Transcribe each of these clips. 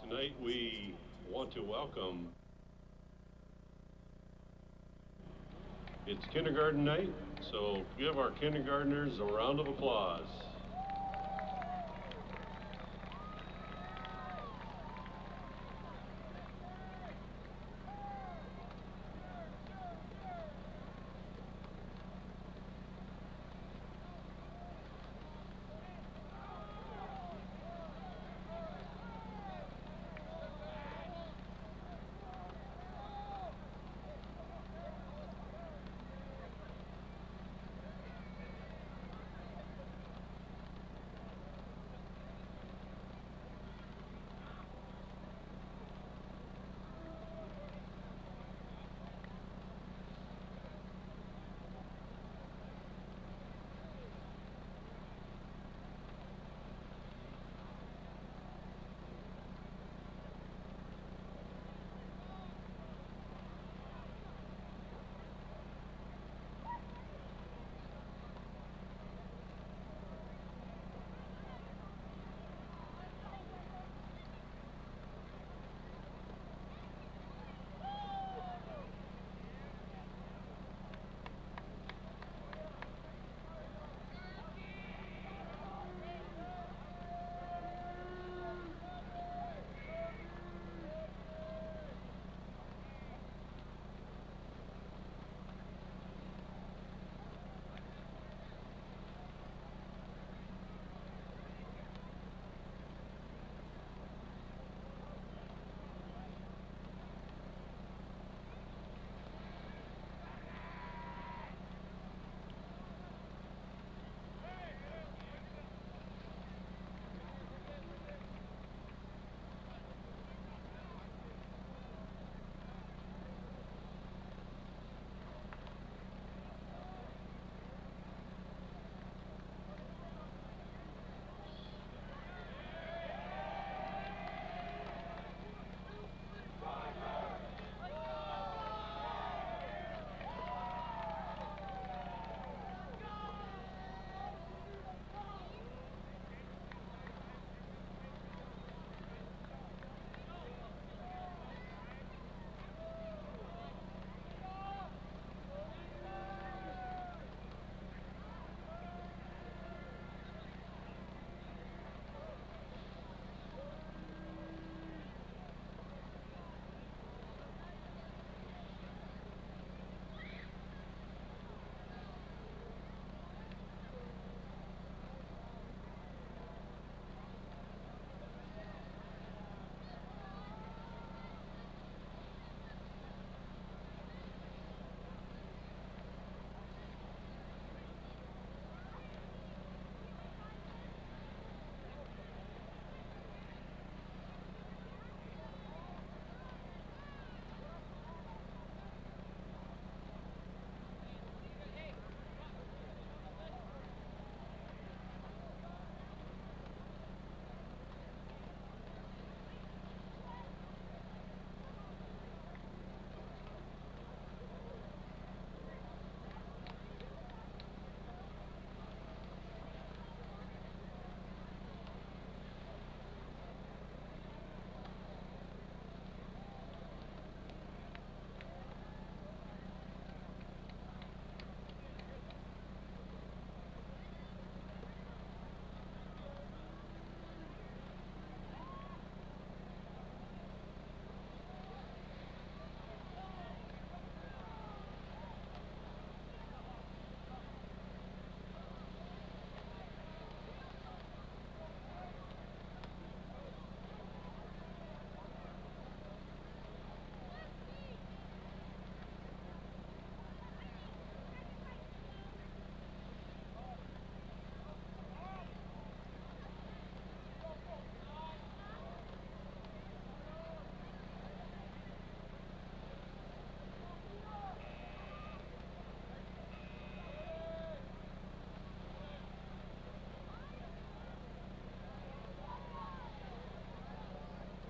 Tonight we want to welcome, it's kindergarten night, so give our kindergartners a round of applause.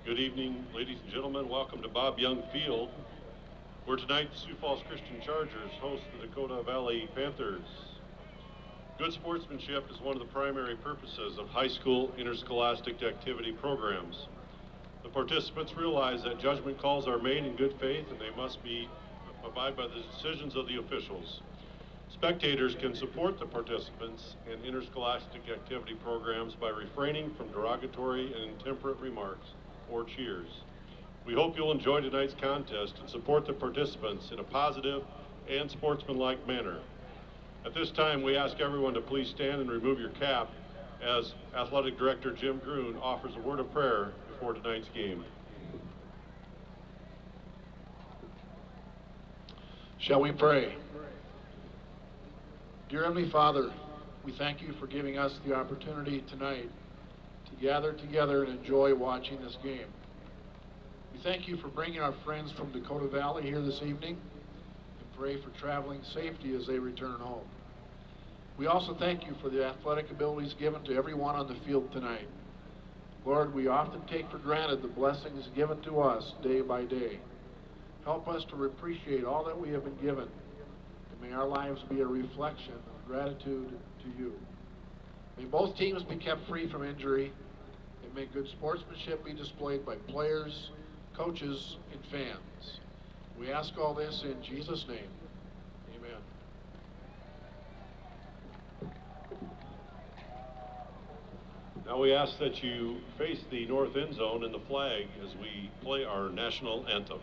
Good evening, ladies and gentlemen. Welcome to Bob Young Field, where tonight the Sioux Falls Christian Chargers host the Dakota Valley Panthers. Good sportsmanship is one of the primary purposes of high school interscholastic activity programs. The participants realize that judgment calls are made in good faith and they must abide by the decisions of the officials. Spectators can support the participants in interscholastic activity programs by refraining from derogatory and intemperate remarks or cheers. We hope you'll enjoy tonight's contest and support the participants in a positive and sportsmanlike manner. At this time, we ask everyone to please stand and remove your cap as Athletic Director Jim Groon offers a word of prayer before tonight's game. Shall we pray? Dear Heavenly Father, we thank you for giving us the opportunity tonight to gather together and enjoy watching this game. We thank you for bringing our friends from Dakota Valley here this evening and pray for traveling safety as they return home. We also thank you for the athletic abilities given to everyone on the field tonight. Lord, we often take for granted the blessings given to us day by day. Help us to appreciate all that we have been given, and may our lives be a reflection of gratitude to you. May both teams be kept free from injury, and may good sportsmanship be displayed by players, coaches, and fans. We ask all this in Jesus' name. Amen. Now we ask that you face the north end zone and the flag as we play our national anthem.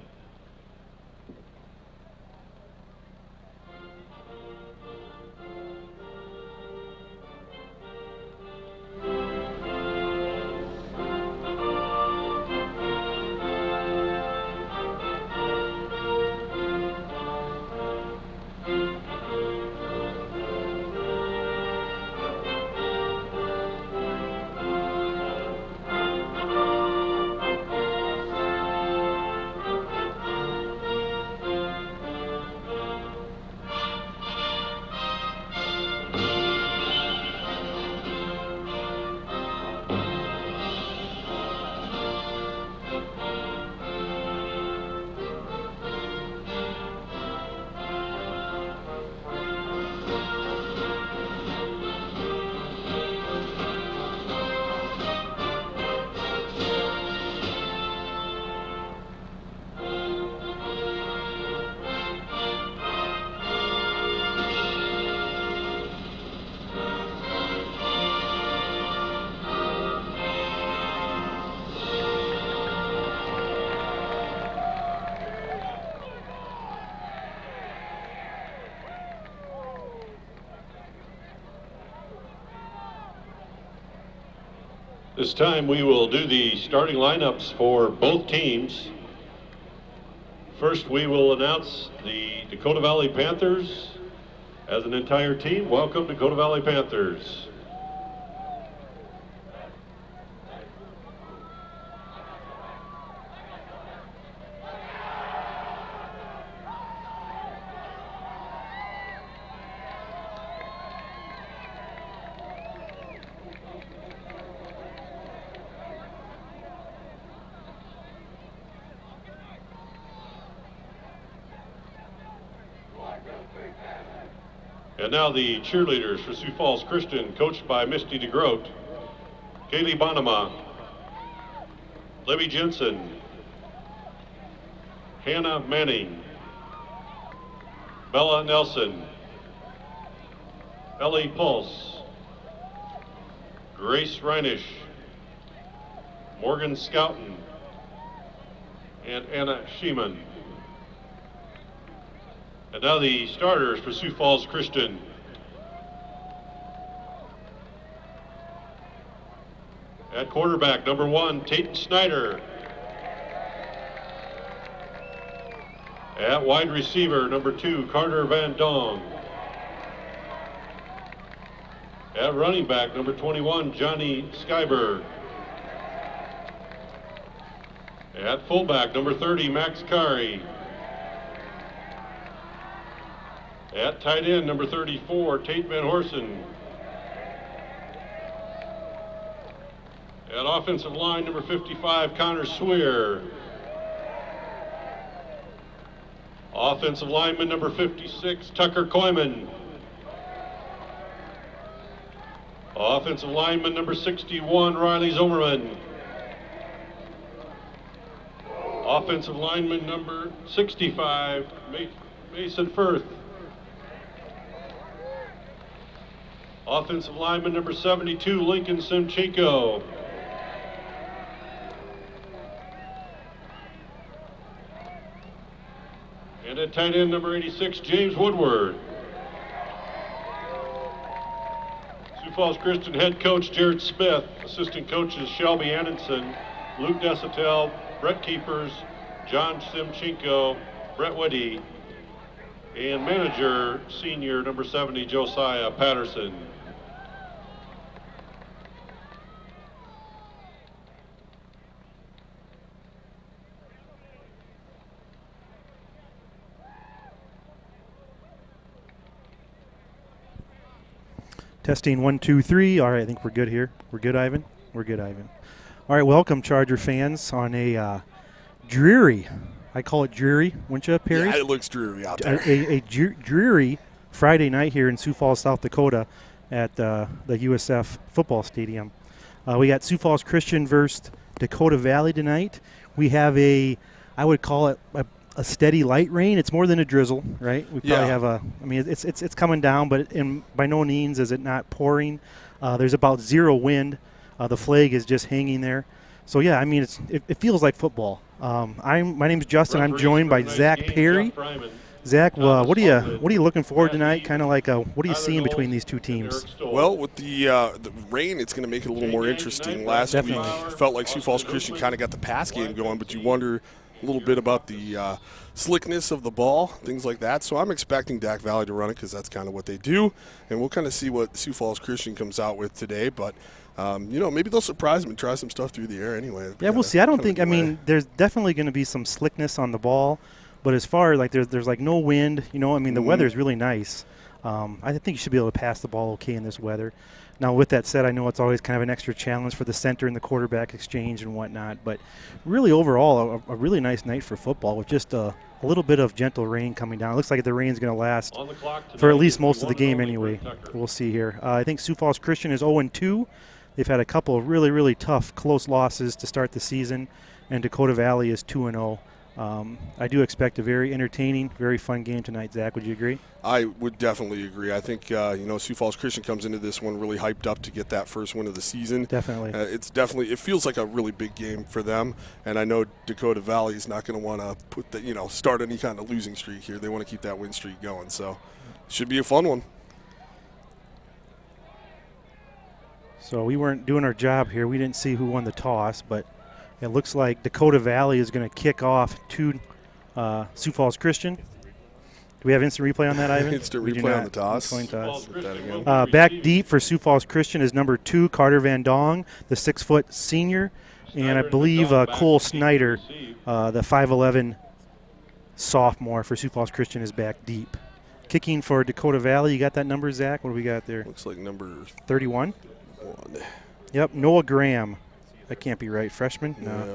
This time we will do the starting lineups for both teams. First, we will announce the Dakota Valley Panthers as an entire team. Welcome, Dakota Valley Panthers. And now the cheerleaders for Sioux Falls Christian, coached by Misty DeGroat, Kaylee Bonema, Libby Jensen, Hannah Manning, Bella Nelson, Ellie Pulse, Grace Reinisch, Morgan Scouten, and Anna Sheeman. And now the starters for Sioux Falls Christian. At quarterback, number 1, Tayton Snyder. At wide receiver, number 2, Carter Van Dong. At running back, number 21, Johnny Skyberg. At fullback, number 30, Max Kari. At tight end, number 34, Tate Van Horsen. At offensive line, number 55, Connor Swear. Offensive lineman, number 56, Tucker Koyman. Offensive lineman, number 61, Riley Zomerman. Offensive lineman number 65, Mason Firth. Offensive lineman number 72, Lincoln Simchenko. And at tight end number 86, James Woodward. Sioux Falls Christian head coach Jared Smith, assistant coaches Shelby Anderson, Luke Desatel, Brett Keepers, John Simchenko, Brett Whitty, and manager senior number 70, Josiah Patterson. Testing 1, 2, 3. All right, I think we're good here. We're good, Ivan? We're good, Ivan. All right, welcome, Charger fans, on a dreary, I call it dreary, wouldn't you, Perry? Yeah, it looks dreary out there. A dreary Friday night here in Sioux Falls, South Dakota at the USF football stadium. We got Sioux Falls Christian versus Dakota Valley tonight. We have I would call it a steady light rain. It's more than a drizzle, right? We probably have it's coming down, but by no means is it not pouring. There's about zero wind. The flag is just hanging there. So yeah, I mean it feels like football. My name's Justin. I'm joined by Zach Perry. Zach, what are you looking forward tonight? Kind of like what are you seeing between these two teams? Well, with the rain, it's going to make it a little more interesting. Last week felt like Sioux Falls Christian kind of got the pass game going, but you wonder a little bit about the slickness of the ball, things like that. So I'm expecting Dak Valley to run it because that's kind of what they do, and we'll kind of see what Sioux Falls Christian comes out with today. But maybe they'll surprise them and try some stuff through the air anyway. Yeah, we'll see. I don't think. I mean, there's definitely going to be some slickness on the ball, but as far as like there's like no wind. I mean, the weather's really nice. I think you should be able to pass the ball okay in this weather. Now, with that said, I know it's always kind of an extra challenge for the center and the quarterback exchange and whatnot, but really overall a really nice night for football with just a little bit of gentle rain coming down. It looks like the rain's going to last for at least most of the game anyway. We'll see here. I think Sioux Falls Christian is 0-2. They've had a couple of really, really tough, close losses to start the season, and Dakota Valley is 2-0. I do expect a very entertaining, very fun game tonight. Zach, would you agree? I would definitely agree. I think Sioux Falls Christian comes into this one really hyped up to get that first win of the season. Definitely. It feels like a really big game for them, and I know Dakota Valley is not going to want to start any kind of losing streak here. They want to keep that win streak going, so it should be a fun one. So we weren't doing our job here. We didn't see who won the toss, but it looks like Dakota Valley is going to kick off to Sioux Falls Christian. Do we have instant replay on that, Ivan? Instant replay on the toss. Back deep for Sioux Falls Christian is number 2, Carter Van Dong, the 6-foot senior, and I believe Cole Snyder, the 5'11" sophomore for Sioux Falls Christian, is back deep. Kicking for Dakota Valley, you got that number, Zach? What do we got there? Looks like number 31. Yep, Noah Graham. That can't be right. Freshman? No, I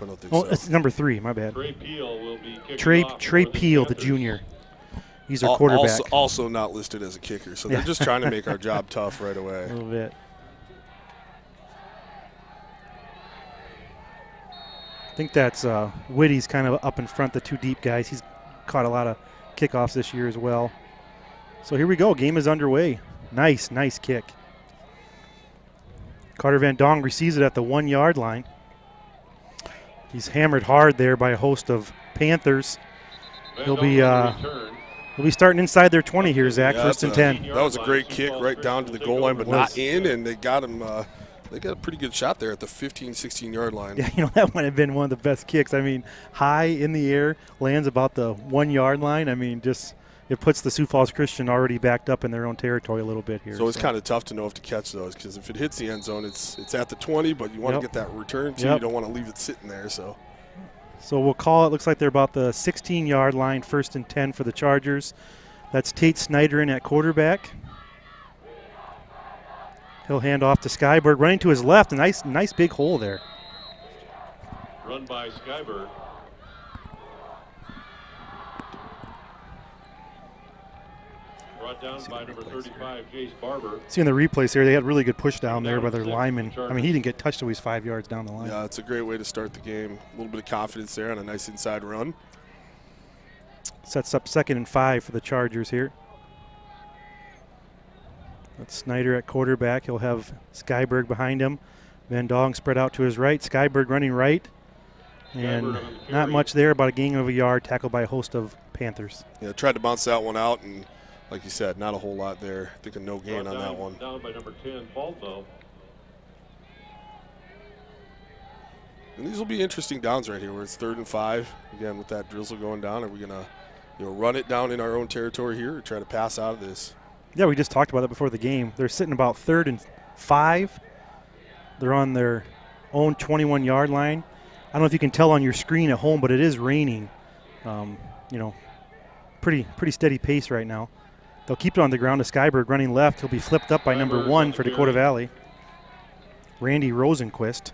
don't think so. so. It's number 3, my bad. Trey Peel will be kicking Trey Peel, the junior. He's our quarterback. Also not listed as a kicker, so they're just trying to make our job tough right away. A little bit. I think that's Whitty's kind of up in front, the two deep guys. He's caught a lot of kickoffs this year as well. So here we go. Game is underway. Nice kick. Carter Van Dong receives it at the 1-yard line. He's hammered hard there by a host of Panthers. He'll be starting inside their 20 here, Zach. First and 10. That was a great kick right down to the goal line, but not in, and they got him. They got a pretty good shot there at the 15, 16-yard line. Yeah, that might have been one of the best kicks. I mean, high in the air, lands about the 1-yard line. I mean, just it puts the Sioux Falls Christian already backed up in their own territory a little bit here. So it's kind of tough to know if to catch those, because if it hits the end zone, it's at the 20, but you want to get that return too. You don't want to leave it sitting there. So we'll call it. Looks like they're about the 16-yard line, first and 10 for the Chargers. That's Tate Snyder in at quarterback. He'll hand off to Skyberg, running to his left. A nice big hole there. Run by Skyberg. Brought down by number 35, Jace Barber. Seeing the replays here, they had really good push down there by their lineman. I mean, he didn't get touched till he's 5 yards down the line. Yeah, it's a great way to start the game. A little bit of confidence there and a nice inside run. Sets up 2nd and 5 for the Chargers here. That's Snyder at quarterback. He'll have Skyberg behind him. Van Dong spread out to his right. Skyberg running right. And not much there, about a gain of a yard, tackled by a host of Panthers. Yeah, tried to bounce that one out, and like you said, not a whole lot there. I think a no gain on that one. Down by number 10, Baldwell. And these will be interesting downs right here where it's 3rd and 5. Again, with that drizzle going down, are we going to run it down in our own territory here or try to pass out of this? Yeah, we just talked about that before the game. They're sitting about 3rd and 5. They're on their own 21-yard line. I don't know if you can tell on your screen at home, but it is raining. Pretty steady pace right now. They'll keep it on the ground to Skyberg running left. He'll be flipped up by number 1 for Dakota Valley, Randy Rosenquist.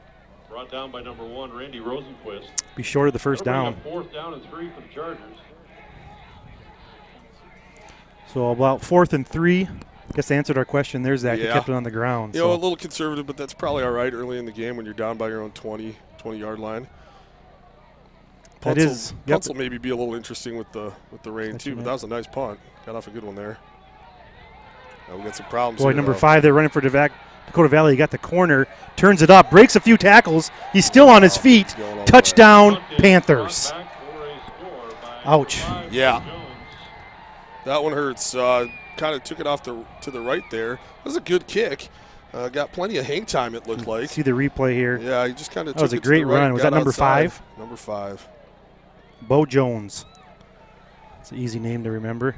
Brought down by number 1, Randy Rosenquist. Be short of the first down. 4th down and 3 for the Chargers. So about 4th and 3. I guess they answered our question there, Zach. Yeah. They kept it on the ground. A little conservative, but that's probably all right early in the game when you're down by your own 20-yard line. Punts will maybe be a little interesting with the rain too, but that was a nice punt. Got off a good one there. We got some problems. Boy, number 5, they're running for Dakota Valley. He got the corner, turns it up, breaks a few tackles. He's still on his feet. Touchdown, Panthers. Ouch. Yeah. That one hurts. Kind of took it off to the right there. That was a good kick. Got plenty of hang time, it looked like. See the replay here. Yeah, he just kind of took it. That was a great run. Was that number 5? Number 5. Bo Jones. It's an easy name to remember.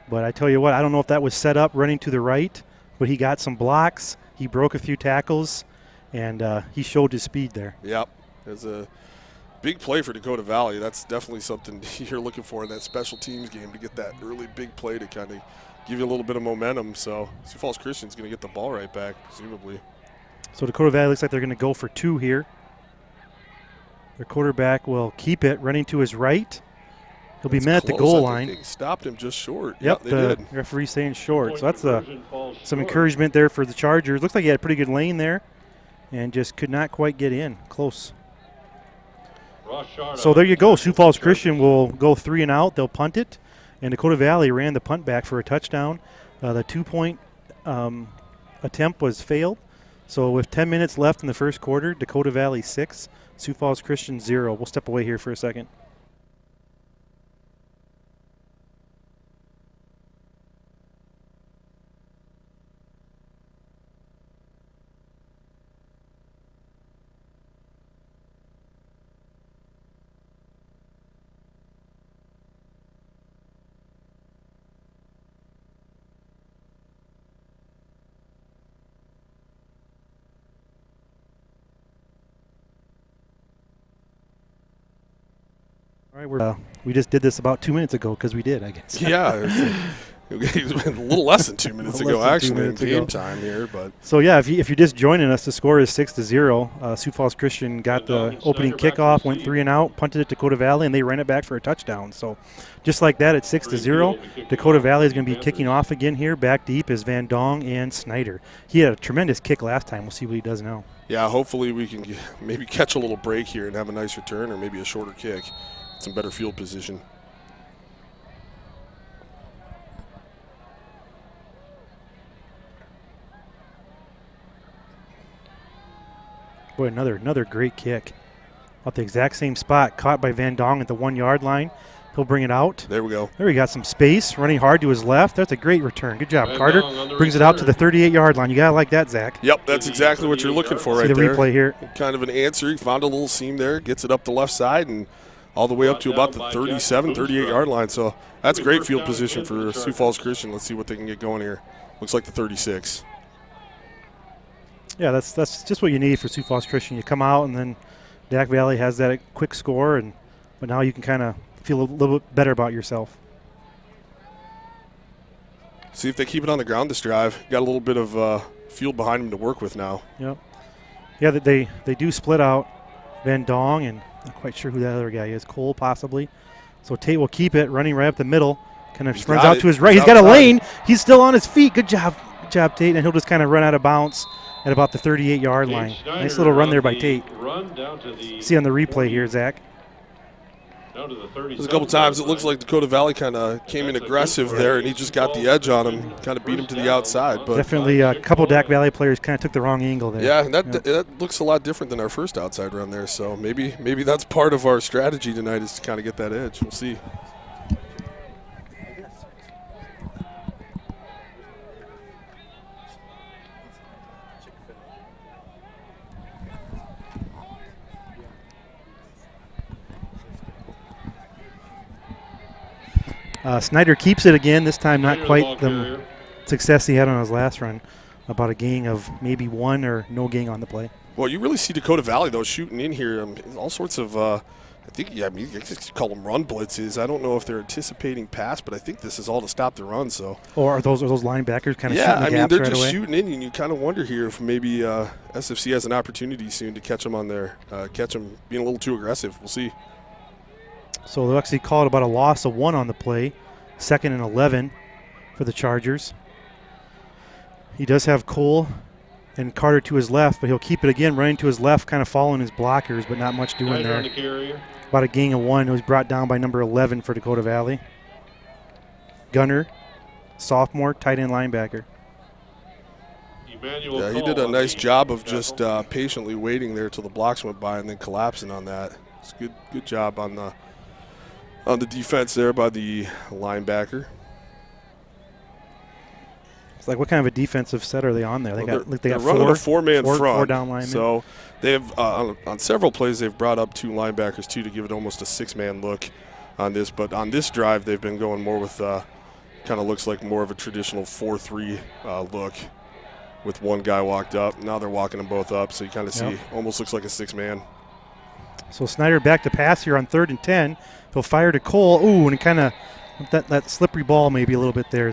But I tell you what, I don't know if that was set up running to the right, but he got some blocks. He broke a few tackles, and he showed his speed there. Yep. It's a big play for Dakota Valley. That's definitely something you're looking for in that special teams game, to get that early big play to kind of give you a little bit of momentum. So Sioux Falls Christian's going to get the ball right back, presumably. So Dakota Valley looks like they're going to go for 2 here. Their quarterback will keep it, running to his right. He'll be met at the goal line. They stopped him just short. Yep, they did. Referee saying short. So that's some encouragement there for the Chargers. Looks like he had a pretty good lane there and just could not quite get in. Close. So there you go. Sioux Falls Christian will go 3 and out. They'll punt it. And Dakota Valley ran the punt back for a touchdown. The 2-point attempt was failed. So with 10 minutes left in the first quarter, Dakota Valley 6, Sioux Falls Christian 0. We'll step away here for a second. All right, we just did this about 2 minutes ago because we did, I guess. Yeah, it was a little less than 2 minutes ago, actually, in game time here. But so yeah, if you're just joining us, the score is 6-0. Sioux Falls Christian got the opening kickoff, went 3 and out, punted it to Dakota Valley, and they ran it back for a touchdown. So just like that, at 6-0, Dakota Valley is going to be kicking off again here. Back deep is Van Dong and Snyder. He had a tremendous kick last time. We'll see what he does now. Yeah, hopefully we can maybe catch a little break here and have a nice return, or maybe a shorter kick. Some better field position. Boy, another great kick. Off the exact same spot, caught by Van Dong at the 1-yard line. He'll bring it out. There we go. There he got some space, running hard to his left. That's a great return. Good job, Carter. Brings it out to the 38-yard line. You got to like that, Zach. Yep, that's exactly what you're looking for right there. See the replay here. Kind of an answer. He found a little seam there, gets it up the left side, and all the way up to about the 37, 38-yard line. So that's great field position for Sioux Falls Christian. Let's see what they can get going here. Looks like the 36. Yeah, that's just what you need for Sioux Falls Christian. You come out, and then Dak Valley has that quick score, but now you can kind of feel a little bit better about yourself. See if they keep it on the ground this drive. Got a little bit of field behind them to work with now. Yep. Yeah, they do split out Van Dong, and not quite sure who that other guy is. Cole, possibly. So Tate will keep it, running right up the middle. Kind of runs out to his right. He's got a lane. He's still on his feet. Good job, Tate. And he'll just kind of run out of bounds at about the 38-yard line. Nice little run there by Tate. See on the replay here, Zach. There's a couple times it looks like Dakota Valley kind of came in aggressive there, and he just got the edge on him, kind of beat him to the outside. But definitely a couple Dak Valley players kind of took the wrong angle there. Yeah, and that looks a lot different than our first outside run there. So maybe that's part of our strategy tonight is to kind of get that edge. We'll see. Snyder keeps it again, this time not quite the success he had on his last run. About a gain of maybe 1 or no gain on the play. Well, you really see Dakota Valley, though, shooting in here. All sorts of, I guess you call them run blitzes. I don't know if they're anticipating pass, but I think this is all to stop the run. So. Or are those linebackers kind of shooting the gaps they're right just away? shooting in, and you kind of wonder here if maybe SFC has an opportunity soon to catch them on their, being a little too aggressive. We'll see. So they'll actually call it about a loss of 1 on the play. 2nd and 11 for the Chargers. He does have Cole and Carter to his left, but he'll keep it again, running to his left, kind of following his blockers, but not much doing there. About a gain of 1. It was brought down by number 11 for Dakota Valley. Gunner, sophomore, tight end linebacker. Yeah, he did a nice job of just patiently waiting there till the blocks went by and then collapsing on that. It's good job on the defense there by the linebacker. It's like, what kind of a defensive set are they on there? They're running a four-man front. Four down linemen. So they have on several plays they've brought up 2 linebackers too to give it almost a 6-man look on this. But on this drive they've been going more with kind of looks like more of a traditional 4-3 look with 1 guy walked up. Now they're walking them both up, so you kind of see almost looks like a 6-man. So Snyder back to pass here on 3rd and 10. He'll fire to Cole. Ooh, and kind of that slippery ball maybe a little bit there.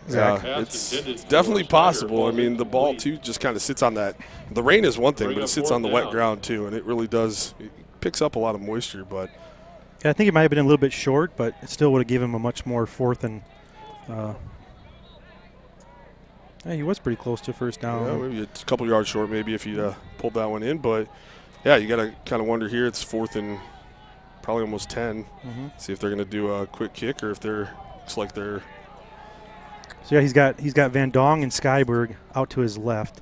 Zach. Yeah, it's definitely possible. I mean, the ball, too, just kind of sits on that. The rain is one thing, but it sits on the wet ground, too, and it really does. It picks up a lot of moisture. But yeah, I think it might have been a little bit short, but it still would have given him a much more 4th and yeah, he was pretty close to 1st down. Yeah, maybe a couple yards short maybe if he'd pulled that one in. But, yeah, you got to kind of wonder here. It's 4th and probably almost 10. See if they're going to do a quick kick or if looks like they're – so, yeah, he's got Van Dong and Skyberg out to his left.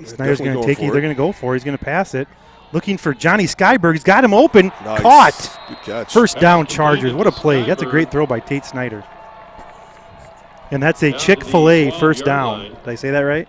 Snyder's going to take it. They're going to go for it. He's going to pass it. Looking for Johnny Skyberg. He's got him open. Nice. Caught. Good catch. 1st down Chargers. What a play. That's a great throw by Tate Snyder. And that's a Chick-fil-A 1st down. Did I say that right?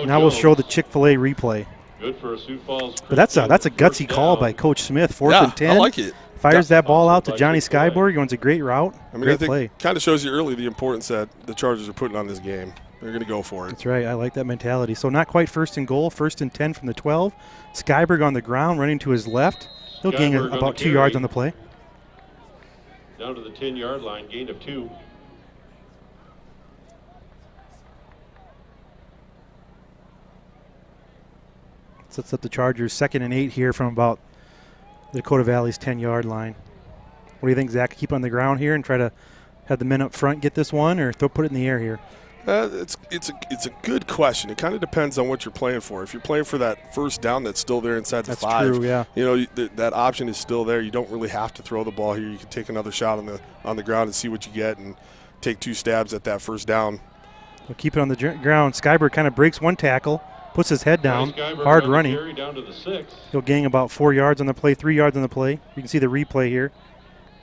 Now we'll show the Chick-fil-A replay. Good for Sioux Falls. But that's a gutsy call by Coach Smith. 4th and 10. I like it. Fires that ball out to Johnny Skyberg. Runs a great route. I mean, great I think play. Kind of shows you early the importance that the Chargers are putting on this game. They're going to go for it. That's right. I like that mentality. So not quite 1st and goal. 1st and 10 from the 12. Skyberg on the ground, running to his left. He'll gain about 2 yards on the play. Down to the 10-yard line, gain of 2. Sets up the Chargers 2nd and 8 here from about the Dakota Valley's 10-yard line. What do you think, Zach? Keep on the ground here and try to have the men up front get this one, or put it in the air here? It's a good question. It kind of depends on what you're playing for. If you're playing for that 1st down that's still there inside the 5, that's true, yeah. You know that option is still there. You don't really have to throw the ball here. You can take another shot on the ground and see what you get, and take 2 stabs at that 1st down. We'll keep it on the ground. Skyberg kind of breaks 1 tackle. Puts his head down, hard running. He'll gain about 4 yards on the play, 3 yards on the play. You can see the replay here.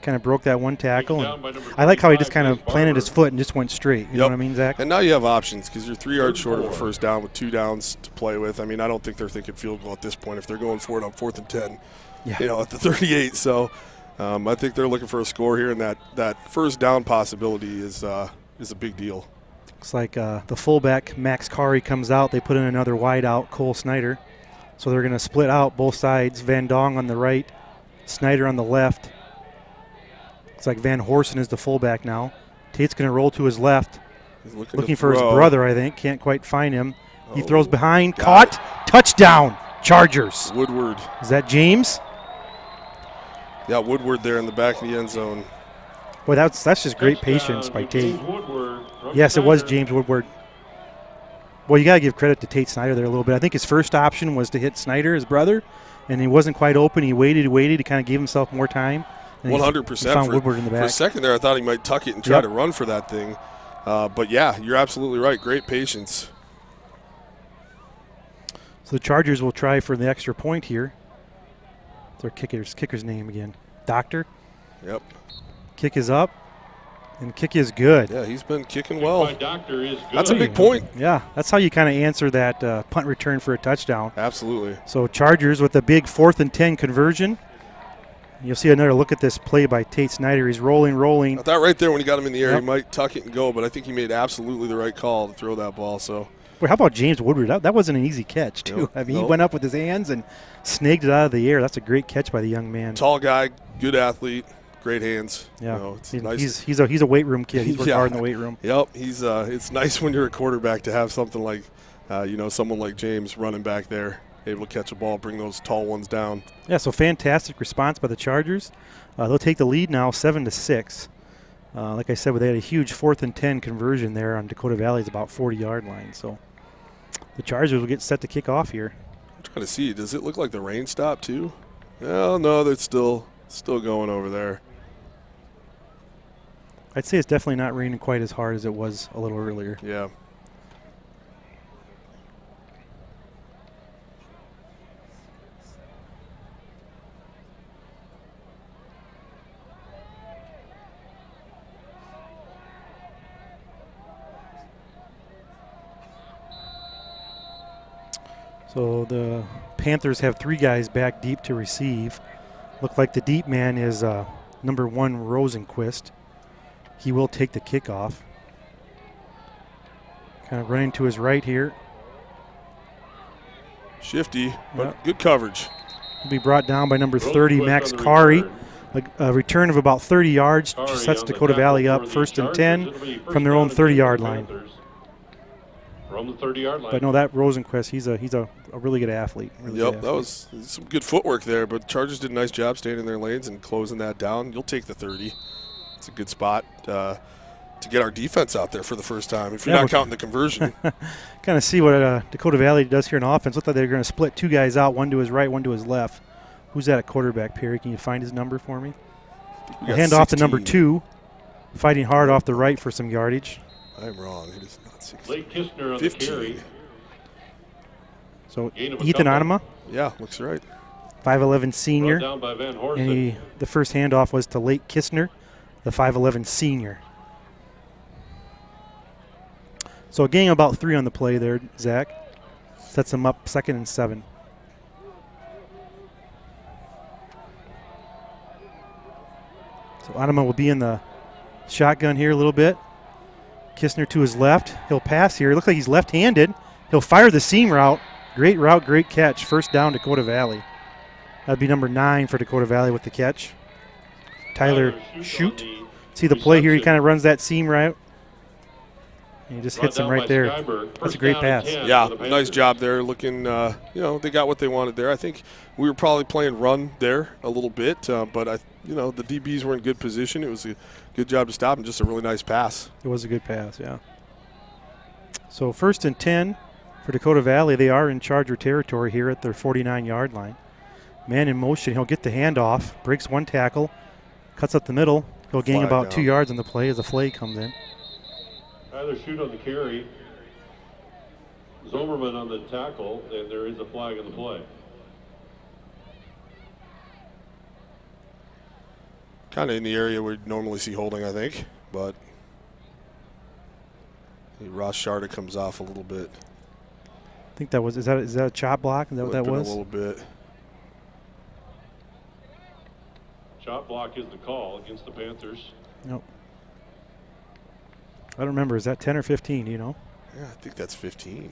Kind of broke that 1 tackle. And I like how he just kind of planted his foot and just went straight. You know what I mean, Zach? And now you have options because you're 3 yards short of a 1st down with 2 downs to play with. I mean, I don't think they're thinking field goal at this point if they're going for it on 4th and 10, at the 38. So I think they're looking for a score here, and that 1st down possibility is a big deal. Looks like the fullback, Max Kari, comes out. They put in another wide out, Cole Snyder. So they're going to split out both sides. Van Dong on the right, Snyder on the left. Looks like Van Horsen is the fullback now. Tate's going to roll to his left. He's looking for his brother, I think. Can't quite find him. He throws behind. Caught. Touchdown, Chargers. Woodward. Is that James? Yeah, Woodward there in the back of the end zone. Boy, that's just great patience by Tate. James Woodward from Yes, it was Snyder. James Woodward. Well, you got to give credit to Tate Snyder there a little bit. I think his first option was to hit Snyder, his brother, and he wasn't quite open. He waited. He kind of gave himself more time. 100%. Found Woodward in the back. For a second there, I thought he might tuck it and try to run for that thing. But, yeah, you're absolutely right. Great patience. So the Chargers will try for the extra point here. Their kicker's name again. Doctor. Yep. Kick is up, and kick is good. Yeah, he's been kicking well. My doctor is good. That's a big point. Yeah, that's how you kind of answer that punt return for a touchdown. Absolutely. So Chargers with a big 4th and 10 conversion. You'll see another look at this play by Tate Snyder. He's rolling. I thought right there when he got him in the air, Yep. he might tuck it and go, but I think he made absolutely the right call to throw that ball. So Boy, how about James Woodward? That wasn't an easy catch, too. Nope, I mean, he nope. went up with his hands and snagged it out of the air. That's a great catch by the young man. tall guy, good athlete, great hands. Yeah, You know, it's He- nice. he's a weight room kid. He's worked Yeah. hard in the weight room. Yep, he's. It's nice when you're a quarterback to have something like, someone like James running back there, able to catch a ball, bring those tall ones down. Yeah, so fantastic response by the Chargers. They'll take the lead now, 7-6. Like I said, they had a huge 4th and 10 conversion there on Dakota Valley's about 40-yard line. So the Chargers will get set to kick off here. I'm trying to see. Does it look like the rain stopped too? Well, no, they're still going over there. I'd say it's definitely not raining quite as hard as it was a little earlier. Yeah. So the Panthers have 3 guys back deep to receive. Look like the deep man is number 1 Rosenquist. He will take the kickoff. Kind of running to his right here. Shifty, but Yep. good coverage. Will be brought down by number 30 Rosenquist Max on the Kari. return. A return of about 30 yards Kari sets on the Dakota tackle Valley for up the 1st and Chargers. 10 It'll be first from their down own and 10 30-yard for the line. Panthers. From the 30-yard line. But no, that Rosenquist, he's a really good athlete. Really good Yep, that athlete. was some good footwork there, but Chargers did a nice job staying in their lanes and closing that down. You'll take the 30. It's a good spot to get our defense out there for the first time, if you're Yeah, not counting the conversion. Kind of see what Dakota Valley does here in offense. Look like they're going to split 2 guys out, 1 to his right, 1 to his left. Who's that at quarterback, Perry? Can you find his number for me? We got Hand off to number 16. 2, fighting hard off the right for some yardage. I'm wrong. It is not 16. Blake Kistner on 15. the carry. So Gain of a Ethan couple. Onema, Yeah, looks right. 5'11 senior. Brought down by Van And Horsen. the first handoff was to Lake Kistner, the 5'11 senior. So a gain of about 3 on the play there, Zach. Sets him up 2nd and 7. So Onema will be in the shotgun here a little bit. Kistner to his left. He'll pass here. Looks like he's left-handed. He'll fire the seam route. Great route, great catch. First down, Dakota Valley. That'd be number 9 for Dakota Valley with the catch. Tyler Shoot. on the See the play here? He reception. kind of runs that seam route. And he just Brought hits him down right by there. Skyberg. That's First a great down and pass. 10 Yeah, for the nice Panthers. job there. Looking, they got what they wanted there. I think we were probably playing run there a little bit, but the DBs were in good position. It was a good job to stop and just a really nice pass. It was a good pass, yeah. So 1st and 10 for Dakota Valley. They are in Charger territory here at their 49-yard line. Man in motion. He'll get the handoff, breaks 1 tackle, cuts up the middle. He'll gain Flag about down. 2 yards on the play as a flag comes in. Tyler Shoot on the carry. Zomerman on the tackle, and there is a flag on the play. Kind of in the area we'd normally see holding, I think, but Ross Sharda comes off a little bit. I think that was, is that a chop block? Is that what that Limping was? a little bit. Shot block is the call against the Panthers. Nope. I don't remember. Is that 10 or 15, do you know? Yeah, I think that's 15.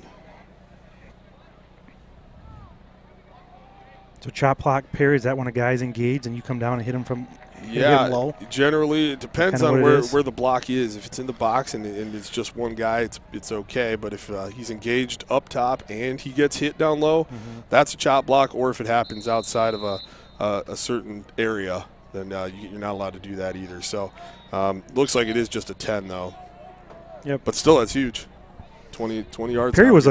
So chop block, Perry, is that when a guy's engaged and you come down and hit him from hit Yeah, him low? generally it depends Kinda on what it is. where the block is. If it's in the box and it's just one guy, it's okay. But if he's engaged up top and he gets hit down low, that's a chop block. Or if it happens outside of a certain area, then you're not allowed to do that either. So looks like it is just a 10, though. Yep. But still, that's huge. 20 yards. Perry was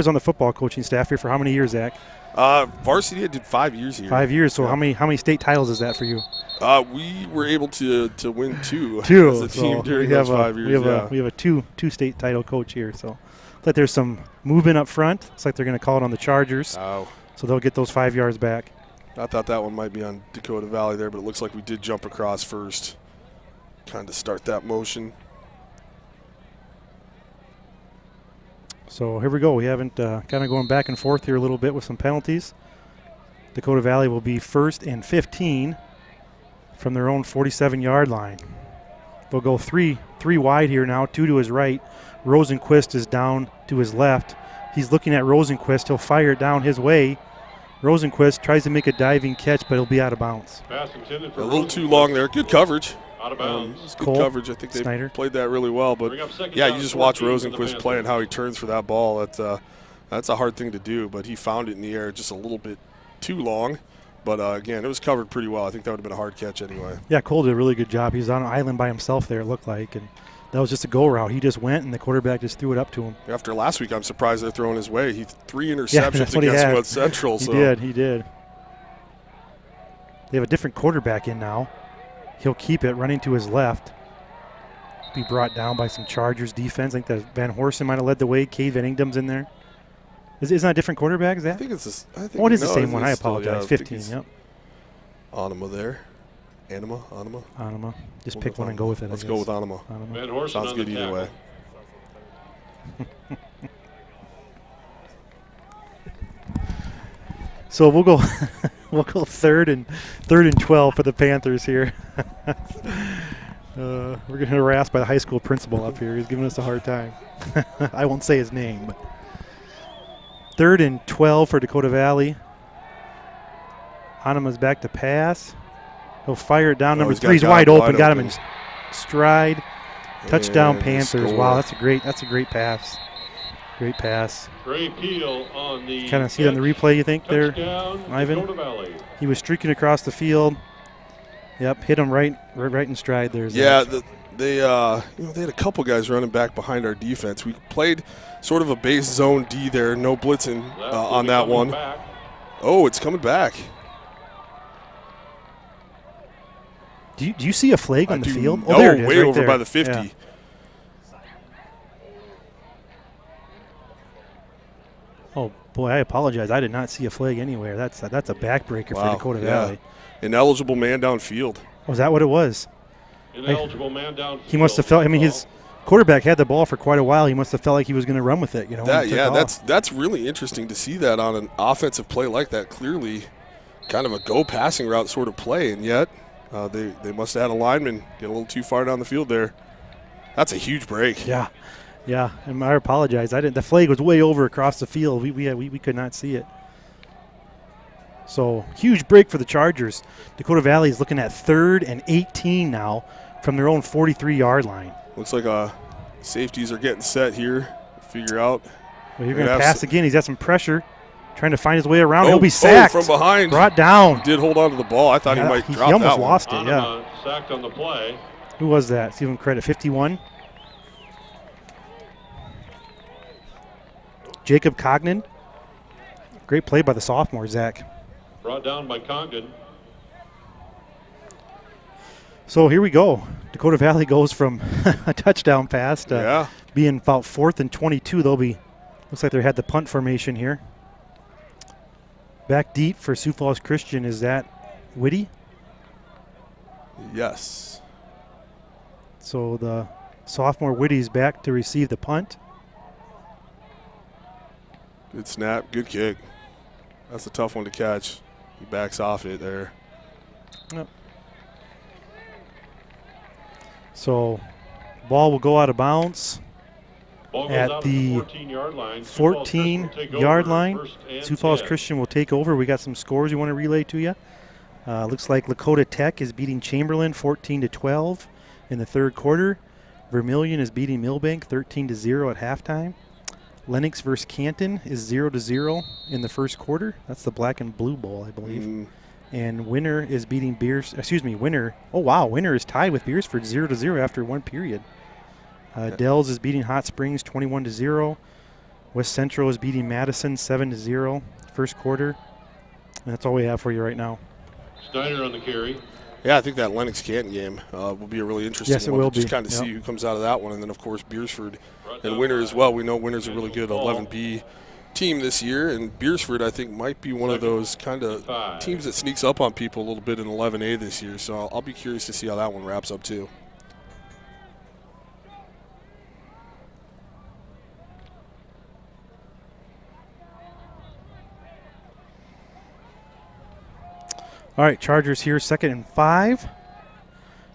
on the football coaching staff here for how many years, Zach? Varsity, I did 5 years here. 5 years. So yeah. how many state titles is that for you? We were able to win two as a team so during those 5 years. We have a two state title coach here. So looks like there's some movement up front. Looks like they're going to call it on the Chargers. Oh. So they'll get those 5 yards back. I thought that one might be on Dakota Valley there, but it looks like we did jump across first. Kind of start that motion. So here we go. We haven't kind of going back and forth here a little bit with some penalties. Dakota Valley will be 1st and 15 from their own 47-yard line. They'll go three wide here now, 2 to his right. Rosenquist is down to his left. He's looking at Rosenquist. He'll fire it down his way. Rosenquist tries to make a diving catch, but he'll be out of bounds. Pass intended for a little too long there. Good coverage. Out of bounds. Good coverage. I think they played that really well. But, yeah, you just watch Rosenquist play and how he turns for that ball. That's a hard thing to do, but he found it in the air just a little bit too long. But, again, it was covered pretty well. I think that would have been a hard catch anyway. Yeah, Cole did a really good job. He was on an island by himself there, it looked like, and that was just a go route. He just went, and the quarterback just threw it up to him. After last week, I'm surprised they're throwing his way. He 3 interceptions against West Central. He did. They have a different quarterback in now. He'll keep it running to his left. Be brought down by some Chargers defense. I think that Van Horsen might have led the way. Cade Van Ingdom's in there. Isn't that a different quarterback? Is that? I think it's it is the same one. I apologize. 15, yep. Anima there. Anima. Just pick one and go with it. Let's go with Anima. Van Horsen sounds good either way. So we'll go we'll go third and 12 for the Panthers here. We're getting harassed by the high school principal up here. He's giving us a hard time. I won't say his name, but 3rd and 12 for Dakota Valley. Hanema's back to pass. He'll fire it down. Number 3 is wide open. Got him in stride. Touchdown Panthers. Wow, that's a great pass. Great pass. Great peel on the kind of see it on the replay, you think, there, Ivan? He was streaking across the field. Yep, hit him right in stride there. Yeah, they had a couple guys running back behind our defense. We played sort of a base zone D there, no blitzing on that one. Back. Oh, it's coming back. Do you see a flag on the field? Oh, there it is, way over by the 50. Yeah. Oh, boy, I apologize. I did not see a flag anywhere. That's a backbreaker for Dakota Valley. Ineligible man downfield. Was that what it was? Ineligible man downfield. He must have felt – I mean, his quarterback had the ball for quite a while. He must have felt like he was going to run with it. That's really interesting to see that on an offensive play like that. Clearly kind of a go passing route sort of play, and yet they must have had a lineman get a little too far down the field there. That's a huge break. Yeah, and I apologize. The flag was way over across the field. We could not see it. So huge break for the Chargers. Dakota Valley is looking at 3rd and 18 now from their own 43-yard line. Looks like safeties are getting set here. Figure out. Well, you're going to pass again. He's got some pressure, trying to find his way around. He'll be sacked. From behind. Brought down. He did hold on to the ball. I thought he might drop that one. He almost lost it. Yeah. Sacked on the play. Who was that? Let's give him credit. 51. Jacob Cognan. Great play by the sophomore, Zach. Brought down by Congdon. So here we go. Dakota Valley goes from a touchdown pass to being about 4th and 22. Looks like they had the punt formation here. Back deep for Sioux Falls Christian. Is that Whitty? Yes. So the sophomore Whitty's back to receive the punt. Good snap, good kick. That's a tough one to catch. He backs off it there. Yep. So ball will go out of bounds at the 14-yard line. Sioux Falls Christian will take over. We got some scores you want to relay to you. Looks like Lakota Tech is beating Chamberlain 14-12 in the 3rd quarter. Vermilion is beating Millbank 13-0 at halftime. Lennox versus Canton is 0-0 in the 1st quarter. That's the Black and Blue Bowl, I believe. And Winner is beating Winner. Oh, wow. Winner is tied with Beersford 0-0 after one period. Dells is beating Hot Springs 21-0. West Central is beating Madison 7-0 first quarter. And that's all we have for you right now. Snyder on the carry. Yeah, I think that Lennox-Canton game will be a really interesting one. Yes, it will Just be. kind of see who comes out of that one. And then, of course, Beersford and Winter as well. We know Winter's a really good 11B team this year. And Beersford, I think, might be one of those kind of teams that sneaks up on people a little bit in 11A this year. So I'll be curious to see how that one wraps up, too. All right, Chargers here, 2nd and 5.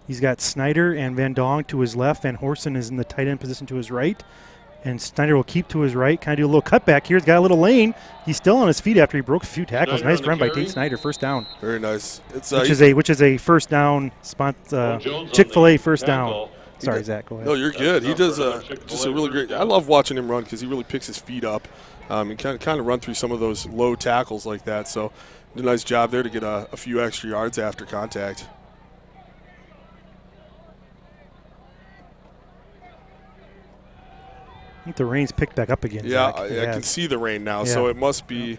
He's got Snyder and Van Dong to his left. Van Horsen is in the tight end position to his right. And Snyder will keep to his right, kind of do a little cutback here. He's got a little lane. He's still on his feet after he broke a few tackles. Snyder Nice run by Tate Snyder, first down. Very nice. It's Which is a first down spot, Chick-fil-A first down. Sorry, Zach, go ahead. No, you're good. He does just a really great – I love watching him run because he really picks his feet up and kind of run through some of those low tackles like that. So did a nice job there to get a few extra yards after contact. I think the rain's picked back up again. Yeah, Zach. I can see the rain now, so it must be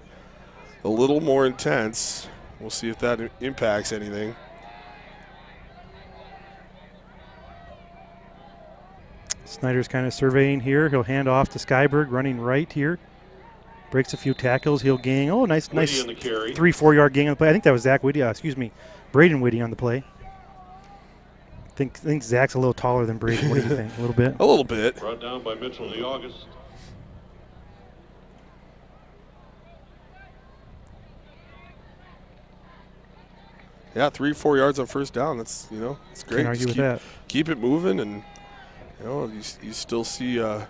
a little more intense. We'll see if that impacts anything. Snyder's kind of surveying here. He'll hand off to Skyberg, running right here. Breaks a few tackles. He'll gain. Oh, nice 3-4 yard gain on the play. I think that was Zach Whitty. Braden Whitty on the play. I think Zach's a little taller than Braden. What do you think? A little bit? A little bit. Brought down by Mitchell DeAugust. Yeah, 3-4 yards on first down. That's it's great. Can't argue with that. Keep it moving, and you still see a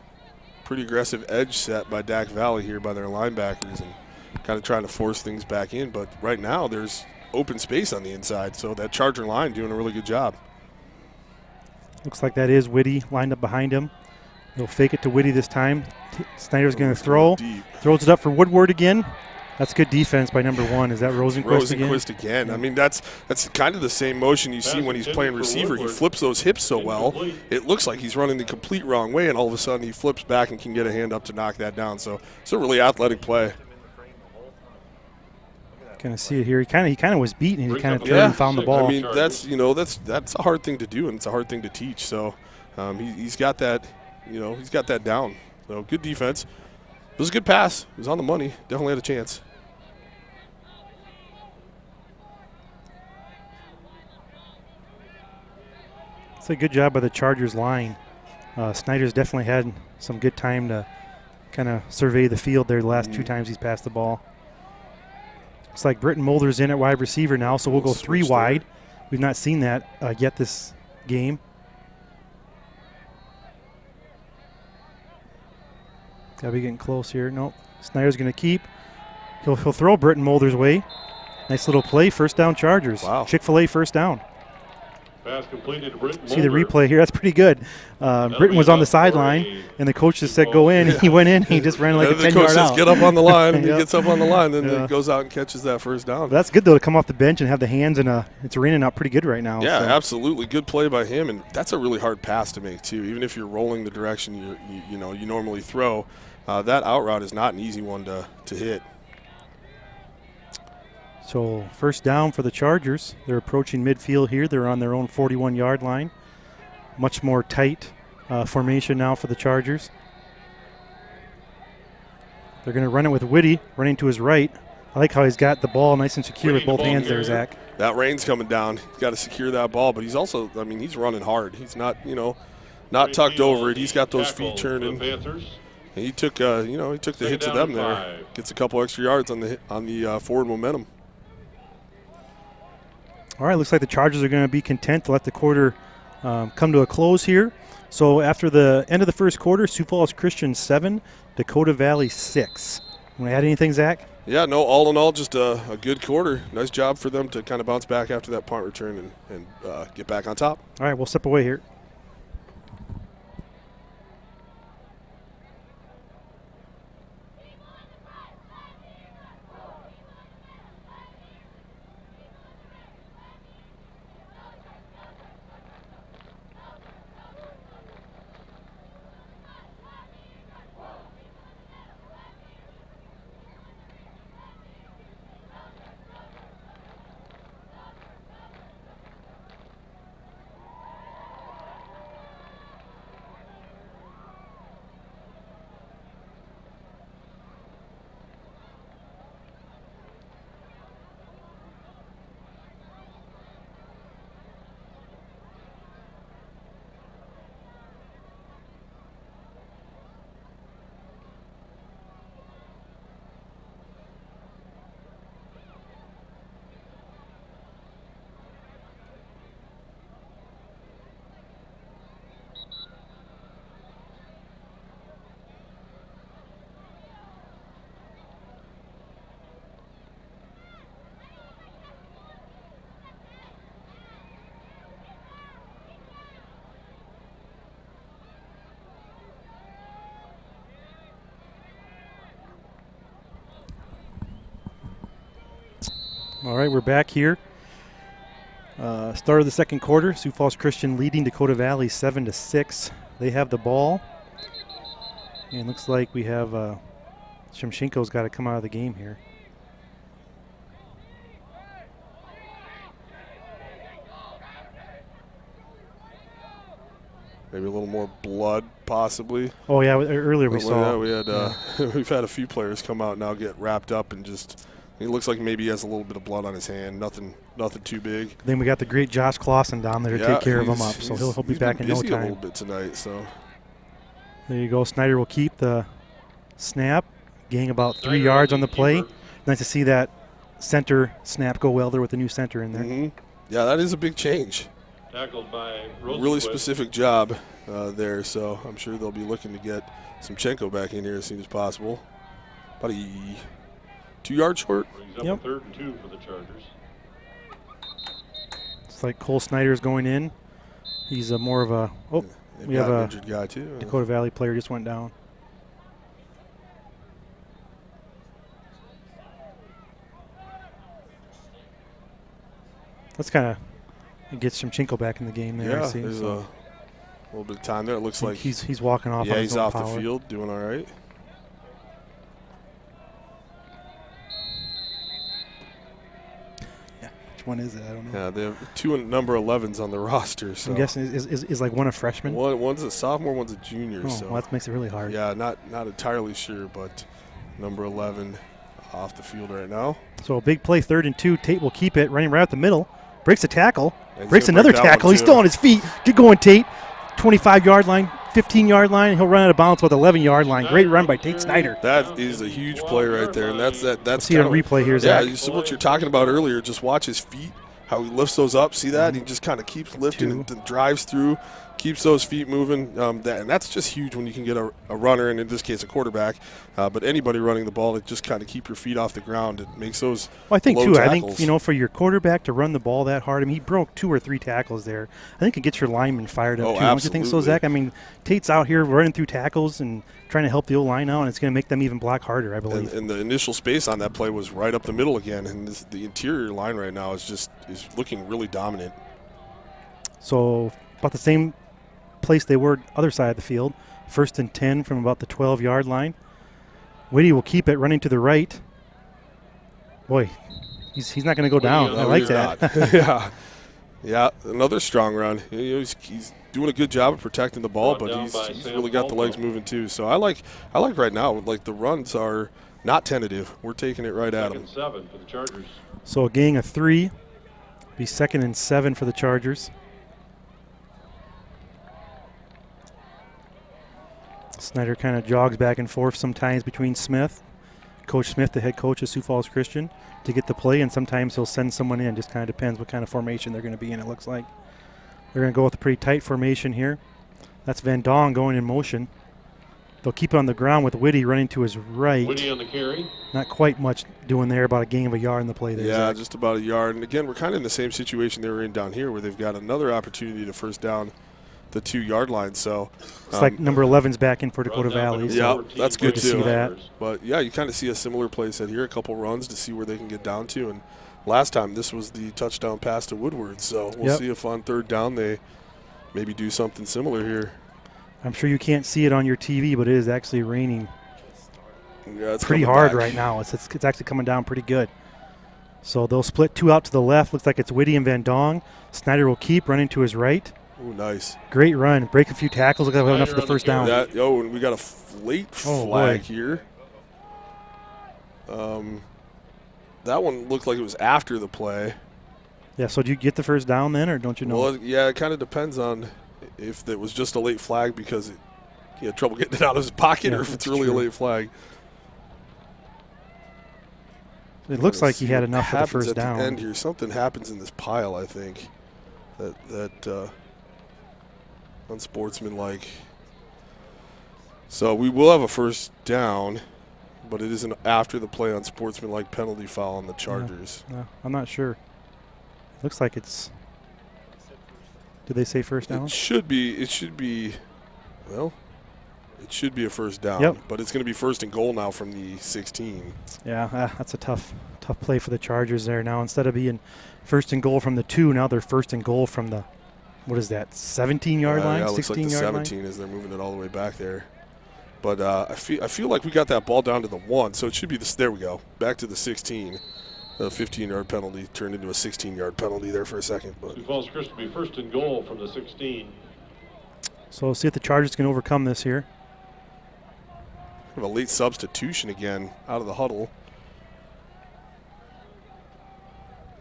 pretty aggressive edge set by Dak Valley here by their linebackers, and kind of trying to force things back in. But right now there's open space on the inside, so that Charger line doing a really good job. Looks like that is Whitty lined up behind him. He'll fake it to Whitty this time. Snyder's going to throw. Throws it up for Woodward again. That's good defense by number 1. Is that Rosenquist again? Rosenquist again. I mean, that's kind of the same motion you see when he's playing receiver. He flips those hips so well, it looks like he's running the complete wrong way, and all of a sudden he flips back and can get a hand up to knock that down. So it's a really athletic play. Kind of see it here. He kind of was beaten, and he kind of turned and found the ball. I mean, that's a hard thing to do, and it's a hard thing to teach. So he's got that, he's got that down. So good defense. It was a good pass. It was on the money. Definitely had a chance. It's a good job by the Chargers line. Snyder's definitely had some good time to kind of survey the field there the last 2 times he's passed the ball. Looks like Britton Mulder's in at wide receiver now, so we'll go 3 wide. We've not seen that yet this game. Got to be getting close here. Nope. Snyder's going to keep. He'll throw Britton Mulder's way. Nice little play. First down Chargers. Wow. Chick-fil-A first down. Pass completed to Britton See the replay here. That's pretty good. Britton was on the sideline, and the coach just said go in. He went in. He just ran like a 10-yard out. The coach says get up on the line. He gets up on the line, then he goes out and catches that first down. But that's good, though, to come off the bench and have the hands, and it's raining out pretty good right now. Yeah, so. Absolutely. Good play by him, and that's a really hard pass to make, too. Even if you're rolling the direction you normally throw, that out route is not an easy one to hit. So first down for the Chargers. They're approaching midfield here. They're on their own 41-yard line. Much more tight formation now for the Chargers. They're going to run it with Whitty running to his right. I like how he's got the ball nice and secure with both hands there, Zach. That rain's coming down. He's got to secure that ball, but he's also, he's running hard. He's not, not tucked over it. He's got those feet turning. He took, he took the hit to them there. Gets a couple extra yards on the forward momentum. All right, looks like the Chargers are going to be content to let the quarter come to a close here. So after the end of the first quarter, Sioux Falls Christian 7, Dakota Valley 6. Want to add anything, Zach? Yeah, no, all in all, just a good quarter. Nice job for them to kind of bounce back after that punt return and get back on top. All right, we'll step away here. All right, we're back here. Start of the second quarter. Sioux Falls Christian leading Dakota Valley 7-6. They have the ball. And looks like we have Shimshenko's got to come out of the game here. Maybe a little more blood, possibly. Oh yeah, earlier we saw. Yeah, we had we've had a few players come out now get wrapped up and just. It looks like maybe he has a little bit of blood on his hand. Nothing too big. Then we got the great Josh Clausen down there to take care of him up, so he'll be back in no time. He's a little bit tonight, so. There you go. Snyder will keep the snap, gain about 3 yards on the play. Nice to see that center snap go well there with the new center in there. Mm-hmm. Yeah, that is a big change. Tackled by really specific job there, so I'm sure they'll be looking to get Shimshenko back in here as soon as possible. About a 2 yard short. Brings up a 3rd and 2 for the Chargers. It's like Cole Snyder's going in. He's more of a we have an a injured guy too. Dakota Valley player just went down. That's kind of gets Shimchenko back in the game there. Yeah, I see. there's a little bit of time there. It looks like he's walking off. Yeah, on he's his own off power. the field, doing all right. Yeah, which one is it? I don't know. Yeah, they have 2 number 11s on the roster. So I'm guessing is like one a freshman. One's a sophomore, one's a junior. Oh, so well, that makes it really hard. Yeah, not entirely sure, but number 11 off the field right now. So a big play, 3rd and 2. Tate will keep it, running right up the middle. Breaks a tackle. And Breaks he's gonna another break that tackle. one, He's too. still on his feet. Get going, Tate. 25-yard line, 15-yard line, and he'll run out of bounds with 11-yard line. Great run by Tate Snyder. That is a huge play right there, and that's See it on replay here, Zach. Yeah, what you're talking about earlier. Just watch his feet, how he lifts those up. See that? He just kind of keeps lifting and drives through, keeps those feet moving. And that's just huge when you can get a runner, and in this case a quarterback, but anybody running the ball to just kind of keep your feet off the ground. It makes those Well, I think, low too, tackles. I think, for your quarterback to run the ball that hard, I mean, he broke 2 or 3 tackles there. I think it gets your lineman fired up, Oh, too. Don't you think so, absolutely. Zach? I mean, Tate's out here running through tackles and trying to help the O-line out, and it's going to make them even block harder, I believe. And the initial space on that play was right up the middle again, and the interior line right now is looking really dominant. So about the same place they were other side of the field. 1st and 10 from about the 12-yard line. Whitty will keep it, running to the right. Boy, he's not going to go down. I like that. Yeah, another strong run. He's doing a good job of protecting the ball, but he's really got the legs moving too. So I like right now, like the runs are not tentative. We're taking it right at them. 2nd and 7 for the Chargers. So a gain of 3. Be 2nd and 7 for the Chargers. Snyder kind of jogs back and forth sometimes between Smith, Coach Smith, the head coach of Sioux Falls Christian, to get the play, and sometimes he'll send someone in. Just kind of depends what kind of formation they're going to be in, it looks like. They're going to go with a pretty tight formation here. That's Van Dong going in motion. They'll keep it on the ground with Whitty running to his right. Whitty on the carry. Not quite much doing there, about a gain of a yard in the play there. Yeah, Zach. just about a yard. And again, we're kind of in the same situation they were in down here, where they've got another opportunity to first down the 2-yard line. So it's like number 11's back in for Dakota Valley. Yeah, that's good to too. see that. But yeah, you kind of see a similar play set here, a couple runs to see where they can get down to. And last time this was the touchdown pass to Woodward. So we'll see if on 3rd down they maybe do something similar here. I'm sure you can't see it on your TV, but it is actually raining Yeah, it's pretty coming hard back. right now. It's actually coming down pretty good. So they'll split 2 out to the left. Looks like it's Whitty and Van Dong. Snyder will keep running to his right. Ooh, nice. Great run. Break a few tackles. Look like we have enough for the first down. And we got a late flag here. That one looked like it was after the play. Yeah, so do you get the first down then, or don't you know? Well, yeah, it kind of depends on if it was just a late flag because he had trouble getting it out of his pocket, or if it's really a late flag. It looks like he had enough for the Happens first at down. the end here. Something happens in this pile, I think, that unsportsmanlike. So we will have a first down, but it isn't after the play unsportsmanlike penalty foul on the Chargers. No, I'm not sure. Looks like it's. Did they say first down? It should be. Well, It should be a first down, Yep. but it's going to be first and goal now from the 16. Yeah, that's a tough play for the Chargers there. Now instead of being first and goal from the 2, now they're first and goal from the, what is that, 17-yard line, Yeah, it looks like the 16-yard line? 17 as they're moving it all the way back there. But I feel like we got that ball down to the 1, so it should be this. There we go, back to the 16. The 15-yard penalty turned into a 16-yard penalty there for a second. But Sioux Falls Christian will be first and goal from the 16. So we'll see if the Chargers can overcome this here. have a late substitution again out of the huddle.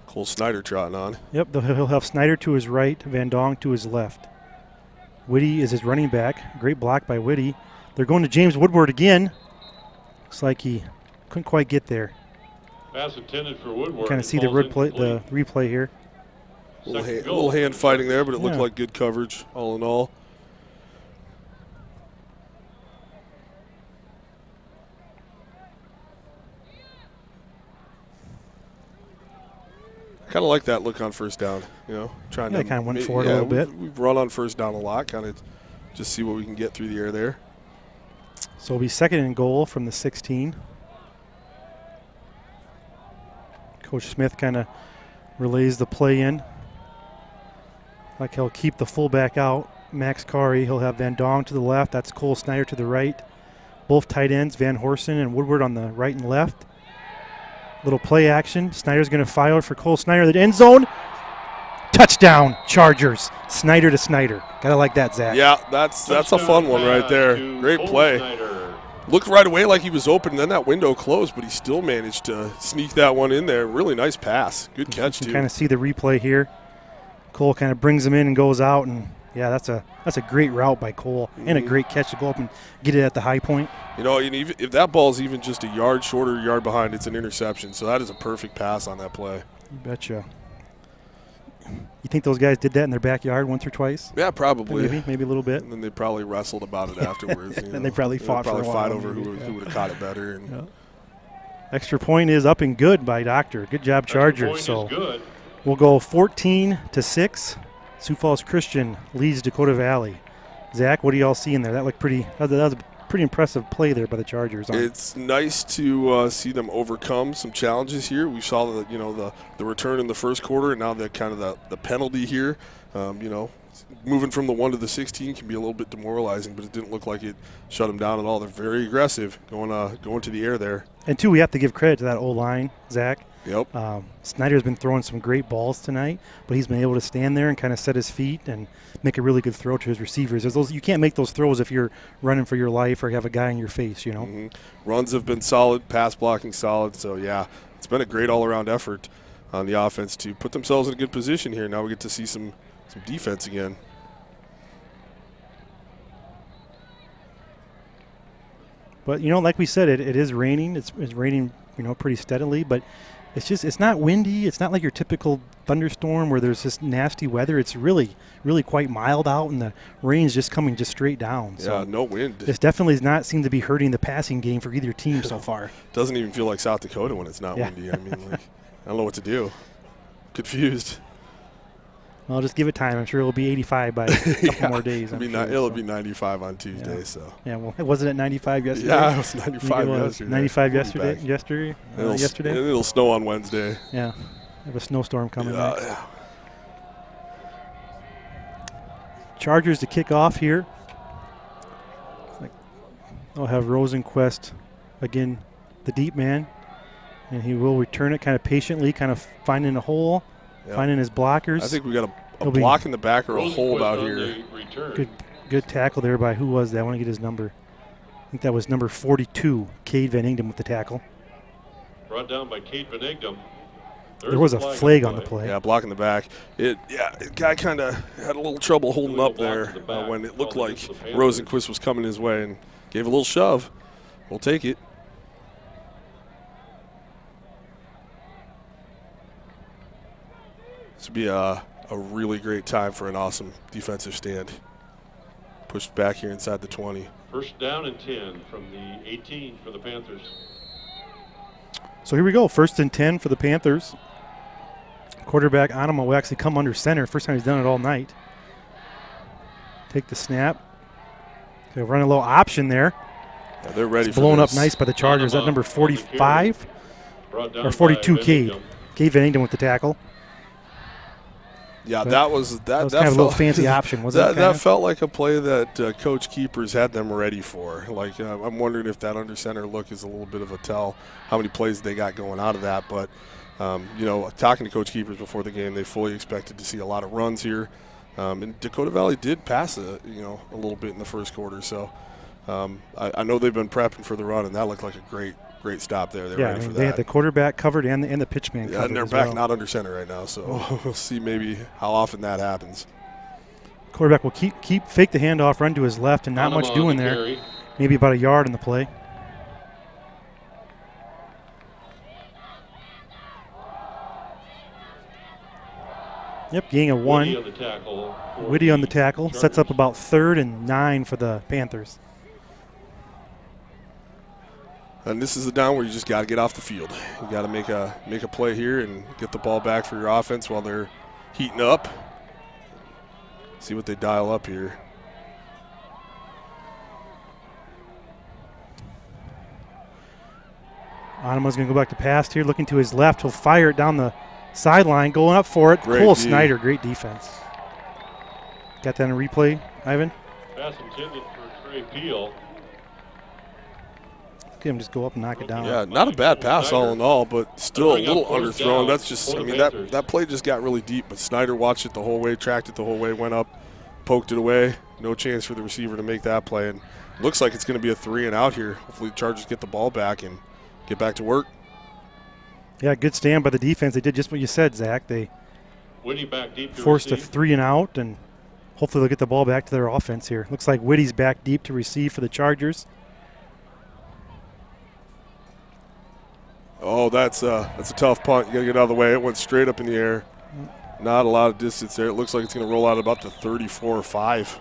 Cole Snyder trotting on. Yep, he'll have Snyder to his right, Van Dong to his left. Whitty is his running back. Great block by Whitty. They're going to James Woodward again. Looks like he couldn't quite get there. Pass intended for Woodward. Kind of see the replay here. Little hand fighting there, but it looked like good coverage all in all. Kind of like that look on first down, trying to. Kind of went forward a little bit. We've run on first down a lot, kind of just see what we can get through the air there. So it'll be second and goal from the 16. Coach Smith kind of relays the play in. Like he'll keep the fullback out, Max Kari. He'll have Van Dong to the left. That's Cole Snyder to the right. Both tight ends, Van Horsen and Woodward on the right and left. Little play action. Snyder's going to fire for Cole Snyder. The end zone. Touchdown, Chargers. Snyder to Snyder. Gotta like that, Zach. Yeah, that's a fun one right there. Great play. Looked right away like he was open, and then that window closed, but he still managed to sneak that one in there. Really nice pass. Good catch, too. You kind of see the replay here. Cole kind of brings him in and goes out, and yeah, that's a great route by Cole and a great catch to go up and get it at the high point. If that ball's even just a yard shorter, yard behind, it's an interception. So that is a perfect pass on that play. You betcha. You think those guys did that in their backyard once or twice? Yeah, probably. Maybe a little bit. And then they probably wrestled about it afterwards. And they probably fought for a while. Fight over who would have caught it better. And Extra point is up and good by Doctor. Good job, Chargers. So good. We'll go 14-6. Sioux Falls Christian leads Dakota Valley. Zach, what do y'all see in there? That looked pretty. That was a pretty impressive play there by the Chargers. It's nice to see them overcome some challenges here. We saw the return in the first quarter, and now the penalty here. Moving from the 1 to the 16 can be a little bit demoralizing, but it didn't look like it shut them down at all. They're very aggressive going to the air there. And two, we have to give credit to that O-line, Zach. Yep. Snyder's been throwing some great balls tonight, but he's been able to stand there and kind of set his feet and make a really good throw to his receivers. You can't make those throws if you're running for your life or have a guy in your face, Mm-hmm. Runs have been solid, pass blocking solid. So, yeah, it's been a great all-around effort on the offense to put themselves in a good position here. Now we get to see some defense again. But, like we said, it is raining. It's raining, pretty steadily, but it's not windy. It's not like your typical thunderstorm where there's this nasty weather. It's really, really quite mild out, and the rain's just coming straight down. Yeah, so no wind. This definitely does not seem to be hurting the passing game for either team so far. Doesn't even feel like South Dakota when it's not windy. I mean, I don't know what to do. Confused. Well, just give it time. I'm sure it'll be 85 by a couple more days. It'll be 95 on Tuesday. Yeah. So. Yeah, well, wasn't it 95 yesterday? Yeah, it was 95 yesterday. 95 yesterday. And it'll snow on Wednesday. Yeah, we have a snowstorm coming. Yeah. Chargers to kick off here. They'll have Rosenquist again, the deep man, and he will return it kind of patiently, kind of finding a hole. Yep. Finding his blockers. I think we got a block in the back or a hold out here. Good tackle there by, who was that? I want to get his number. I think that was number 42, Cade Van Ingdom with the tackle. Brought down by Cade Van Ingdom. There was a flag on the play. Yeah, block in the back. The guy kind of had a little trouble holding up there when it looked like Rosenquist was coming his way and gave a little shove. We'll take it. This would be a really great time for an awesome defensive stand. Pushed back here inside the 20. First down and 10 from the 18 for the Panthers. So here we go, 1st and 10 for the Panthers. Quarterback Anima will actually come under center. First time he's done it all night. Take the snap. They'll run a little option there. Yeah, they're ready it's for blown this. up nice by the Chargers. That number 45 or 42, Cade Vennington with the tackle. Yeah, But that was kind of a little fancy option, wasn't it? That felt like a play that Coach Keepers had them ready for. Like I'm wondering if that under center look is a little bit of a tell how many plays they got going out of that. But talking to Coach Keepers before the game, they fully expected to see a lot of runs here. And Dakota Valley did pass a little bit in the first quarter. So I know they've been prepping for the run, and that looked like a great stop there. They're ready for that. They had the quarterback covered and the pitch man covered. And they're back not under center right now, so we'll see maybe how often that happens. Quarterback will fake the handoff, run to his left, and not much doing there. Maybe about a yard in the play. Yep, gain of 1. Whitty on the tackle. Sets up about 3rd and 9 for the Panthers. And this is the down where you just got to get off the field. You got to make a play here and get the ball back for your offense while they're heating up. See what they dial up here. Onema's going to go back to pass here, looking to his left. He'll fire it down the sideline, going up for it. Cole Snyder, great defense. Got that in a replay, Ivan? Pass intended for Trey Peel. Look at him just go up and knock it down. Yeah, not a bad pass all in all, but still a little underthrown. That's just, that play just got really deep, but Snyder watched it the whole way, tracked it the whole way, went up, poked it away. No chance for the receiver to make that play. And looks like it's going to be a 3 and out here. Hopefully the Chargers get the ball back and get back to work. Yeah, good stand by the defense. They did just what you said, Zach. They back deep forced a 3 and out, and hopefully they'll get the ball back to their offense here. Looks like Whitty's back deep to receive for the Chargers. Oh, that's a tough punt. You got to get out of the way. It went straight up in the air. Not a lot of distance there. It looks like it's going to roll out about the 34 or 5.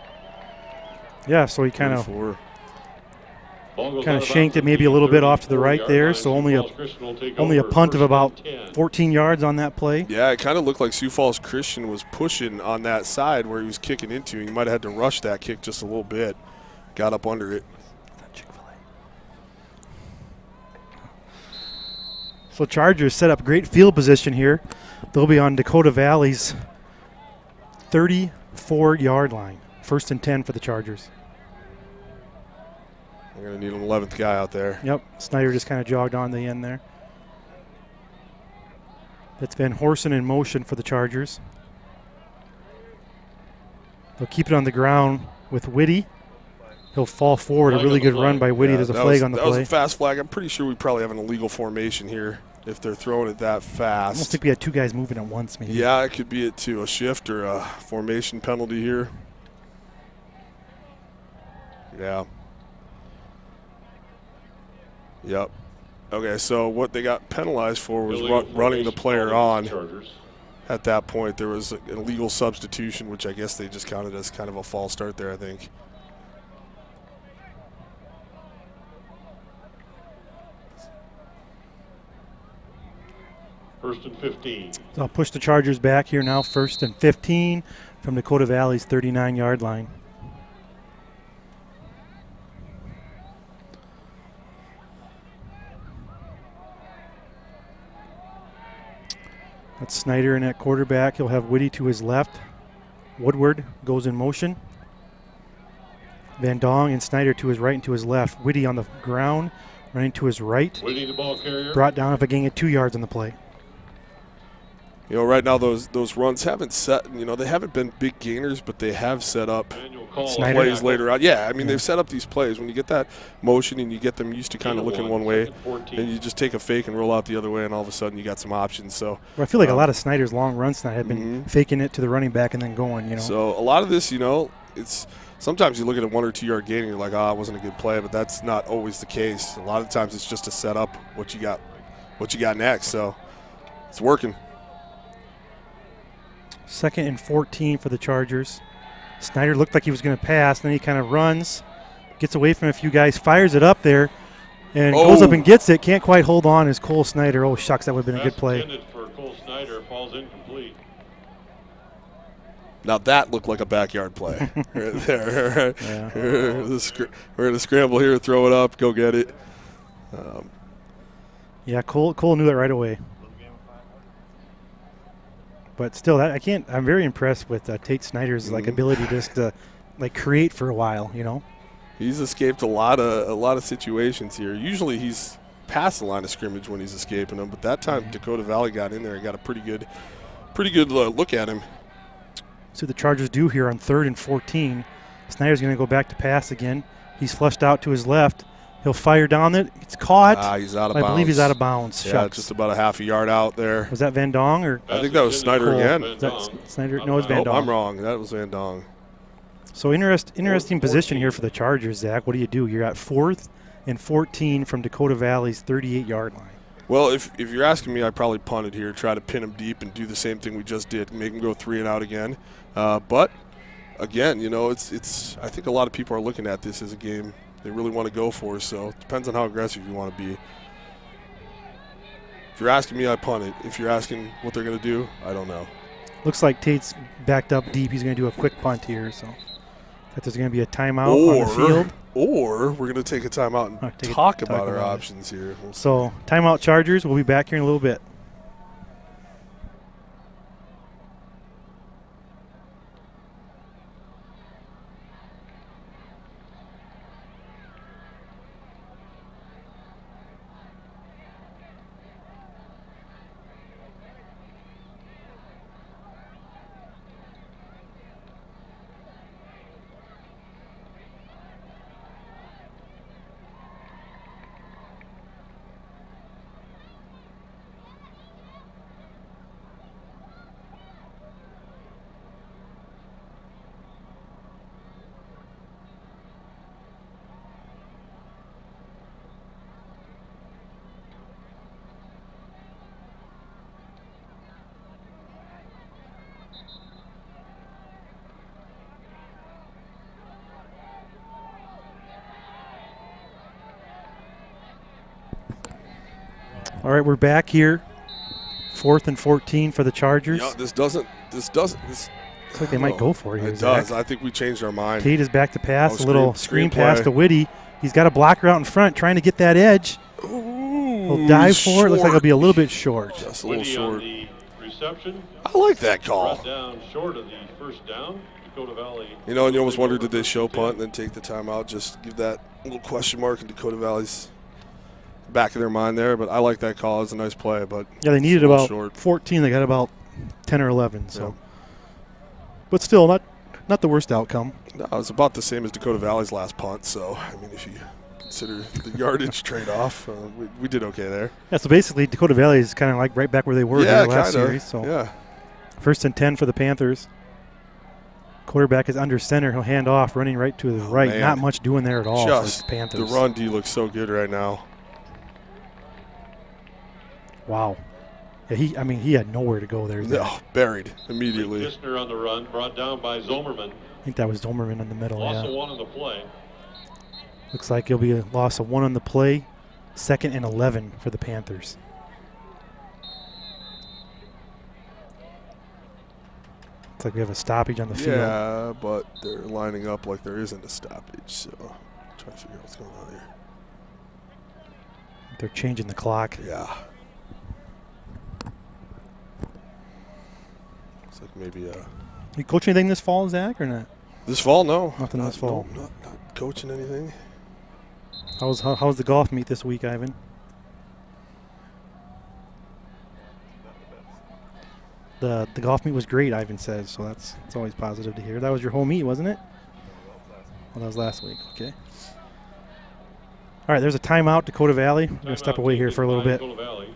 Yeah, so he kind of shanked it maybe a little bit off to the right there. So only a punt of about 14 yards on that play. Yeah, it kind of looked like Sioux Falls Christian was pushing on that side where he was kicking into. He might have had to rush that kick just a little bit. Got up under it. So Chargers set up great field position here. They'll be on Dakota Valley's 34-yard line. 1st and 10 for the Chargers. We're going to need an 11th guy out there. Yep, Snyder just kind of jogged on the end there. That's Van Horsen in motion for the Chargers. They'll keep it on the ground with Whitty. He'll fall forward. A really good run by Whitty. There's a flag on the play. That was a fast flag. I'm pretty sure we probably have an illegal formation here if they're throwing it that fast. I almost think we had 2 guys moving at once maybe. Yeah, it could be it too. A shift or a formation penalty here. Yeah. Yep. Okay, so what they got penalized for was running the player on. At that point, there was an illegal substitution, which I guess they just counted as kind of a false start there, I think. First and 15. So I'll push the Chargers back here now. 1st and 15 from Dakota Valley's 39-yard line. That's Snyder in at quarterback. He'll have Whitty to his left. Woodward goes in motion. Van Dong and Snyder to his right and to his left. Whitty on the ground, running to his right. Whitty, the ball carrier. Brought down of a gain of 2 yards on the play. You know, right now those runs haven't set, they haven't been big gainers, but they have set up plays later on. Yeah, I mean, they've set up these plays. When you get that motion and you get them used to kind of looking one way, and you just take a fake and roll out the other way, and all of a sudden you got some options. So I feel like a lot of Snyder's long runs tonight have been faking it to the running back and then going, So a lot of this, it's sometimes you look at a 1 or 2 yard gain and you're like, it wasn't a good play, but that's not always the case. A lot of times it's just to set up what you got next. So it's working. 2nd and 14 for the Chargers. Snyder looked like he was going to pass, then he kind of runs, gets away from a few guys, fires it up there, and goes up and gets it. Can't quite hold on as Cole Snyder. Oh, shucks, that would have been a good play. For Cole Snyder, falls incomplete. Now that looked like a backyard play right there. Yeah. We're going to scramble here, throw it up, go get it. Yeah, Cole knew that right away. But still, I'm very impressed with Tate Snyder's ability just to create for a while, you know. He's escaped a lot of situations here. Usually he's past the line of scrimmage when he's escaping them, but that time Dakota Valley got in there and got a pretty good look at him. So the Chargers do here on 3rd and 14. Snyder's going to go back to pass again. He's flushed out to his left. He'll fire down it. It's caught. He's out of bounds. I believe he's out of bounds. Yeah, just about a half a yard out there. Was that Van Dong or? I think that was Snyder again. Is that Snyder? No, it's Van Dong. I'm wrong. That was Van Dong. So interesting position here for the Chargers, Zach. What do? You're at 4th and 14 from Dakota Valley's 38-yard line. Well, if you're asking me, I'd probably punt it here, try to pin him deep and do the same thing we just did, make him go 3 and out again. But again, you know, it's. I think a lot of people are looking at this as a game they really want to go for. So it depends on how aggressive you want to be. If you're asking me, I punt it. If you're asking what they're going to do, I don't know. Looks like Tate's backed up deep. He's going to do a quick punt here. So that there's going to be a timeout on the field. Or we're going to take a timeout and talk about our options here. So timeout Chargers. We'll be back here in a little bit. All right, we're back here. 4th and 14 for the Chargers. Yeah, this doesn't. Looks like they might go for it here. It does. I think we changed our mind. Tate is back to pass. A little screen pass to Whitty. He's got a blocker out in front trying to get that edge. He'll dive for it. Looks like he'll be a little bit short. Just a little short. The reception. I like that call. Brought down short of the first down. Dakota Valley. You know, and you almost wondered, did they show punt and then take the timeout? Just give that little question mark in Dakota Valley's back of their mind there. But I like that call. It's a nice play. But yeah, they needed about 14. They got about 10 or 11. So, yeah. But still, not the worst outcome. No, it's about the same as Dakota Valley's last punt. So, I mean, if you consider the yardage trade-off, we did okay there. Yeah, so basically Dakota Valley is kind of like right back where they were in the last series. So yeah. 1st and 10 for the Panthers. Quarterback is under center. He'll hand off, running right to the right. Man. Not much doing there at all for the Panthers. The run D looks so good right now. Wow. Yeah, he had nowhere to go there. No, buried immediately. Kistner on the run, brought down by Zomerman. I think that was Zomerman in the middle. Loss of 1 on the play. Looks like it'll be a loss of 1 on the play. 2nd and 11 for the Panthers. Looks like we have a stoppage on the field. Yeah, but they're lining up like there isn't a stoppage. So I'm trying to figure out what's going on here. They're changing the clock. Yeah. Looks like maybe You coach anything this fall, Zach, or not? This fall, no. Nothing this fall. No, not coaching anything. How's the golf meet this week, Ivan? The golf meet was great, Ivan says, so that's always positive to hear. That was your whole meet, wasn't it? Well, that was last week. Okay. All right, there's a timeout, Dakota Valley. We're going to step away here for a little bit. Dakota Valley.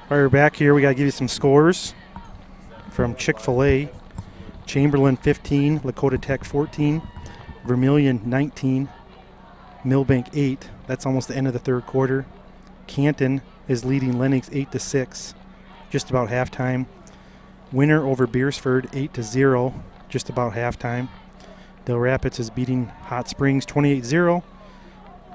All right, we're back here. We got to give you some scores from Chick-fil-A. Chamberlain 15, Lakota Tech 14, Vermilion 19, Millbank 8. That's almost the end of the third quarter. Canton is leading Lennox 8-6, just about halftime. Winner over Beersford 8-0, just about halftime. Del Rapids is beating Hot Springs 28-0.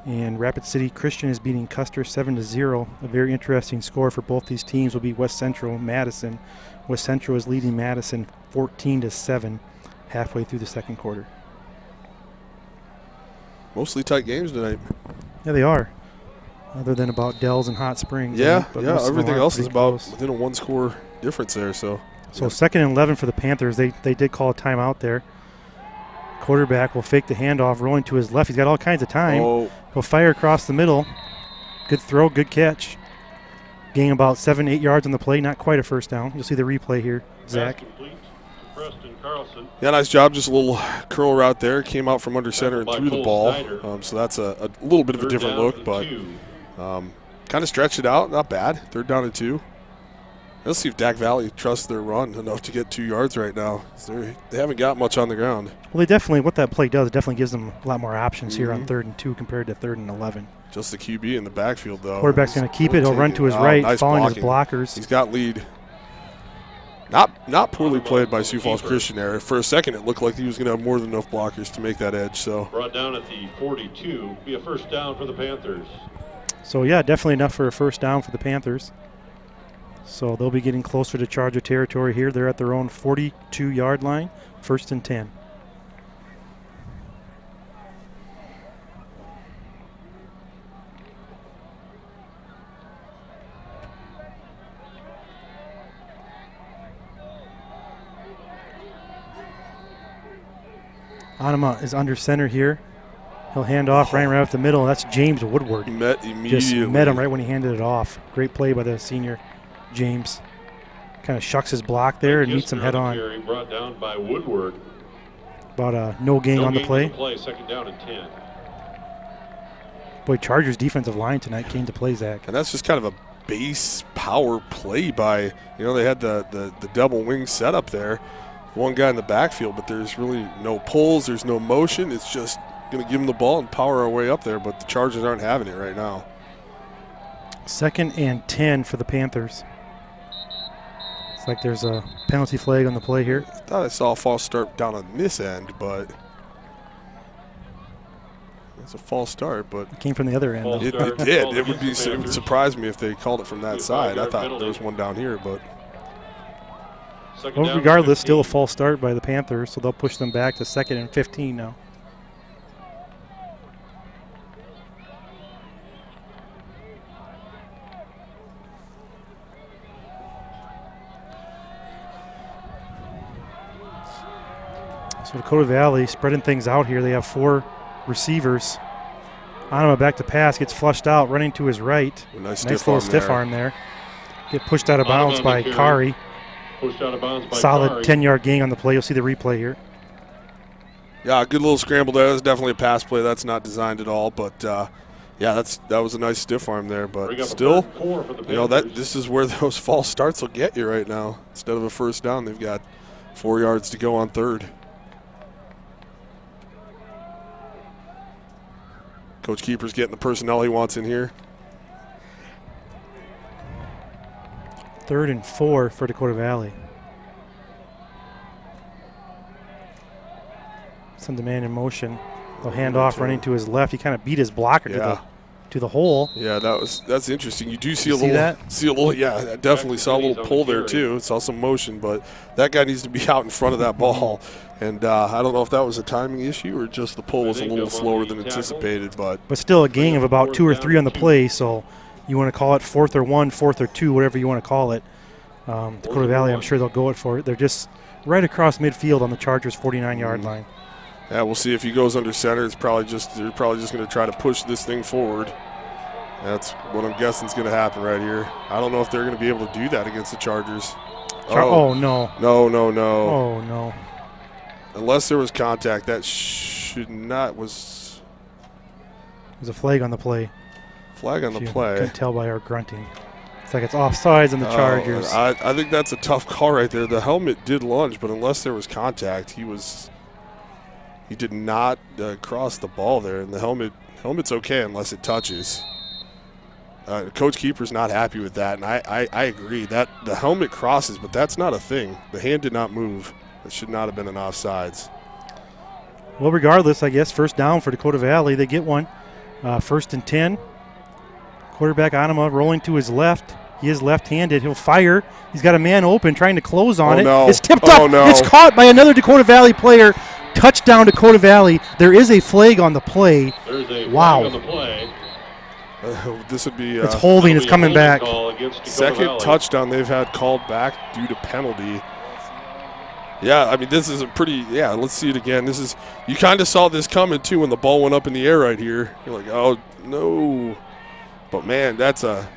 And Rapid City Christian is beating Custer 7-0. A very interesting score for both these teams will be West Central Madison. West Central is leading Madison 14-7 halfway through the second quarter. Mostly tight games tonight. Yeah, they are. Other than about Dells and Hot Springs. Yeah, but yeah. Everything else is about close. within a one-score difference there. So yeah. Second and 11 for the Panthers. They did call a timeout there. Quarterback will fake the handoff, rolling to his left. He's got all kinds of time. Oh. He'll fire across the middle. Good throw, good catch. Gain about 7-8 yards on the play. Not quite a first down. You'll see the replay here, Zach. Yeah, nice job. Just a little curl route there. Came out from under center and threw the ball. So that's a little bit of a different look, but kind of stretched it out. Not bad. 3rd down and 2. Let's see if Dak Valley trusts their run enough to get 2 yards right now. They haven't got much on the ground. Well, they definitely, what that play does, it definitely gives them a lot more options here on 3rd and 2 compared to 3rd and 11. Just the QB in the backfield, though. Quarterback's going to keep it. He'll run to his right, nice following blocking. his blockers. He's got lead. Not poorly played by Sioux Falls Christian there. For a second, it looked like he was going to have more than enough blockers to make that edge. So brought down at the 42, be a first down for the Panthers. So yeah, definitely enough for a first down for the Panthers. So they'll be getting closer to Charger territory here. They're at their own 42-yard line, 1st and 10. Anima is under center here. He'll hand off right up the middle. That's James Woodward. Met immediately. Just met him right when he handed it off. Great play by the senior James. Kind of shucks his block there and meets him head on. Brought down by Woodward. About no gain on the play. 2nd down and 10. Boy, Chargers defensive line tonight came to play, Zach. And that's just kind of a base power play by, they had the double wing setup there. One guy in the backfield, but there's really no pulls, there's no motion. It's just going to give him the ball and power our way up there, but the Chargers aren't having it right now. 2nd and 10 for the Panthers. It's like there's a penalty flag on the play here. I thought I saw a false start down on this end, but it's a false start. But it came from the other end. It did. It would surprise me if they called it from that side. I thought there was one down here, but. Well, regardless, still a false start by the Panthers, so they'll push them back to 2nd and 15 now. So Dakota Valley spreading things out here. They have 4 receivers. Anima back to pass, gets flushed out, running to his right. Nice little stiff arm there. Get pushed out of bounds by Kari. Pushed out of bounds by Solid Kari. 10-yard gain on the play. You'll see the replay here. Yeah, good little scramble there. That's definitely a pass play. That's not designed at all. But, yeah, that was a nice stiff arm there. But still, this is where those false starts will get you right now. Instead of a first down, they've got 4 yards to go on 3rd. Coach Keeper's getting the personnel he wants in here. 3rd and 4 for Dakota Valley. Send the man in motion. They'll hand off running to his left. He kind of beat his blocker to the hole. Yeah, that's interesting. You do see a little. Yeah, I definitely saw a little pull there too. Saw some motion, but that guy needs to be out in front of that ball. And I don't know if that was a timing issue or just the pull was a little slower than anticipated. But still a gain of about 2 or 3 on the play. So you want to call it 4th or 1, 4th or 2, whatever you want to call it. Dakota Valley, I'm sure they'll go for it. They're just right across midfield on the Chargers' 49-yard line. Yeah, we'll see if he goes under center. They're probably just going to try to push this thing forward. That's what I'm guessing is going to happen right here. I don't know if they're going to be able to do that against the Chargers. Oh, no. No. Oh, no. Unless there was contact, that should not was. There's a flag on the play. Flag on the play. You can tell by our grunting. It's like it's offsides on the Chargers. I think that's a tough call right there. The helmet did lunge, but unless there was contact, he was He did not cross the ball there, and the helmet's okay unless it touches. Coach Keeper's not happy with that, and I agree. That the helmet crosses, but that's not a thing. The hand did not move. That should not have been an offsides. Well, regardless, I guess first down for Dakota Valley. They get one. 1st and 10. Quarterback Anima rolling to his left. He is left-handed. He'll fire. He's got a man open trying to close on it. No. It's tipped up. No. It's caught by another Dakota Valley player. Touchdown Dakota Valley. There is a flag on the play. There's a flag Wow. on the play. This would be It's holding. It's coming back. second touchdown they've had called back due to penalty. Yeah, I mean, this is a pretty, let's see it again. This is, you kind of saw this coming, too, when the ball went up in the air right here. You're like, oh, no. But, man, that's a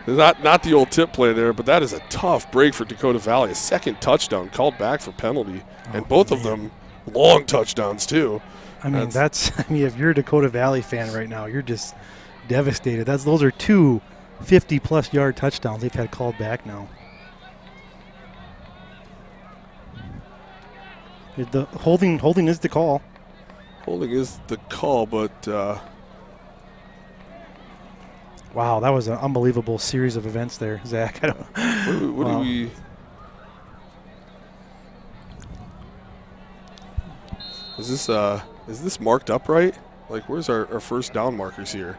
not the old tip play there, but that is a tough break for Dakota Valley. A second touchdown called back for penalty, and both of them long touchdowns, too. I mean, if you're a Dakota Valley fan right now, you're just devastated. Those are 2 50-plus yard touchdowns they've had called back now. The holding is the call. Holding is the call, but wow, that was an unbelievable series of events there, Zach. what do we? Is this marked up right? Like, where's our first down markers here?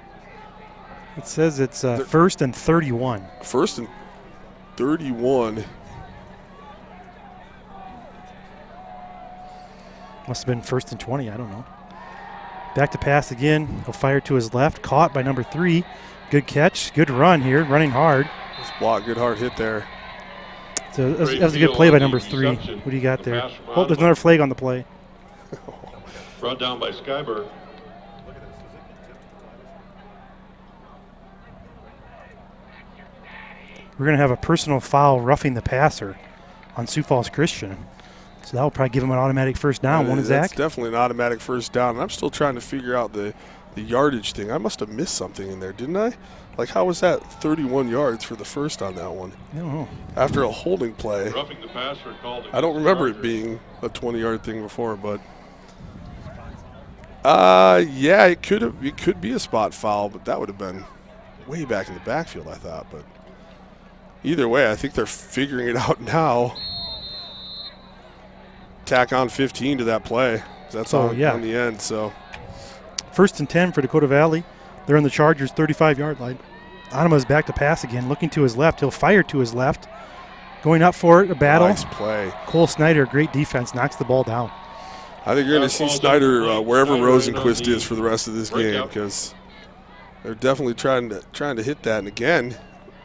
It says it's 1st and 31. 1st and 31. Must have been 1st and 20. I don't know. Back to pass again. He'll fire to his left. Caught by number 3. Good catch. Good run here. Running hard. This block. Good hard hit there. So that was a good play by number 3. What do you got there? Oh, there's another flag on the play. Brought down by Skyberg. We're going to have a personal foul roughing the passer on Sioux Falls Christian. So that will probably give him an automatic first down, won't it, Zach? That's definitely an automatic first down. And I'm still trying to figure out the yardage thing. I must have missed something in there, didn't I? Like, how was that 31 yards for the first on that one? I don't know. After a holding play. Roughing the passer called. I don't remember it being a 20-yard thing before, but it could be a spot foul, but that would have been way back in the backfield, I thought. But either way, I think they're figuring it out now. Tack on 15 to that play. That's on the end. So 1st and 10 for Dakota Valley. They're on the Chargers' 35-yard line. Anima's back to pass again, looking to his left. He'll fire to his left. Going up for it, a battle. Nice play. Cole Snyder, great defense, knocks the ball down. I think you're going to see Snyder wherever Rosenquist is for the rest of this game, because they're definitely trying to hit that. And again,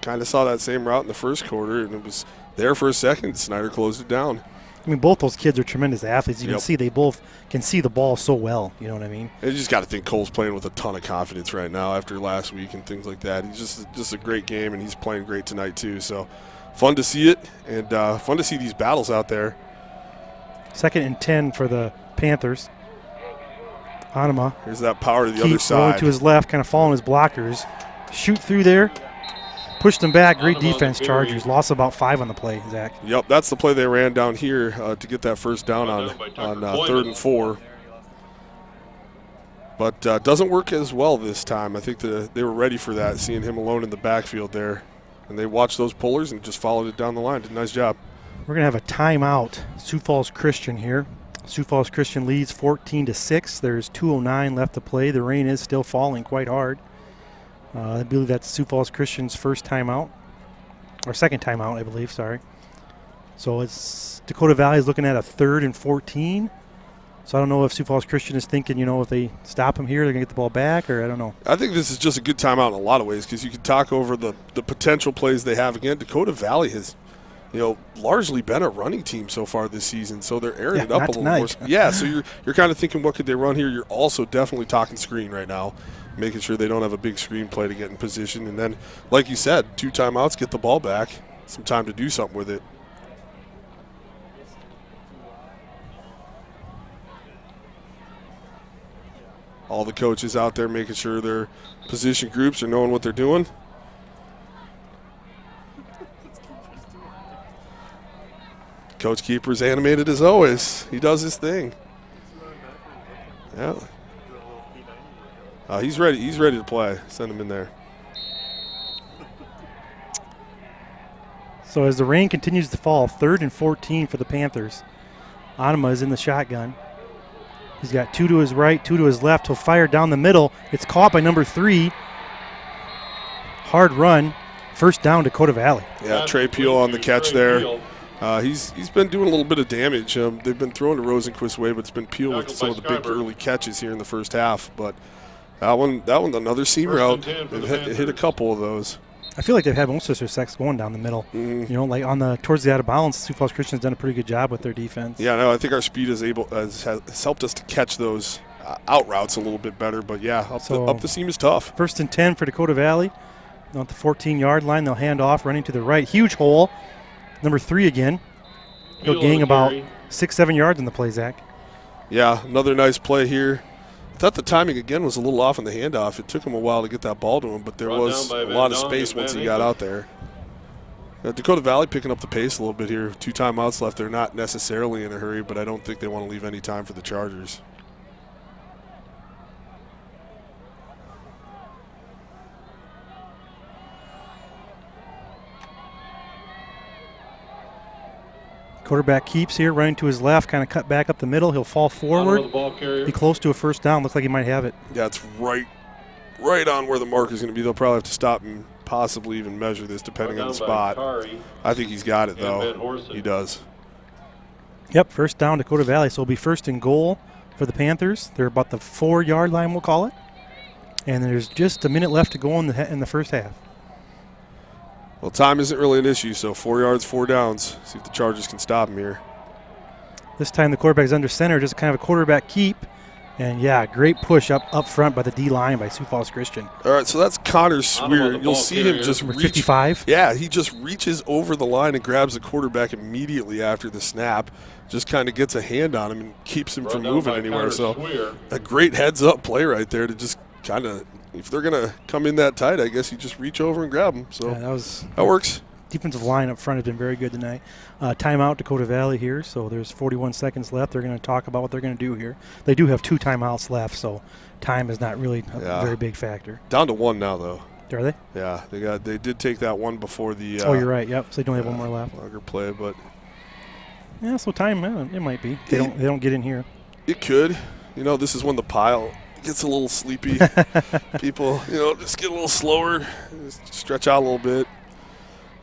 kind of saw that same route in the first quarter, and it was there for a second. Snyder closed it down. I mean, both those kids are tremendous athletes. You can see they both can see the ball so well. You know what I mean? You just got to think Cole's playing with a ton of confidence right now after last week and things like that. He's just a great game, and he's playing great tonight too. So fun to see it, and fun to see these battles out there. 2nd and 10 for the Panthers. Anima. Here's that power to the other side. Rolling to his left, kind of following his blockers. Shoot through there. Pushed them back. Great defense, Chargers. Lost about 5 on the play, Zach. Yep, that's the play they ran down here to get that first down on 3rd and 4. But doesn't work as well this time. I think they were ready for that, seeing him alone in the backfield there. And they watched those pullers and just followed it down the line. Did a nice job. We're going to have a timeout. Sioux Falls Christian here. Sioux Falls Christian leads 14-6. There's 2:09 left to play. The rain is still falling quite hard. I believe that's Sioux Falls Christian's first timeout, or second timeout, I believe, sorry. So it's Dakota Valley is looking at a 3rd and 14. So I don't know if Sioux Falls Christian is thinking, if they stop him here, they're going to get the ball back, or I don't know. I think this is just a good timeout in a lot of ways, because you can talk over the potential plays they have. Again, Dakota Valley has, largely been a running team so far this season, so they're airing it up a little more. Yeah, so you're kind of thinking, what could they run here? You're also definitely talking screen right now, making sure they don't have a big screen play to get in position. And then, like you said, 2 timeouts, get the ball back, some time to do something with it. All the coaches out there making sure their position groups are knowing what they're doing. Coach Keeper's animated as always. He does his thing. Yeah. He's ready. He's ready to play. Send him in there. So as the rain continues to fall, 3rd and 14 for the Panthers. Anima is in the shotgun. He's got 2 to his right, 2 to his left. He'll fire down the middle. It's caught by number 3. Hard run. First down, Dakota Valley. Yeah, Trey Peel on the catch there. He's been doing a little bit of damage. They've been throwing to Rosenquist's way, but it's been Peel with some of the big early catches here in the first half. But that one, another seam route. They've hit a couple of those. I feel like they've had most of their sacks going down the middle. You know, like towards the out of bounds, Sioux Falls Christian's done a pretty good job with their defense. Yeah, no, I think our speed has helped us to catch those out routes a little bit better. But yeah, up the seam is tough. 1st and 10 for Dakota Valley. At the 14-yard line, they'll hand off, running to the right. Huge hole. Number 3 again. He'll gain about 6-7 yards in the play, Zach. Yeah, another nice play here. I thought the timing again was a little off in the handoff. It took him a while to get that ball to him, but there was a lot of space once he got out there. Dakota Valley picking up the pace a little bit here. 2 timeouts left. They're not necessarily in a hurry, but I don't think they want to leave any time for the Chargers. Quarterback keeps here, running to his left, kind of cut back up the middle. He'll fall forward, be close to a first down. Looks like he might have it. Yeah, it's right on where the mark is going to be. They'll probably have to stop and possibly even measure this depending on the spot. I think he's got it, though. He does. Yep, first down, Dakota Valley. So it'll be 1st and goal for the Panthers. They're about the 4-yard line, we'll call it. And there's just a minute left to go in the first half. Well, time isn't really an issue, so 4 yards, 4 downs. See if the Chargers can stop him here. This time the quarterback's under center, just kind of a quarterback keep. And, yeah, great push up front by the D-line by Sioux Falls Christian. All right, so that's Connor Swear. You'll see him just reach. 55? Yeah, he just reaches over the line and grabs the quarterback immediately after the snap. Just kind of gets a hand on him and keeps him from moving anywhere. So a great heads-up play right there to just kind of, if they're going to come in that tight, I guess you just reach over and grab them. So yeah, that works. Defensive line up front has been very good tonight. Timeout, Dakota Valley here, so there's 41 seconds left. They're going to talk about what they're going to do here. They do have 2 timeouts left, so time is not really a very big factor. Down to 1 now, though. Are they? Yeah, they did take that one before the. Oh, you're right. Yep. So they don't have one more left. Longer play, but. Yeah, so time it might be. They don't get in here. It could. You know, this is when the pile gets a little sleepy. People, just get a little slower, just stretch out a little bit.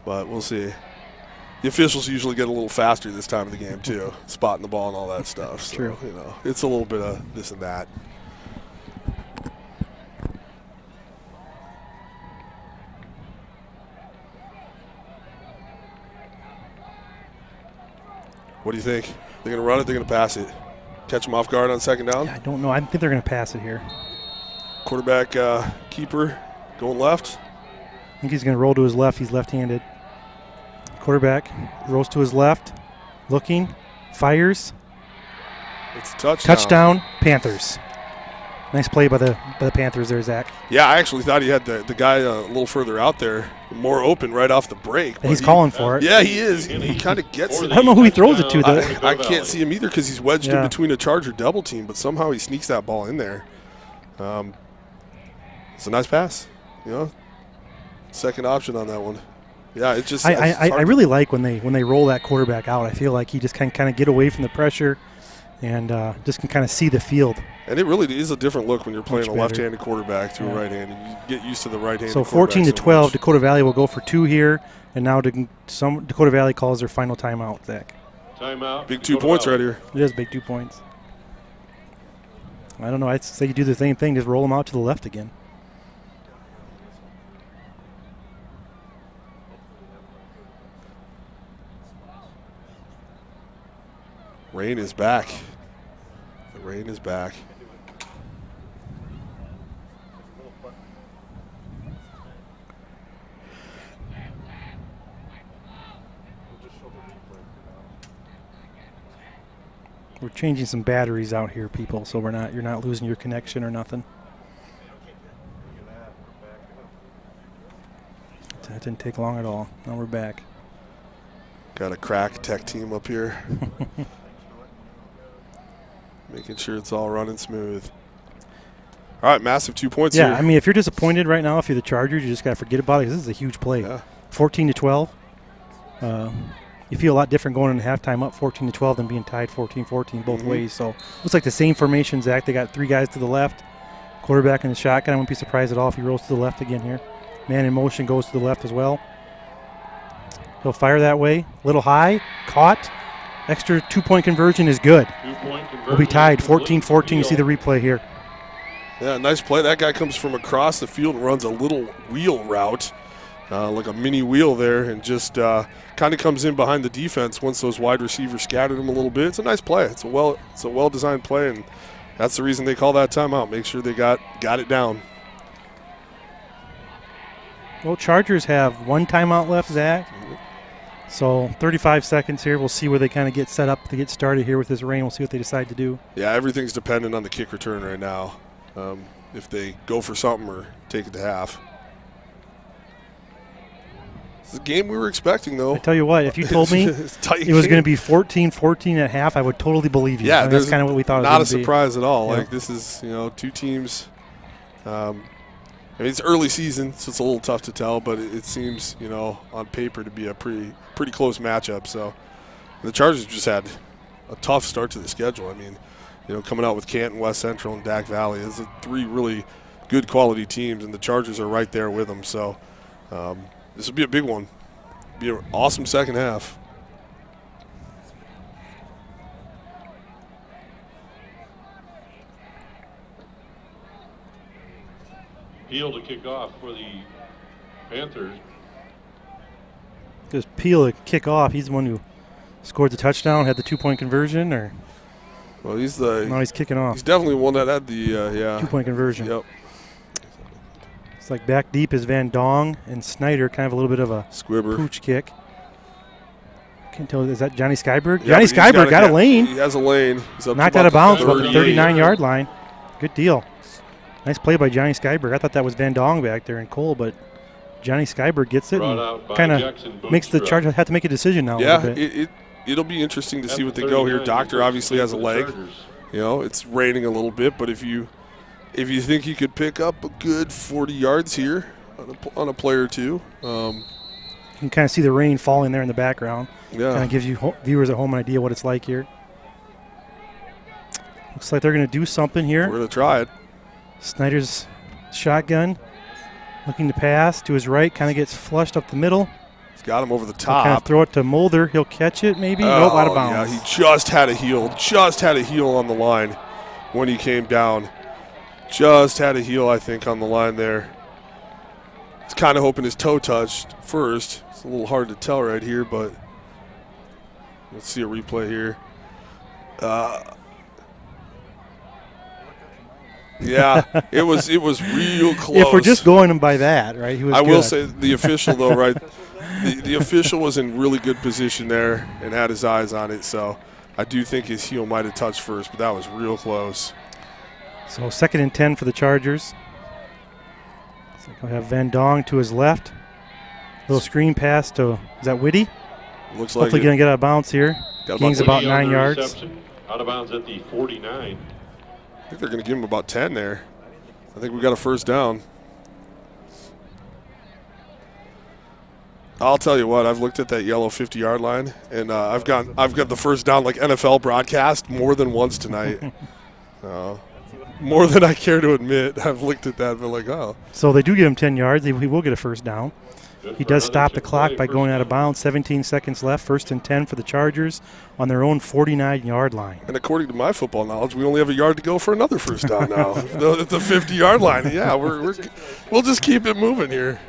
But we'll see. The officials usually get a little faster this time of the game, too, spotting the ball and all that stuff. So, true. It's a little bit of this and that. What do you think? They're going to run it, they're going to pass it. Catch them off guard on 2nd down? Yeah, I don't know. I think they're going to pass it here. Quarterback keeper going left. I think he's going to roll to his left. He's left-handed. Quarterback rolls to his left, looking, fires. It's a touchdown. Touchdown, Panthers. Nice play by the Panthers there, Zach. Yeah, I actually thought he had the guy a little further out there, more open right off the break. And he's calling for it. Yeah, he is. He kind of gets it. I don't know who he throws it to, though. I can't see him either because he's wedged in between a Charger double team, but somehow he sneaks that ball in there. It's a nice pass, Second option on that one. Yeah, it's just. I really like when they roll that quarterback out. I feel like he just can kind of get away from the pressure, and just can kind of see the field. And it really is a different look when you're playing a left-handed quarterback to a right-handed. You get used to the right-handed. So 14-12, Dakota Valley will go for 2 here, and now Dakota Valley calls their final timeout. Zach. Timeout. Big 2 points right here. It is big 2 points. I don't know. I'd say you do the same thing, just roll them out to the left again. Rain is back. The rain is back. We're changing some batteries out here, people, so you're not losing your connection or nothing. That didn't take long at all. Now we're back. Got a crack tech team up here. Making sure it's all running smooth. All right, massive 2 points here. Yeah, I mean, if you're disappointed right now, if you're the Chargers, you just got to forget about it because this is a huge play. Yeah. 14-12. You feel a lot different going into halftime up 14-12 than being tied 14-14 both ways. So looks like the same formation, Zach. They got 3 guys to the left. Quarterback in the shotgun. I wouldn't be surprised at all if he rolls to the left again here. Man in motion goes to the left as well. He'll fire that way. A little high. Caught. Extra 2-point conversion is good. 2-point conversion. We'll be tied 14-14. You see the replay here. Yeah, nice play. That guy comes from across the field and runs a little wheel route, like a mini wheel there, and just kind of comes in behind the defense once those wide receivers scattered him a little bit. It's a nice play. It's a well-designed play, and that's the reason they call that timeout. Make sure they got it down. Well, Chargers have 1 timeout left, Zach. So 35 seconds here. We'll see where they kind of get set up to get started here with this rain. We'll see what they decide to do. Yeah, everything's dependent on the kick return right now. If they go for something or take it to half. It's the game we were expecting, though. I tell you what, if you told me it was going to be 14-14 at half, I would totally believe you. Yeah, I mean, that's kind of what we thought it was not going a to be. surprise at all. Yeah. Like, this is, 2 teams. I mean, it's early season, so it's a little tough to tell, but it seems, on paper to be a pretty close matchup. So the Chargers just had a tough start to the schedule. I mean, coming out with Canton, West Central, and Dak Valley. Those are 3 really good quality teams, and the Chargers are right there with them. So this will be a big one. Be an awesome second half. Peel to kick off for the Panthers. Does Peel to kick off? He's the one who scored the touchdown, had the 2-point conversion, or Well, he's kicking off. He's definitely one that had the 2-point conversion. Yep. It's like back deep is Van Dong and Snyder, kind of a little bit of a Squibber. pooch kick. Can't tell. Is that Johnny Skyberg? Yeah, Johnny Skyberg got a lane. He has a lane. He's up to Knocked out of bounds about the 38. 39-yard line. Good deal. Nice play by Johnny Skyberg. I thought that was Van Dong back there in Cole, but Johnny Skyberg gets it and kind of makes the Chargers have to make a decision now. Yeah, a little bit. it'll be interesting to see what they go here. Doctor obviously has a leg. It's raining a little bit, but if you think you could pick up a good 40 yards here on a play or two. You can kind of see the rain falling there in the background. Yeah. Kind of gives you viewers at home an idea what it's like here. Looks like they're going to do something here. We're going to try it. Snyder's shotgun, looking to pass to his right, kind of gets flushed up the middle. He's got him over the Kind top. of throw it to Mulder. He'll catch it maybe. Nope, out of bounds. Yeah, he just had a heel on the line when he came down. Just had a heel, I think, on the line there. He's kind of hoping his toe touched first. It's a little hard to tell right here, but let's see a replay here. Yeah, it was real close. If we're just going by that, right? He was I good. will say the official, though, right? The official was in really good position there and had his eyes on it, so I do think his heel might have touched first, but that was real close. So 2nd and 10 for the Chargers. So we'll have Van Dong to his left. Little screen pass to, is that Whitty? Looks like Hopefully going to get out of bounds here. Gains about 9 yards. Out of bounds at the 49. I think they're going to give him about 10 there. I think we got a first down. I'll tell you what, I've looked at that yellow 50-yard line, and I've got the first down like NFL broadcast more than once tonight. More than I care to admit. I've looked at that and been like, oh. So they do give him 10 yards. He will get a first down. He does stop the clock by going out of bounds. 17 seconds left. 1st and 10 for the Chargers on their own 49-yard line. And according to my football knowledge, we only have a yard to go for another first down now. At the 50-yard line. Yeah, we'll just keep it moving here.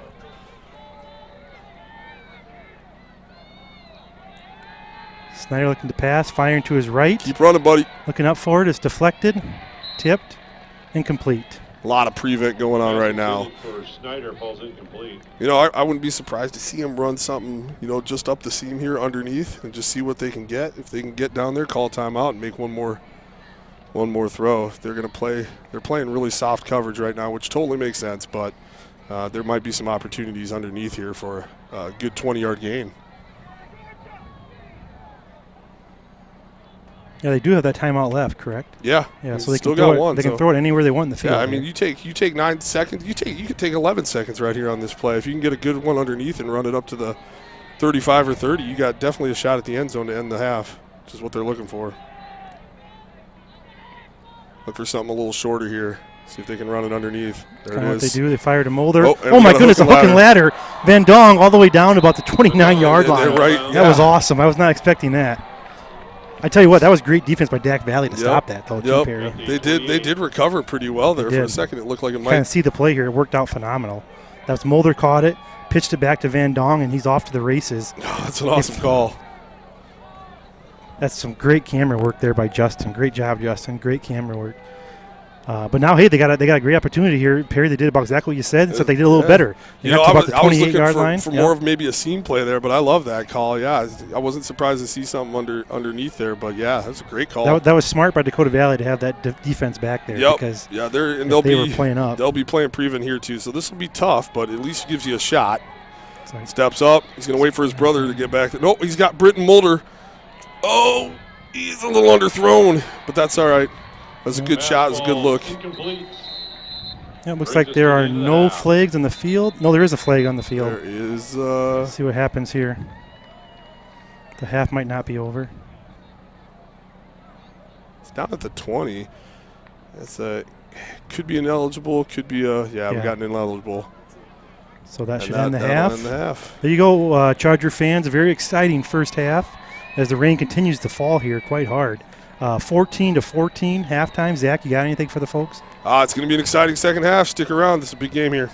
Snyder looking to pass, firing to his right. Keep running, buddy. Looking up for it. It's deflected, tipped, incomplete. A lot of prevent going on right now. For Snyder falls incomplete. I wouldn't be surprised to see him run something, just up the seam here underneath and just see what they can get. If they can get down there, call timeout and make one more throw. If they're going to play, they're playing really soft coverage right now, which totally makes sense, but there might be some opportunities underneath here for a good 20-yard gain. Yeah, they do have that timeout left, correct? Yeah. Yeah, so they still can throw got it. one. They can throw it anywhere they want in the field. Yeah, I mean, you take 9 seconds. You could take 11 seconds right here on this play. If you can get a good one underneath and run it up to the 35 or 30, you got definitely a shot at the end zone to end the half, which is what they're looking for. Look for something a little shorter here. See if they can run it underneath. There Kind of it what they is. do. They fire to Mulder. Oh, My goodness, a hook and ladder. Van Dong all the way down to about the 29-yard line. Right, That was awesome. I was not expecting that. I tell you what, that was great defense by Dak Valley to stop that, though, too, Perry. They did recover pretty well there. For a second, it looked like it might. Kind of see the play here. It worked out phenomenal. That's Mulder caught it, pitched it back to Van Dong, and he's off to the races. Oh, that's an awesome call. That's some great camera work there by Justin. Great job, Justin. Great camera work. But now, hey, they got a great opportunity here, Perry. They did about exactly what you said, so they did a little better. They got to about the 28-yard line. For more of maybe a seam play there, but I love that call. Yeah, I wasn't surprised to see something underneath there, but yeah, that's a great call. That was smart by Dakota Valley to have that defense back there. Because they'll be playing up. They'll be playing Previn here too, so this will be tough, but at least it gives you a shot. Steps up. He's going to wait for his brother to get back there. Nope, he's got Britton Mulder. Oh, he's a little underthrown, but that's all right. That's a good shot. It's a good look. Yeah, it looks like there are no flags on the field. No, there is a flag on the field. There is. Let's see what happens here. The half might not be over. It's down at the 20. That's could be ineligible. Could be we got an ineligible. So that should end the half. End the half. There you go, Charger fans. A very exciting first half as the rain continues to fall here quite hard. 14-14 halftime. Zach, you got anything for the folks? It's going to be an exciting second half. Stick around. This is a big game here.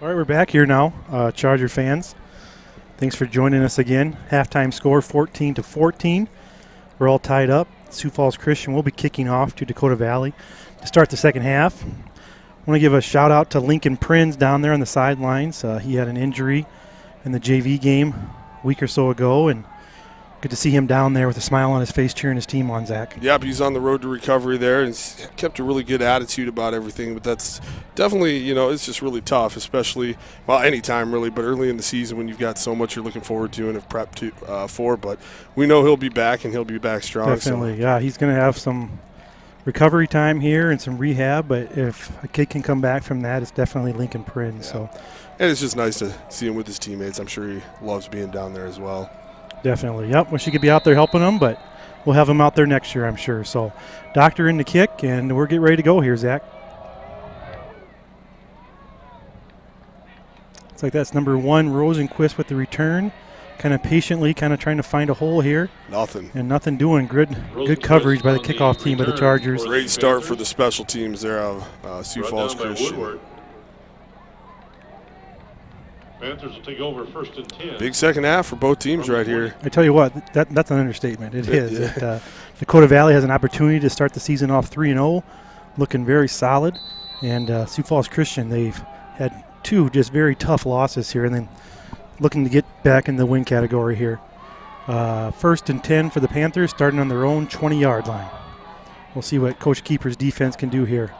All right, we're back here now, Charger fans. Thanks for joining us again. Halftime score 14-14. We're all tied up. Sioux Falls Christian will be kicking off to Dakota Valley to start the second half. I want to give a shout out to Lincoln Prinz down there on the sidelines. He had an injury in the JV game a week or so ago, and good to see him down there with a smile on his face cheering his team on, Zach. Yep, he's on the road to recovery there, and he's kept a really good attitude about everything. But that's definitely, it's just really tough, especially, well, anytime really, but early in the season when you've got so much you're looking forward to and have prepped for. But we know he'll be back, and he'll be back strong. Definitely, yeah. He's going to have some recovery time here and some rehab, but if a kid can come back from that, it's definitely Lincoln Prinz. Yeah. So, and it's just nice to see him with his teammates. I'm sure he loves being down there as well. Definitely. Yep. Wish he could be out there helping them, but we'll have him out there next year, I'm sure. So, Doctor in the kick, and we're getting ready to go here, Zach. Looks like that's number 1, Rosenquist with the return. Kind of patiently, kind of trying to find a hole here. Nothing. And nothing doing. Good coverage by the kickoff team by the Chargers. Great start for the special teams there of Sioux Falls Christian. Panthers will take over 1st and 10. Big second half for both teams right here. I tell you what, that's an understatement. It is. Yeah. Dakota Valley has an opportunity to start the season off 3-0, looking very solid. And Sioux Falls Christian, they've had 2 just very tough losses here, and then looking to get back in the win category here. 1st and 10 for the Panthers, starting on their own 20-yard line. We'll see what Coach Keeper's defense can do here.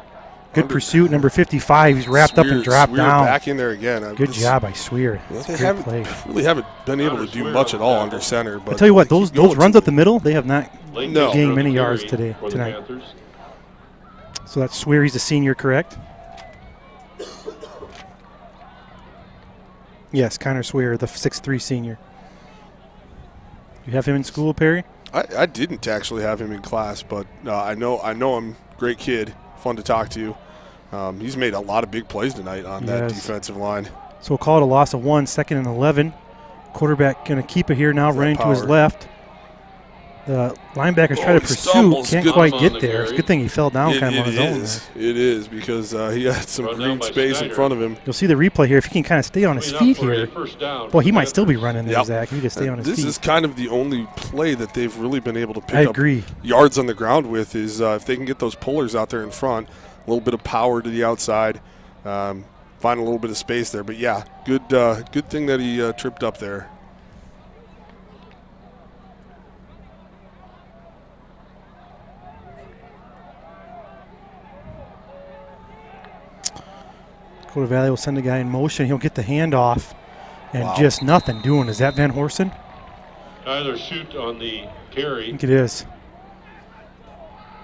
Good pursuit, number 55. He's wrapped up and dropped down. Back in there again. Good job by Sweer. They haven't been able to do much at all under center. But I tell you what, those runs up the middle, they have not gained many yards tonight. So that's Sweer. He's a senior, correct? Yes, Connor Sweer, the 6'3" senior. You have him in school, Perry? I didn't actually have him in class, but I know him. Great kid. Fun to talk to. He's made a lot of big plays tonight on that defensive line. So we'll call it a loss of 1, 2nd and 11. Quarterback going to keep it here now, running to his left. The linebackers try to pursue, can't quite get there. It's a good thing he fell down kind of on his own there. It is, because he had some green space in front of him. You'll see the replay here. If he can kind of stay on his feet here, boy, he might still be running there, Zach. He can just stay on his feet. This is kind of the only play that they've really been able to pick up yards on the ground with is if they can get those pullers out there in front, a little bit of power to the outside, find a little bit of space there. But, yeah, good thing that he tripped up there. Dakota Valley will send a guy in motion. He'll get the handoff, and just nothing doing. Is that Van Horsen? Either shoot on the carry. I think it is.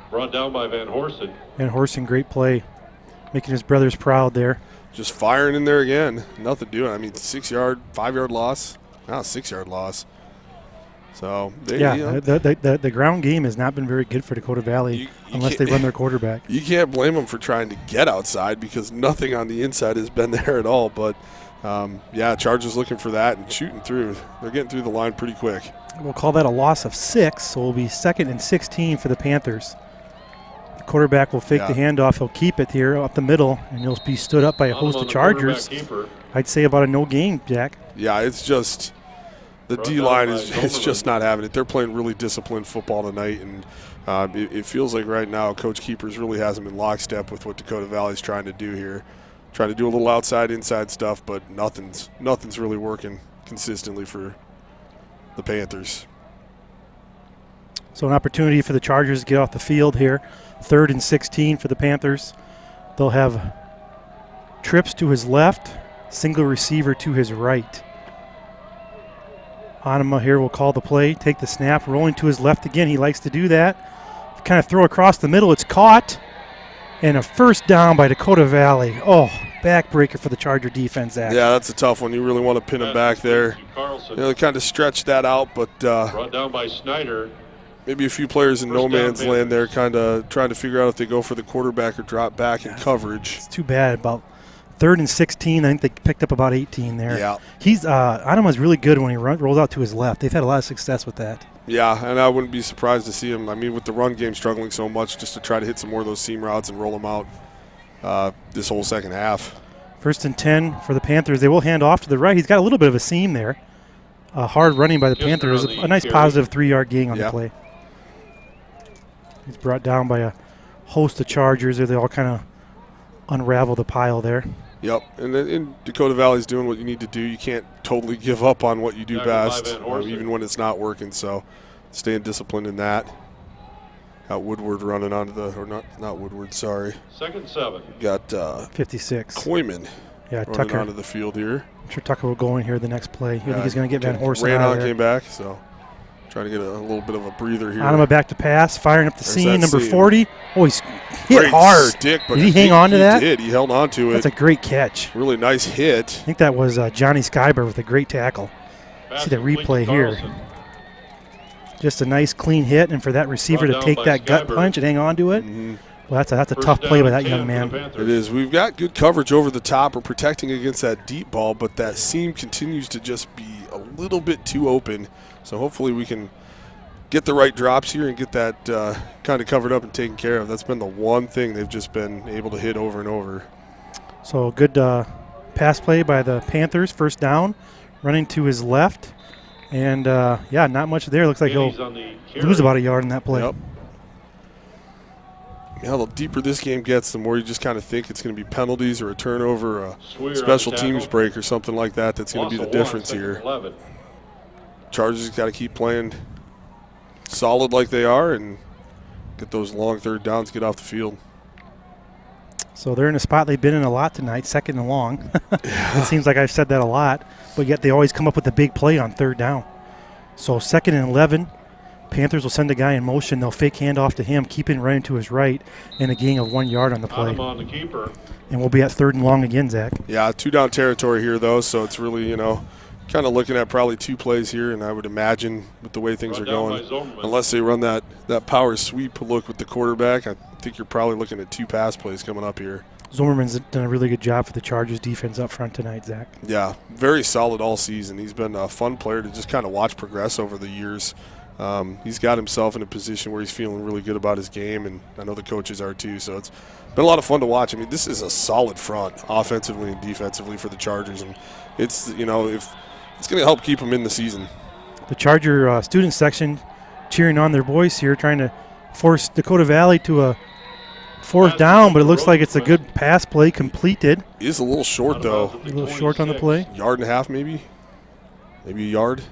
Brought down by Van Horsen. Van Horsen, great play. Making his brothers proud there. Just firing in there again. Nothing doing. I mean, 6-yard, 5-yard loss. Now 6-yard loss. So, the ground game has not been very good for Dakota Valley unless they run their quarterback. You can't blame them for trying to get outside because nothing on the inside has been there at all. But, Chargers looking for that and shooting through. They're getting through the line pretty quick. We'll call that a loss of 6, so it'll be 2nd and 16 for the Panthers. The quarterback will fake the handoff. He'll keep it here up the middle, and he'll be stood up by a host of Chargers. I'd say about a no gain, Jack. Yeah, it's just – the D-line is just not having it. They're playing really disciplined football tonight, and it feels like right now Coach Keepers really has them in lockstep with what Dakota Valley's trying to do here. Trying to do a little outside-inside stuff, but nothing's really working consistently for the Panthers. So an opportunity for the Chargers to get off the field here. 3rd and 16 for the Panthers. They'll have trips to his left, single receiver to his right. Anima here will call the play, take the snap, rolling to his left again. He likes to do that. Kind of throw across the middle. It's caught. And a first down by Dakota Valley. Oh, backbreaker for the Charger defense, Zach. Yeah, that's a tough one. You really want to pin him back there. They kind of stretched that out, but brought down by Snyder. Maybe a few players in no man's land there kind of trying to figure out if they go for the quarterback or drop back in coverage. It's too bad. About 3rd and 16, I think they picked up about 18 there. Yeah. Anima's really good when he rolls out to his left. They've had a lot of success with that. Yeah, and I wouldn't be surprised to see him. I mean, with the run game struggling so much, just to try to hit some more of those seam routes and roll them out this whole second half. First and 10 for the Panthers. They will hand off to the right. He's got a little bit of a seam there. Hard running by the Panthers. A nice positive 3-yard gain on the play. He's brought down by a host of Chargers. They all kind of unravel the pile there. Yep, and Dakota Valley's doing what you need to do. You can't totally give up on what you do best, even when it's not working. So staying disciplined in that. Got Woodward running onto the, or not Woodward, sorry. 2nd and 7. Got 56. Koyman running Tucker onto the field here. I'm sure Tucker will go in here the next play. I think he's going to get Van Horsen ran out on, of there. came back, so trying to get a little bit of a breather here. Anima back to pass, firing up the seam, number seam. 40. Oh, he's hit Great hard. Stick, but did he hang on to that? He did. He held on to it. That's a great catch. Really nice hit. I think that was Johnny Skyber with a great tackle. See the replay here. Just a nice clean hit, and for that receiver to take that gut punch and hang on to it, well, that's a tough play by that young man. It is. We've got good coverage over the top. We're protecting against that deep ball, but that seam continues to just be a little bit too open. So hopefully we can get the right drops here and get that kind of covered up and taken care of. That's been the one thing they've just been able to hit over and over. So good pass play by the Panthers, first down, running to his left. And, yeah, not much there. Looks like he'll lose about a yard in that play. Yep. Yeah, the deeper this game gets, the more you just kind of think it's going to be penalties or a turnover, a special teams break or something like that that's going to be the difference here. Chargers got to keep playing solid like they are and get those long third downs, get off the field. So they're in a spot they've been in a lot tonight, 2nd and long. It seems like I've said that a lot, but yet they always come up with a big play on 3rd down. So 2nd and 11, Panthers will send a guy in motion. They'll fake handoff to him, keep it running to his right, and a gain of 1 yard on the play. On the keeper. And we'll be at 3rd and long again, Zach. Yeah, 2-down territory here, though, so it's really, kind of looking at probably 2 plays here, and I would imagine with the way things are going, unless they run that power sweep look with the quarterback, I think you're probably looking at 2 pass plays coming up here. Zommerman's done a really good job for the Chargers defense up front tonight, Zach. Yeah, very solid all season. He's been a fun player to just kind of watch progress over the years. He's got himself in a position where he's feeling really good about his game, and I know the coaches are too, so it's been a lot of fun to watch. I mean, this is a solid front offensively and defensively for the Chargers, and it's, if it's going to help keep them in the season. The Charger student section cheering on their boys here, trying to force Dakota Valley to a 4th down, but it looks like it's a good pass play completed. He is a little short, though. A little short on the play. Yard and a half, maybe? Maybe a yard?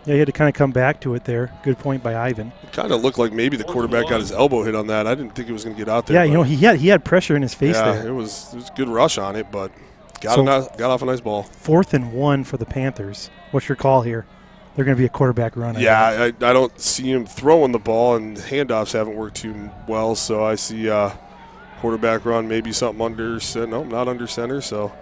Yeah, he had to kind of come back to it there. Good point by Ivan. It kind of looked like maybe the quarterback got his elbow hit on that. I didn't think it was going to get out there. Yeah, he had pressure in his face there. Yeah, it was a good rush on it, but got off a nice ball. 4th and 1 for the Panthers. What's your call here? They're going to be a quarterback run. Yeah, I don't see him throwing the ball, and handoffs haven't worked too well, so I see quarterback run, maybe something under center. No, not under center, so.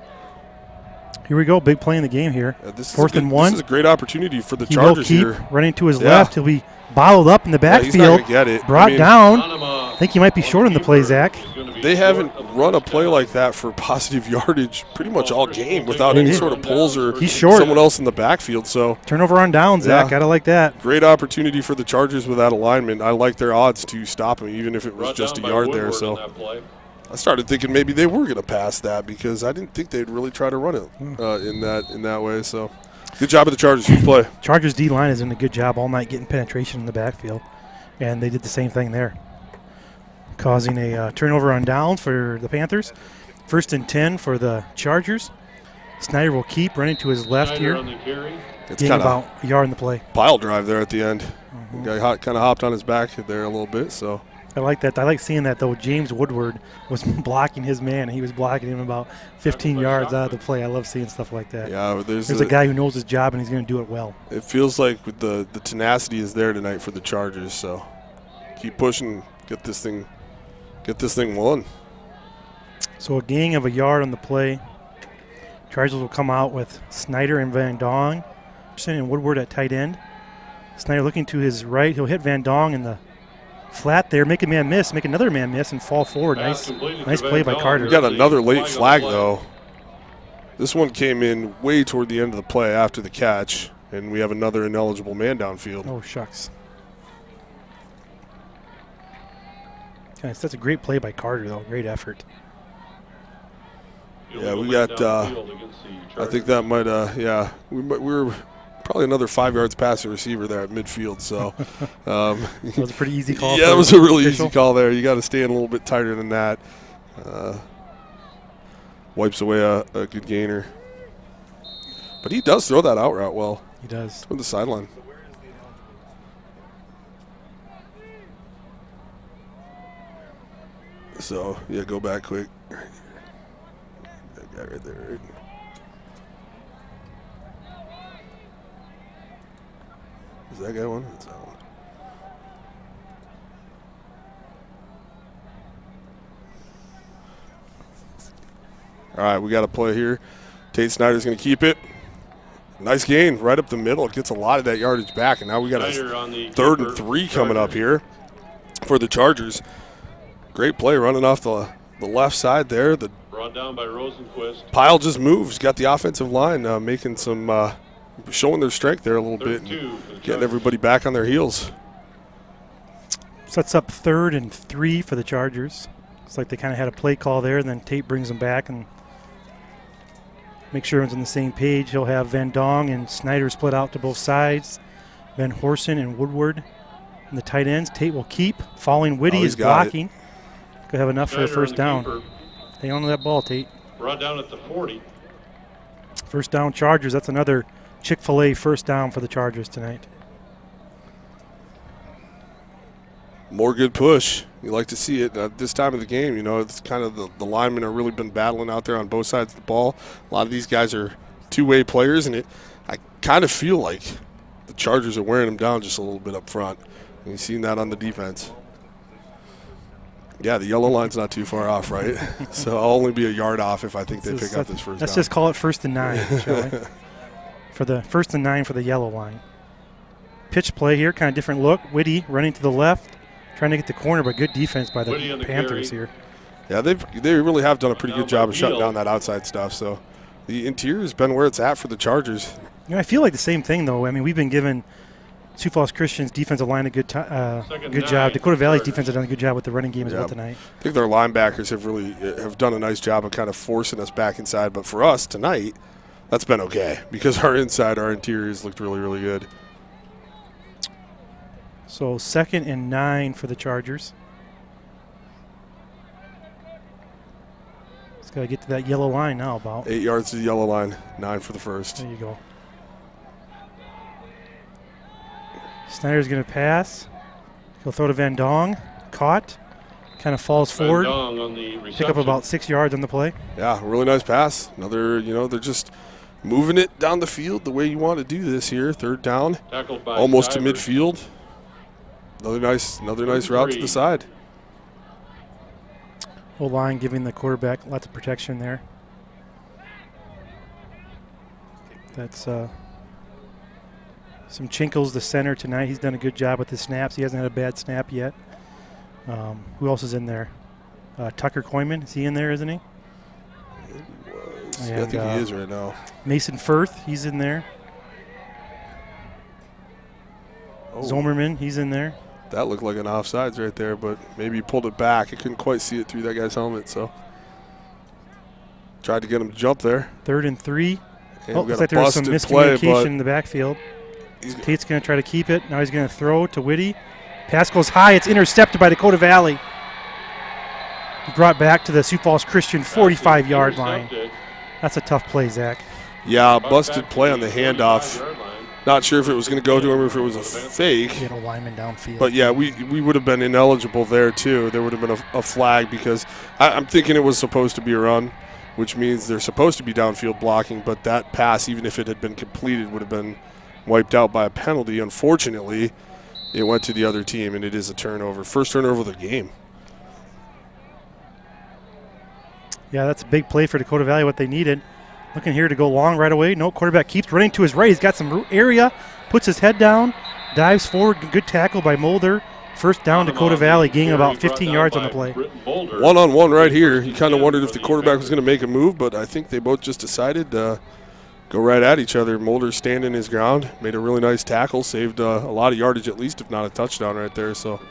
Here we go, big play in the game here. 4th and 1. This is a great opportunity for the Chargers here. He will keep running to his left. He'll be bottled up in the backfield. He's not going to get it. Brought down. I think he might be short on the play, Zach. They haven't run a play like that for positive yardage pretty much all game without any sort of pulls or someone else in the backfield. So turnover on down, Zach. Gotta like that. Great opportunity for the Chargers with that alignment. I like their odds to stop him, even if it was just a yard there. So I started thinking maybe they were going to pass that because I didn't think they'd really try to run it in that way. So good job of the Chargers. Huge play. Chargers D-line is doing a good job all night getting penetration in the backfield, and they did the same thing there, causing a turnover on downs for the Panthers. 1st and 10 for the Chargers. Snyder will keep running to his left here. It's getting about a yard in the play. Pile drive there at the end. The guy kind of hopped on his back there a little bit. So I like that. I like seeing that, though. James Woodward was blocking his man, and he was blocking him about 15 yards out of the play. I love seeing stuff like that. Yeah, there's a guy who knows his job, and he's going to do it well. It feels like with the tenacity is there tonight for the Chargers. So keep pushing, get this thing won. So a gain of a yard on the play. Chargers will come out with Snyder and Van Dong, and Woodward at tight end. Snyder looking to his right. He'll hit Van Dong in the flat there, make a man miss, make another man miss, and fall forward. Nice play by Carter. We got another late flag, though. This one came in way toward the end of the play after the catch, and we have another ineligible man downfield. Oh, shucks. That's a great play by Carter, though. Great effort. You'll Yeah, go we lay got, down the field against the I Chargers. think that might, yeah, we were probably another 5 yards past the receiver there at midfield. So That was a pretty easy call. yeah, for it was a really official. easy call there. You got to stay in a little bit tighter than that. Wipes away a good gainer. But he does throw that out route well. He does. From the sideline. So, yeah, go back quick. That guy right there, right? Is that guy one? It's that one. All right, we got a play here. Tate Snyder's going to keep it. Nice gain right up the middle. It gets a lot of that yardage back, and now we got Snyder on the a 3rd and keeper, 3 coming Chargers. up here for the Chargers. Great play running off the left side there. The Brought down by Rosenquist. pile just moves. Got the offensive line making some, showing their strength there a little bit, and 32 for the getting Chargers. everybody back on their heels. Sets up 3rd and 3 for the Chargers. Looks like they kind of had a play call there, and then Tate brings them back and make sure everyone's on the same page. He'll have Van Dong and Snyder split out to both sides. Van Horsen and Woodward in the tight ends. Tate will keep. Falling Whitty he's is got it. blocking. Could have enough for a Snyder on first the down. keeper, Hang on to that ball, Tate. Brought down at the 40. First down Chargers. That's another Chick-fil-A first down for the Chargers tonight. More good push. You like to see it at this time of the game. You know, it's kind of the linemen have really been battling out there on both sides of the ball. A lot of these guys are two-way players, and I kind of feel like the Chargers are wearing them down just a little bit up front. And you've seen that on the defense. Yeah, the yellow line's not too far off, right? So I'll only be a yard off if I think they pick up this first Let's down. just call it 1st and 9, shall we? For the 1st and 9 for the yellow line. Pitch play here, kind of different look. Whitty running to the left, trying to get the corner, but good defense by Whitty on the the Panthers carry. here. Yeah, they really have done a pretty Down good job by of shutting Beal. down that outside stuff. So the interior has been where it's at for the Chargers. You know, I feel like the same thing, though. I mean, we've been giving Sioux Falls Christian's defensive line a good Second good job. nine, Dakota Valley's Chargers. defense has done a good job with the running game as well Yeah. tonight. I think their linebackers have done a nice job of kind of forcing us back inside. But for us tonight, that's been okay because our interiors looked really, really good. So 2nd and 9 for the Chargers. Just got to get to that yellow line now, about. 8 yards to the yellow line, 9 for the first. There you go. Snyder's going to pass. He'll throw to Van Dong. Caught. Kind of falls Van forward. Dong on the Pick up reception. about 6 yards on the play. Yeah, really nice pass. Another, they're just moving it down the field the way you want to do this here. 3rd down, Tackled by almost to Stivers. midfield. Another nice route to the side. Whole line giving the quarterback lots of protection there. That's some Chinkles, the center tonight. He's done a good job with his snaps. He hasn't had a bad snap yet. Who else is in there? Tucker Koyman, is he in there, isn't he? Yeah, I think he is right now. Mason Firth, he's in there. Oh, Zomerman, he's in there. that looked like an offsides right there, but maybe he pulled it back. I couldn't quite see it through that guy's helmet, so tried to get him to jump there. 3rd and 3. And Oh, we looks got like a there was some busted play, miscommunication but in the backfield. he's Tate's going to try to keep it. Now he's going to throw to Whitty. Pass goes high. It's intercepted by Dakota Valley. Brought back to the Sioux Falls Christian 45-yard line. Intercepted. That's a tough play, Zach. yeah, Buck busted back play to on the 45 handoff. yard line. Not sure if it was going to go to him or if it was a fake. He had a lineman downfield. But yeah, we would have been ineligible there too. There would have been a flag because I'm thinking it was supposed to be a run, which means they're supposed to be downfield blocking. But that pass, even if it had been completed, would have been wiped out by a penalty. Unfortunately, it went to the other team, and it is a turnover. First turnover of the game. Yeah, that's a big play for Dakota Valley, what they needed. Looking here to go long right away. No, quarterback keeps running to his right. He's got some area, puts his head down, dives forward. Good tackle by Mulder. First down, Dakota Valley, gaining about 15 yards on the play. One-on-one right here. You kind of wondered if the quarterback was going to make a move, but I think they both just decided to go right at each other. Mulder standing his ground, made a really nice tackle, saved a lot of yardage at least, if not a touchdown right there. So.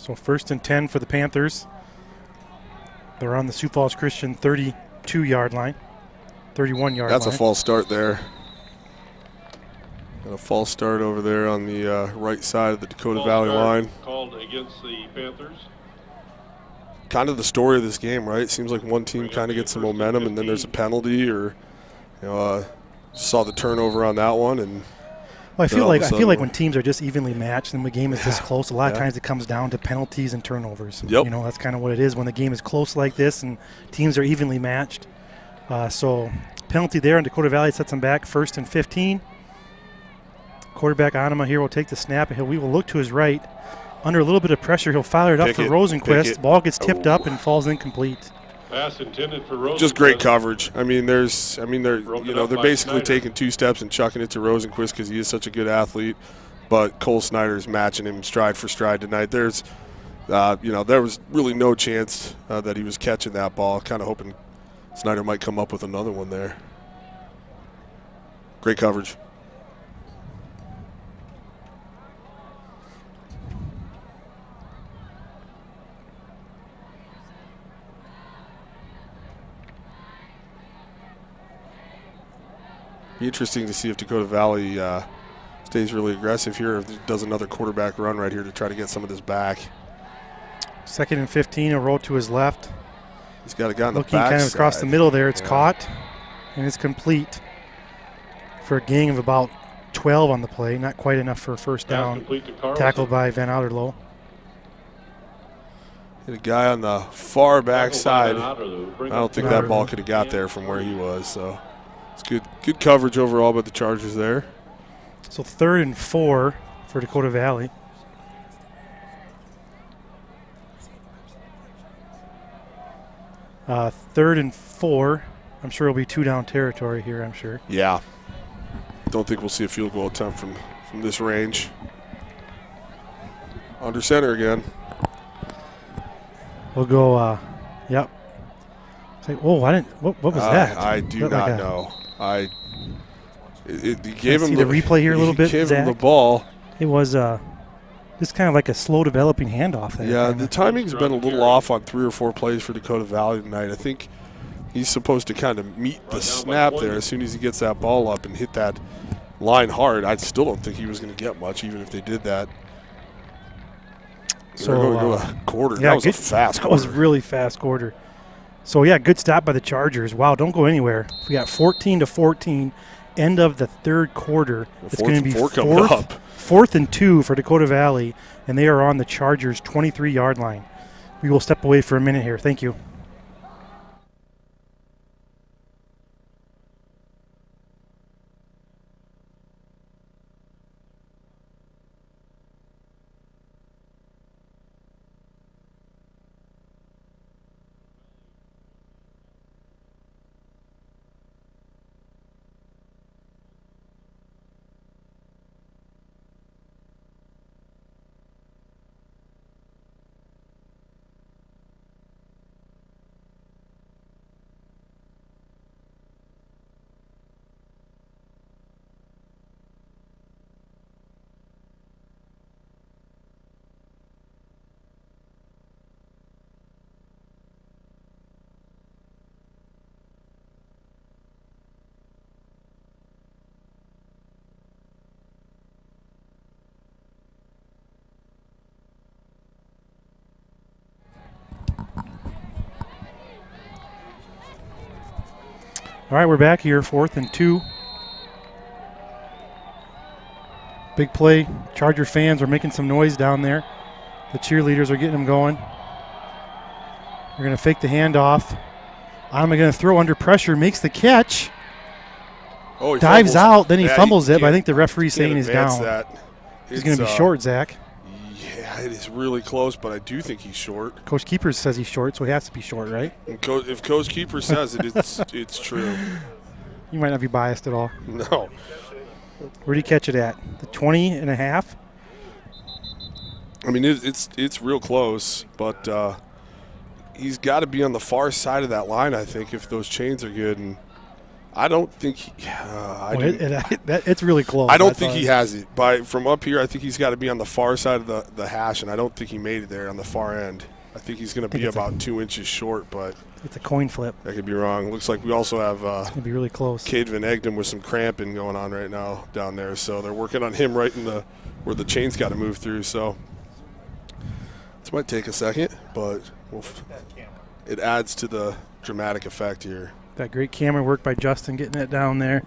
So 1st and 10 for the Panthers. They're on the Sioux Falls Christian 32-yard line, 31-yard line. That's a false start there. And a false start over there on the right side of the Dakota Valley line. Called against the Panthers. Kind of the story of this game, right? Seems like one team kind of gets some momentum, and then there's a penalty, or saw the turnover on that one, and well, I feel like when teams are just evenly matched and the game is this close, a lot of times it comes down to penalties and turnovers. Yep. That's kind of what it is when the game is close like this and teams are evenly matched. So penalty there, and Dakota Valley sets them back 1st and 15. Quarterback Anima here will take the snap, and we will look to his right. Under a little bit of pressure, he'll fire it up for Rosenquist. Ball gets tipped up and falls incomplete. Pass intended for Rosenquist. Just great coverage. they're basically taking 2 steps and chucking it to Rosenquist because he is such a good athlete. But Cole Snyder's matching him stride for stride tonight. There was really no chance that he was catching that ball. Kind of hoping Snyder might come up with another one there. Great coverage. Be interesting to see if Dakota Valley stays really aggressive here, if does another quarterback run right here to try to get some of this back. 2nd and 15, a roll to his left. He's got a guy on the back looking kind of across side. The middle there. It's caught, and it's complete for a gain of about 12 on the play. Not quite enough for a first down. Tackled by Van Outerlo. Hit a guy on the far back side. I don't think that ball could have got there from where he was, so. It's good coverage overall by the Chargers there. So 3rd and 4 for Dakota Valley. Third and 4. I'm sure it'll be 2-down territory here, I'm sure. Yeah. Don't think we'll see a field goal attempt from this range. Under center again. We'll go, yep. What was that? I do not know. He gave him see the replay here a little bit, gave Zach? him the ball. It was just kind of like a slow developing handoff there. Yeah, the timing's been a little off on 3 or 4 plays for Dakota Valley tonight. I think he's supposed to kind of meet the snap there as soon as he gets that ball up and hit that line hard. I still don't think he was going to get much, even if they did that. So we're going to go a quarter. Yeah, that was a fast quarter. That was really fast quarter. So, yeah, good stop by the Chargers. Wow, don't go anywhere. We got 14-14, end of the 3rd quarter. It's going to be 4th and 2 for Dakota Valley, and they are on the Chargers' 23-yard line. We will step away for a minute here. Thank you. All right, we're back here, 4th and 2. Big play. Charger fans are making some noise down there. The cheerleaders are getting them going. They're going to fake the handoff. I'm going to throw under pressure, makes the catch. Oh, he dives fumbles. out, then he Yeah, fumbles you it, but I can't- think the referee's saying he's advance down. that. He's going to be short, Zach. Yeah, it is really close, but I do think he's short. Coach Keepers says he's short, so he has to be short, right? And if Coach Keeper says it, it's true. You might not be biased at all. No. Where did he catch it at? The 20 and a half? I mean, it's real close, but he's got to be on the far side of that line, I think, if those chains are good. And I don't think it's really close. I don't think he has it. From up here, I think he's got to be on the far side of the hash, and I don't think he made it there on the far end. I think he's going to be about 2 inches short, but it's a coin flip. I could be wrong. Looks like we also have it's going to be really close. Cade Van Egden with some cramping going on right now down there, so they're working on him right in where the chain's got to move through. So this might take a second, but it adds to the dramatic effect here. That great camera work by Justin getting it down there,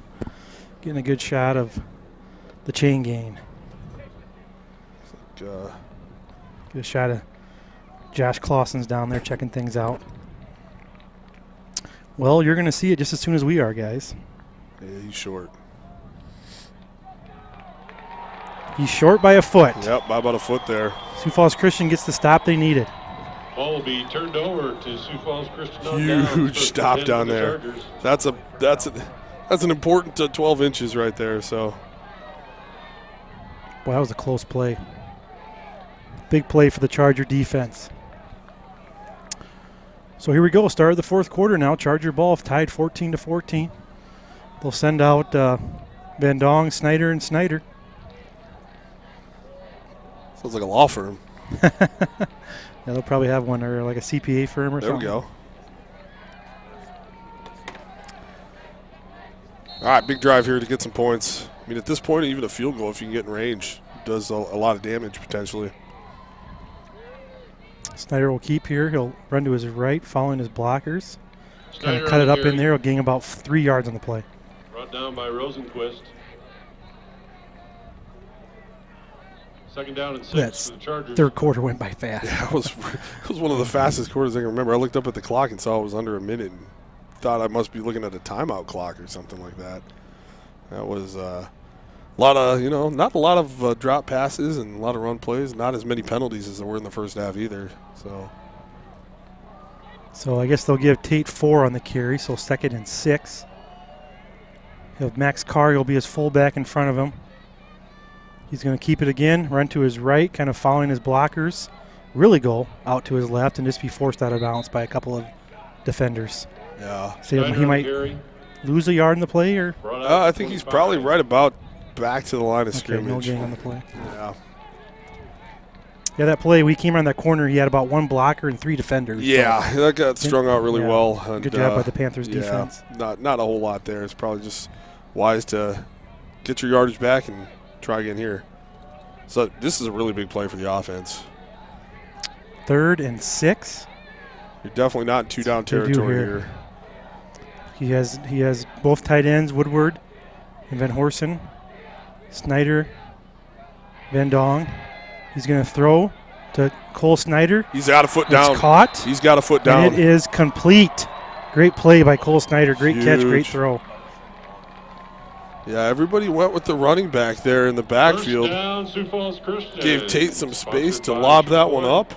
getting a good shot of the chain gain. Get a shot of Josh Clausen's down there checking things out. Well, you're going to see it just as soon as we are, guys. Yeah, he's short. He's short by a foot. Yep, by about a foot there. Sioux Falls Christian gets the stop they needed. Ball will be turned over to Sioux Falls Christian. Huge stop down there. That's an important 12 inches right there. So, boy, that was a close play. Big play for the Charger defense. So here we go. Start of the fourth quarter now. Charger ball tied 14-14. They'll send out Van Dong, Snyder, and Snyder. Sounds like a law firm. Yeah, they'll probably have one, or like a CPA firm or something. There we go. All right, big drive here to get some points. I mean, at this point, even a field goal, if you can get in range, does a lot of damage potentially. Snyder will keep here. He'll run to his right, following his blockers. Kind Snyder of cut it up here. in there. He'll gain about 3 yards on the play. Brought down by Rosenquist. Second down and 6 for the Chargers. Third quarter went by fast. Yeah, it was one of the fastest quarters I can remember. I looked up at the clock and saw it was under a minute and thought I must be looking at a timeout clock or something like that. That was a lot of, not a lot of drop passes and a lot of run plays. Not as many penalties as there were in the first half either. So I guess they'll give Tate 4 on the carry, so 2nd and 6. He'll have Max Carr. He'll be his fullback in front of him. He's going to keep it again, run to his right, kind of following his blockers. Really go out to his left and just be forced out of bounds by a couple of defenders. Yeah. So he might lose a yard in the play, or? I think he's probably right about back to the line of scrimmage. No gain on the play. Yeah. Yeah, that play, we came around that corner, he had about 1 blocker and 3 defenders. Yeah, so that got strung out really well. And, good job by the Panthers defense. Not a whole lot there. It's probably just wise to get your yardage back and try again here. So this is a really big play for the offense. 3rd and 6. You're definitely not in 2-down territory here. He has both tight ends, Woodward and Van Horsen. Snyder, Van Dong. He's going to throw to Cole Snyder. He's got a foot down. It's caught. He's got a foot down. And it is complete. Great play by Cole Snyder. Great catch, great throw. Yeah, everybody went with the running back there in the backfield. First down, Sioux Falls Christian. Gave Tate some space to lob that one up.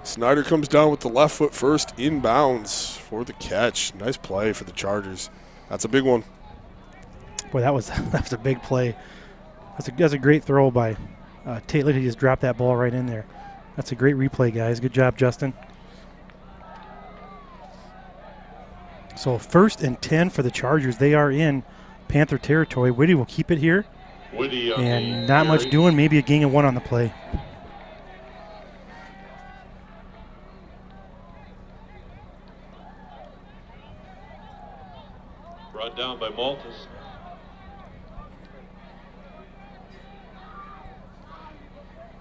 Snyder comes down with the left foot first, inbounds for the catch. Nice play for the Chargers. That's a big one. Boy, that was a big play. That's a great throw by Tate. He just dropped that ball right in there. That's a great replay, guys. Good job, Justin. So 1st and 10 for the Chargers. They are in Panther territory. Whitty will keep it here. And not much doing. Maybe a gain of 1 on the play. Brought down by Maltus.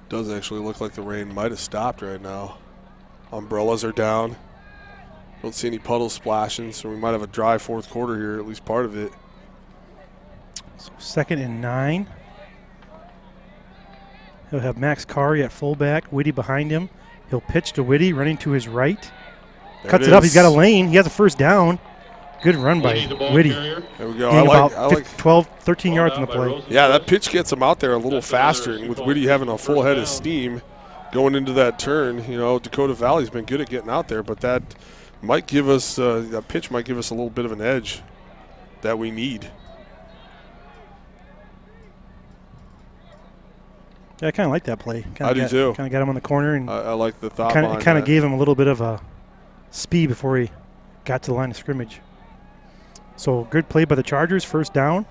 Does actually look like the rain might have stopped right now. Umbrellas are down. Don't see any puddles splashing, so we might have a dry fourth quarter here, at least part of it. So 2nd and 9. He'll have Max Kari at fullback, Whitty behind him. He'll pitch to Whitty, running to his right. Cuts it up. He's got a lane. He has a first down. Good run by Whitty. There we go. I like 12, 13 yards on the play. Yeah, that pitch gets him out there a little faster, and with Whitty having a full head of steam going into that turn, Dakota Valley's been good at getting out there, but that might give us that pitch might give us a little bit of an edge that we need. Yeah, I kind of like that play. I do too. Kind of got him on the corner, and I like the thought. Kind of gave him a little bit of a speed before he got to the line of scrimmage. So good play by the Chargers, first down.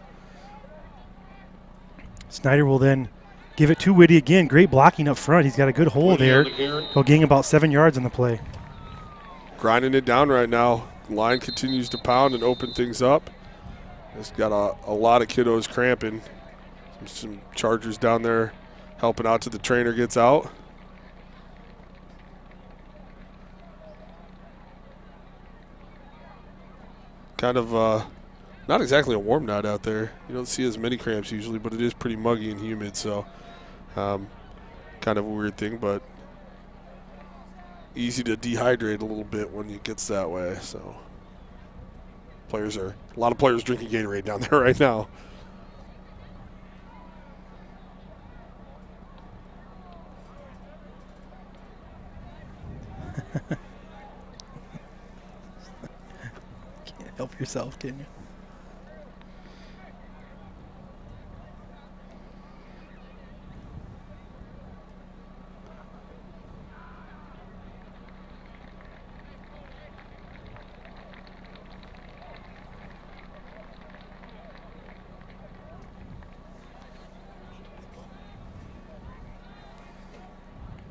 Snyder will then give it to Whitty again. Great blocking up front. He's got a good hole there. He'll gain about 7 yards on the play. Grinding it down right now. Line continues to pound and open things up. It's got a lot of kiddos cramping. Some Chargers down there helping out till the trainer gets out. Kind of not exactly a warm night out there. You don't see as many cramps usually, but it is pretty muggy and humid, so kind of a weird thing, but easy to dehydrate a little bit when it gets that way. So a lot of players drinking Gatorade down there right now. Can't help yourself, can you?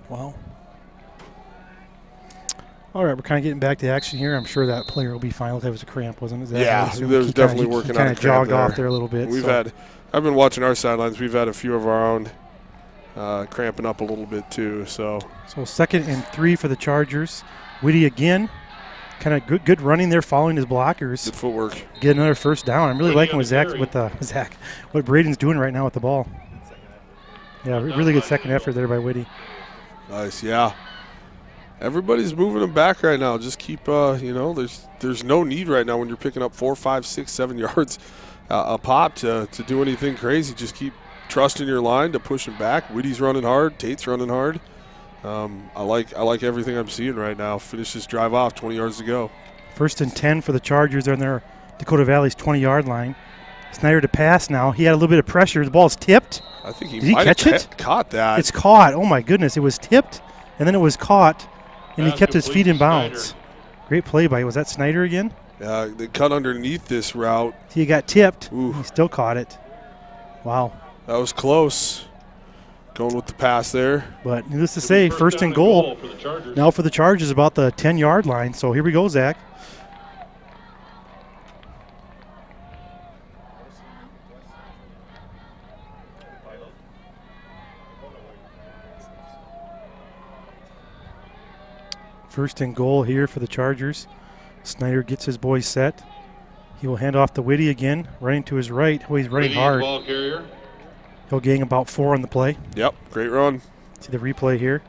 Wow. All right, we're kind of getting back to action here. I'm sure that player will be fine. That was a cramp, wasn't it? Yeah, there was definitely working on a cramp there. Kind of jogged off there a little bit. I've been watching our sidelines. We've had a few of our own cramping up a little bit too. So 2nd and 3 for the Chargers. Whitty again. Kind of good running there, following his blockers. Good footwork. Get another first down. I'm really liking what Braden's doing right now with the ball. Yeah, really good second effort there by Whitty. Nice, yeah. Everybody's moving them back right now. Just keep, there's no need right now when you're picking up 4, 5, 6, 7 yards a pop to do anything crazy. Just keep trusting your line to push them back. Whitty's running hard. Tate's running hard. I like everything I'm seeing right now. Finish this drive off, 20 yards to go. 1st and 10 for the Chargers on their Dakota Valley's 20-yard line. Snyder to pass now. He had a little bit of pressure. The ball's tipped. I think Did he catch it? Caught that. It's caught. Oh, my goodness. It was tipped, and then it was caught, and he kept his feet in bounds. Snyder. Great play by, was that Snyder again? They cut underneath this route. He got tipped. Ooh. He still caught it. Wow. That was close. Going with the pass there. But needless to say, 1st and goal. Now for the Chargers about the 10-yard line. So here we go, Zach. First and goal here for the Chargers. Snyder gets his boys set. He will hand off to Whitty again, running to his right. Oh, he's running hard. Ball carrier. He'll gain about 4 on the play. Yep, great run. See the replay here.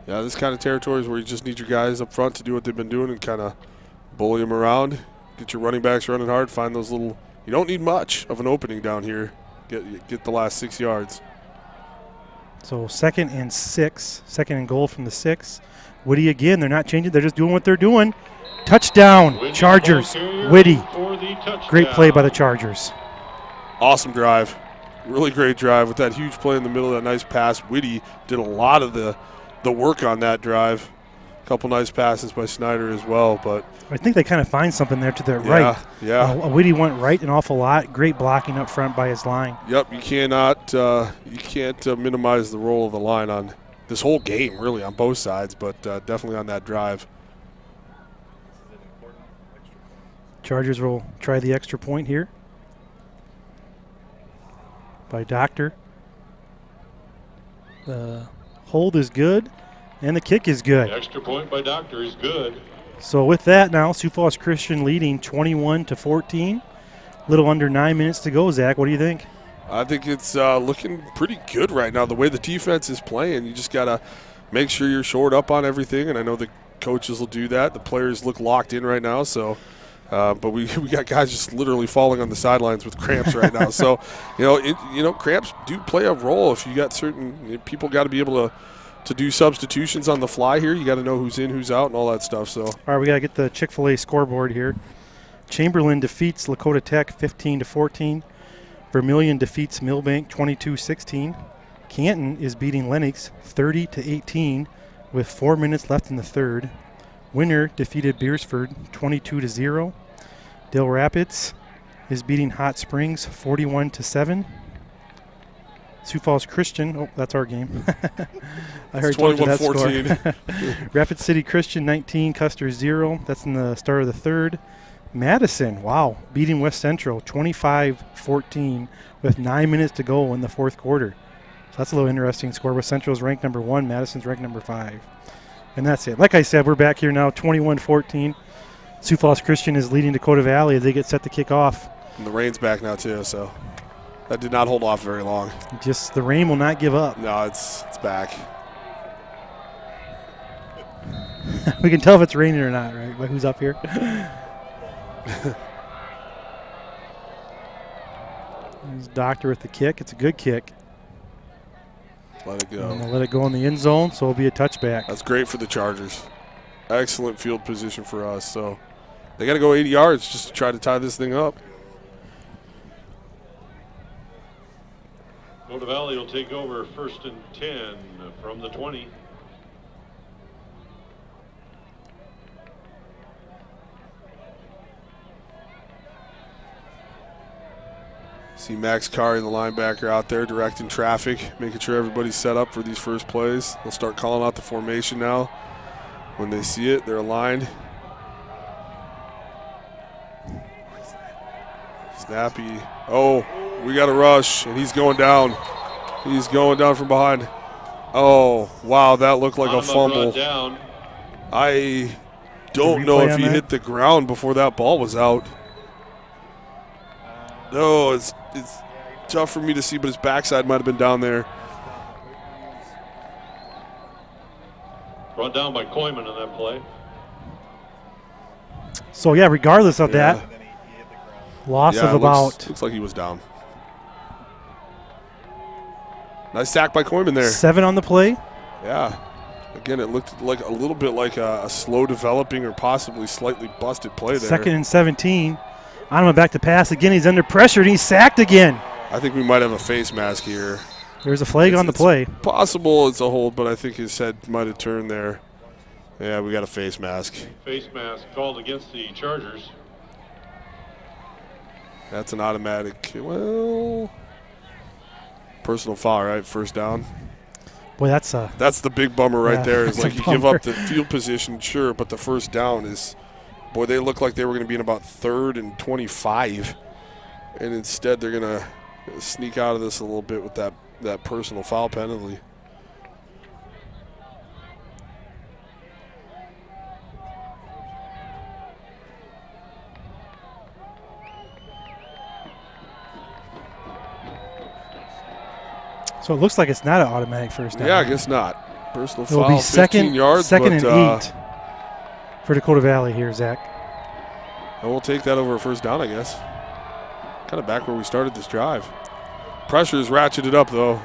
Yeah, this kind of territory is where you just need your guys up front to do what they've been doing and kind of bully them around. Get your running backs running hard. Find those little. You don't need much of an opening down here. Get the last 6 yards. So 2nd and 6. 2nd and goal from the 6. Whitty again. They're not changing. They're just doing what they're doing. Touchdown, Chargers. Whitty. Great play by the Chargers. Awesome drive. Really great drive with that huge play in the middle of that nice pass. Whitty did a lot of the work on that drive. A couple nice passes by Snyder as well, but I think they kind of find something there to their right. Yeah. Whitty went right an awful lot. Great blocking up front by his line. Yep, you can't minimize the role of the line on this whole game, really, on both sides, but definitely on that drive. Chargers will try the extra point here by Doctor. The hold is good, and the kick is good. Extra point by Doctor is good. So with that now, Sioux Falls Christian leading 21-14. A little under 9 minutes to go, Zach. What do you think? I think it's looking pretty good right now. The way the defense is playing, you just got to make sure you're shored up on everything, and I know the coaches will do that. The players look locked in right now, so but we got guys just literally falling on the sidelines with cramps right now. So, cramps do play a role. If you got certain people, got to be able to do substitutions on the fly here. You got to know who's in, who's out, and all that stuff. So, all right, we got to get the Chick-fil-A scoreboard here. Chamberlain defeats Lakota Tech 15-14. Vermilion defeats Millbank 22-16. Canton is beating Lennox 30-18 with 4 minutes left in the third. Winner defeated Beersford 22-0. Dale Rapids is beating Hot Springs 41-7. Sioux Falls Christian, oh, that's our game. I heard 21-14. Rapid City Christian 19, Custer 0. That's in the start of the third. Madison, wow, beating West Central 25-14 with 9 minutes to go in the fourth quarter. So that's a little interesting score. West Central is ranked number 1, Madison's ranked number 5. And that's it. Like I said, we're back here now, 21-14. Sioux Falls Christian is leading Dakota Valley as they get set to kick off. And the rain's back now too, so that did not hold off very long. Just the rain will not give up. No, it's back. We can tell if it's raining or not, right? By who's up here. There's Doctor with the kick. It's a good kick. Let it go. And they'll let it go in the end zone, so it'll be a touchback. That's great for the Chargers. Excellent field position for us. So they got to go 80 yards just to try to tie this thing up. Dakota Valley will take over 1st and 10 from the 20. See Max Kari, the linebacker, out there directing traffic, making sure everybody's set up for these first plays. They'll start calling out the formation now. When they see it, they're aligned. Snappy. Oh, we got a rush, and he's going down. He's going down from behind. Oh, wow, that looked like a fumble. I don't know if he hit the ground before that ball was out. No, it's tough for me to see, but his backside might have been down there. Brought down by Koyman on that play. So, yeah, regardless of that, loss of about... Looks like he was down. Nice sack by Koyman there. 7 on the play. Yeah. Again, it looked like a little bit like a slow developing or possibly slightly busted play there. 2nd and 17. Anima back to pass again. He's under pressure, and he's sacked again. I think we might have a face mask here. There's a flag on the play. Possible it's a hold, but I think his head might have turned there. Yeah, we got a face mask. Face mask called against the Chargers. That's an automatic, well, personal foul, right? First down. Boy, that's the big bummer right there. Is like you bummer. give up the field position, sure, but the first down is, boy, they look like they were going to be in about 3rd and 25, and instead they're going to sneak out of this a little bit with that personal foul penalty. So it looks like it's not an automatic first down. Yeah, I guess not. Personal It'll foul, be second, 15 yards. second and 8 for Dakota Valley here, Zach. And we'll take that over a first down, I guess. Kind of back where we started this drive. Pressure is ratcheted up, though.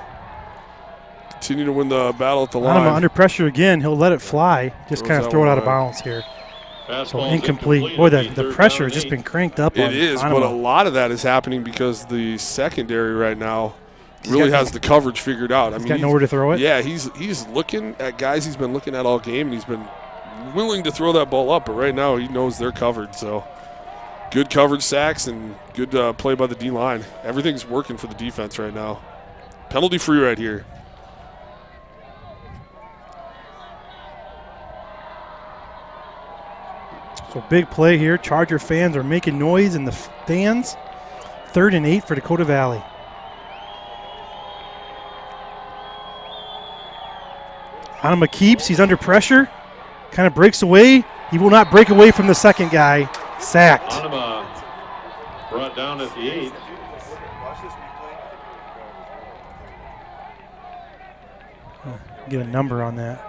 Continue to win the battle at the line. Anima under pressure again. He'll let it fly. Just kind of throw it out of bounds here. So incomplete. Boy, the pressure has just been cranked up on Anima. It is, but a lot of that is happening because the secondary right now really has the coverage figured out. He's got nowhere to throw it? Yeah, he's looking at guys he's been looking at all game, and he's been willing to throw that ball up, but right now he knows they're covered. So good coverage sacks and good play by the D-line. Everything's working for the defense right now. Penalty-free right here. So big play here. Charger fans are making noise in the stands. 3rd and 8 for Dakota Valley. Anima keeps. He's under pressure. Kind of breaks away. He will not break away from the second guy. Sacked. Anima brought down at the 8. Get a number on that.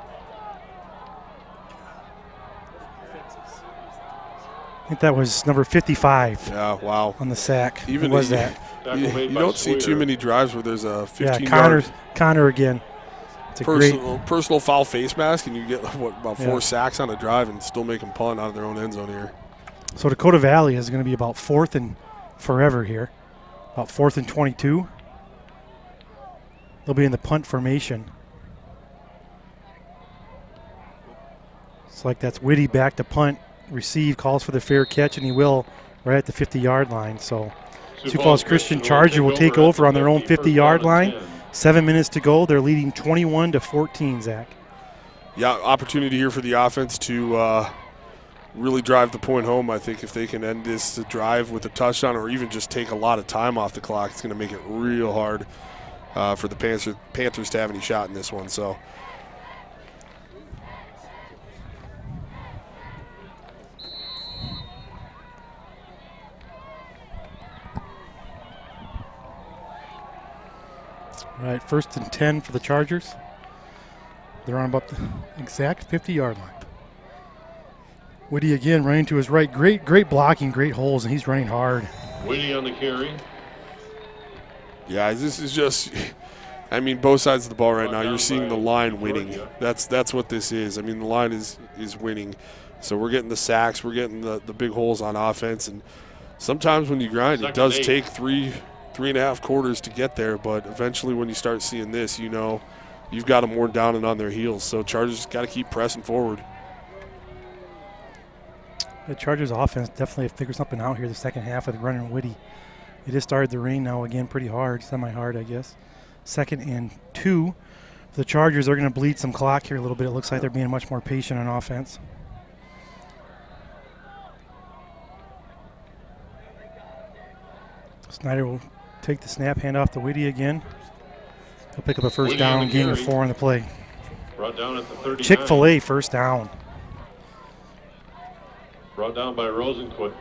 I think that was number 55. Yeah, wow. On the sack. Even what was that? You don't see too many drives where there's a 15-yard. Yeah, Connor again. It's a personal foul face mask, and you get about 4 sacks on a drive and still make them punt out of their own end zone here. So Dakota Valley is going to be about 4th and forever here. About 4th and 22. They'll be in the punt formation. It's like that's Whitty back to punt, receive, calls for the fair catch, and he will right at the 50-yard line. So Sioux Falls Christian Charger will take over on their own 50-yard line. 7 minutes to go. They're leading 21-14, Zach. Yeah, opportunity here for the offense to really drive the point home. I think if they can end this drive with a touchdown or even just take a lot of time off the clock, it's going to make it real hard for the Panthers to have any shot in this one. So. All right, 1st and 10 for the Chargers. They're on about the exact 50-yard line. Whitty again running to his right. Great blocking, great holes, and he's running hard. Whitty on the carry. Yeah, this is just, I mean, both sides of the ball right now. You're seeing the line winning. That's what this is. I mean, the line is winning. So we're getting the sacks. We're getting the big holes on offense. And sometimes when you grind, it does take three and a half quarters to get there. But eventually when you start seeing this, you know you've got them worn down and on their heels. So Chargers got to keep pressing forward. The Chargers offense definitely figures something out here the second half with running Whitty. It just started the rain now again pretty hard, semi-hard, I guess. 2nd and 2. The Chargers are going to bleed some clock here a little bit. It looks like they're being much more patient on offense. Snyder will take the snap, hand off to Whitty again. He'll pick up a first down, gain of 4 on the play. Brought down at the 39. Chick-fil-A first down. Brought down by Rosenquist.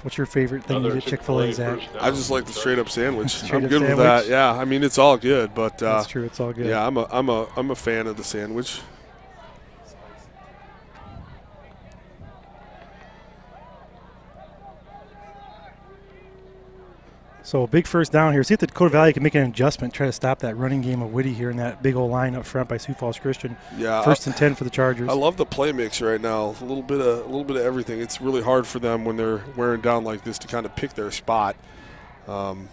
What's your favorite thing to get Chick-fil-A, Zach? I just like the straight-up sandwich. Straight I'm up good with sandwich? that. Yeah, I mean it's all good, but That's true. It's all good. yeah, I'm a fan of the sandwich. So a big first down here. See if the Dakota Valley can make an adjustment, try to stop that running game of Whitty here in that big old line up front by Sioux Falls Christian. Yeah, 1st and 10 for the Chargers. I love the play mix right now. A little bit of everything. It's really hard for them when they're wearing down like this to kind of pick their spot. And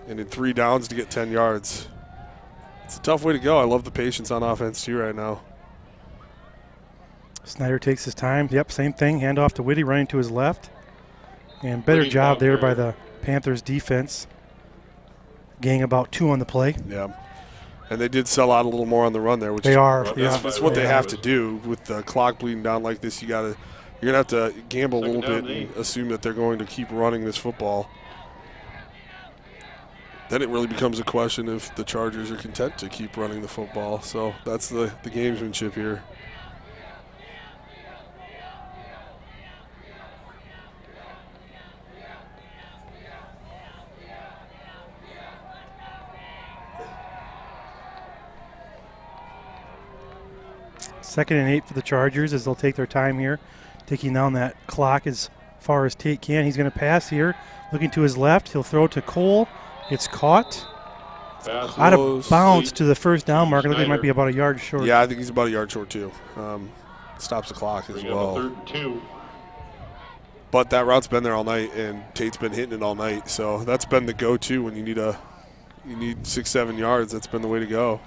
in 3 downs to get 10 yards, it's a tough way to go. I love the patience on offense too right now. Snyder takes his time. Yep, same thing. Hand off to Whitty, running to his left. And better job there by the Panthers defense. Gang about 2 on the play. Yeah. And they did sell out a little more on the run there, which that's what they have to do with the clock bleeding down like this. You're gonna have to gamble a little bit and assume that they're going to keep running this football. Then it really becomes a question if the Chargers are content to keep running the football. So that's the gamesmanship here. Second and 8 for the Chargers as they'll take their time here, taking down that clock as far as Tate can. He's going to pass here, looking to his left. He'll throw to Cole. It's caught. Out of bounds to the first down marker. Looks like it might be about a yard short. Yeah, I think he's about a yard short too. Stops the clock as well. 3rd and 2. But that route's been there all night, and Tate's been hitting it all night. So that's been the go-to when you need 6-7 yards. That's been the way to go.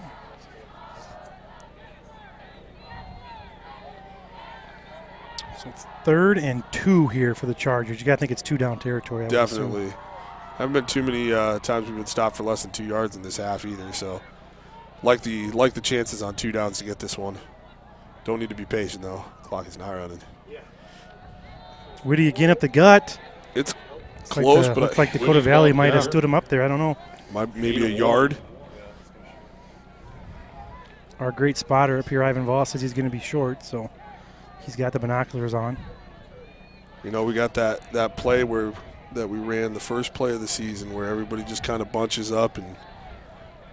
So it's 3rd and 2 here for the Chargers. You got to think it's 2 down territory. Definitely. Haven't been too many times we've been stopped for less than 2 yards in this half either. So like the chances on 2 downs to get this one. Don't need to be patient though. Clock is not running. Whitty again up the gut. It's close, but looks like Dakota Valley might have stood him up there. I don't know. Maybe a yard. Our great spotter up here, Ivan Voss, says he's going to be short, so he's got the binoculars on. You know, we got that play that we ran the first play of the season where everybody just kind of bunches up and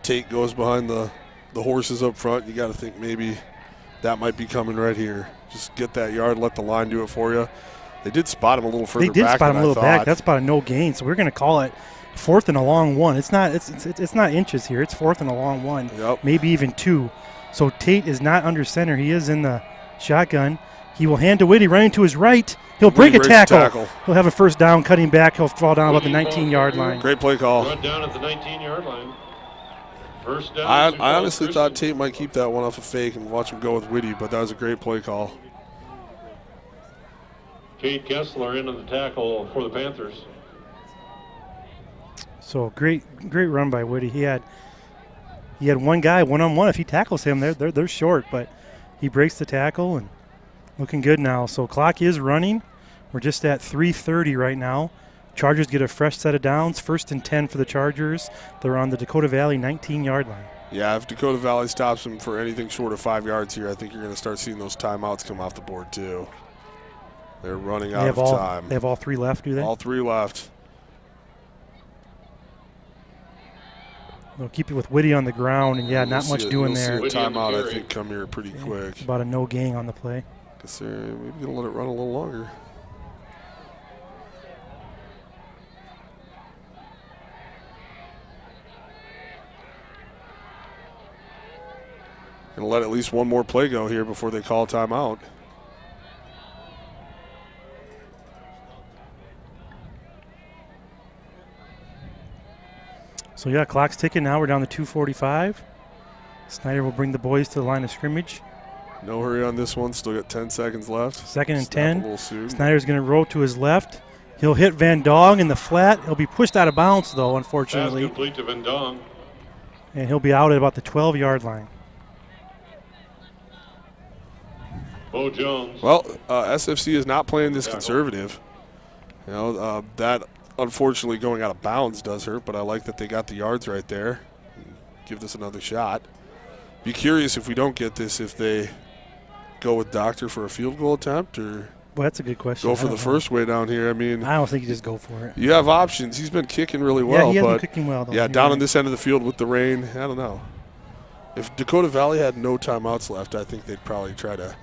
Tate goes behind the horses up front. You got to think maybe that might be coming right here. Just get that yard, let the line do it for you. They did spot him a little further back. They did spot him a little back. That's about a no gain. So we're going to call it 4th and a long 1. It's not inches here. It's 4th and a long 1. Yep. Maybe even 2. So Tate is not under center. He is in the shotgun. He will hand to Whitty, running to his right. He'll break a tackle. He'll have a first down, cutting back. He'll fall down about the 19-yard line. Great play call. Run down at the 19-yard line. First down. I honestly thought Tate might keep that one off a fake and watch him go with Whitty, but that was a great play call. Kate Kessler into the tackle for the Panthers. So great run by Whitty. He had one guy one-on-one. If he tackles him, they're short, but he breaks the tackle and looking good now. So clock is running. We're just at 3:30 right now. Chargers get a fresh set of downs. 1st and 10 for the Chargers. They're on the Dakota Valley 19-yard line. Yeah, if Dakota Valley stops them for anything short of 5 yards here, I think you're going to start seeing those timeouts come off the board too. They're running out of time. They have all 3 left, do they? All 3 left. They'll keep it with Whitty on the ground, and not much doing there. You'll see a timeout, I think, come here pretty quick. About a no gain on the play. Guess they're maybe going to let it run a little longer. Going to let at least one more play go here before they call timeout. So, clock's ticking now. We're down to 2:45. Snyder will bring the boys to the line of scrimmage. No hurry on this one. Still got 10 seconds left. 2nd and Snap 10. a little soon. Snyder's going to roll to his left. He'll hit Van Dong in the flat. He'll be pushed out of bounds, though, unfortunately. Pass complete to Van Dong. And he'll be out at about the 12-yard line. Bo Jones. Well, SFC is not playing this conservative. That unfortunately going out of bounds does hurt, but I like that they got the yards right there. Give this another shot. Be curious if we don't get this, if they go with Doctor for a field goal attempt or Well, that's a good question. go for the first way down here. I mean, I don't think you just go for it. you have options. He's been kicking really well, he has but been kicking well, though. yeah, You're down right. on this end of the field with the rain, I don't know. If Dakota Valley had no timeouts left, I think they'd probably try to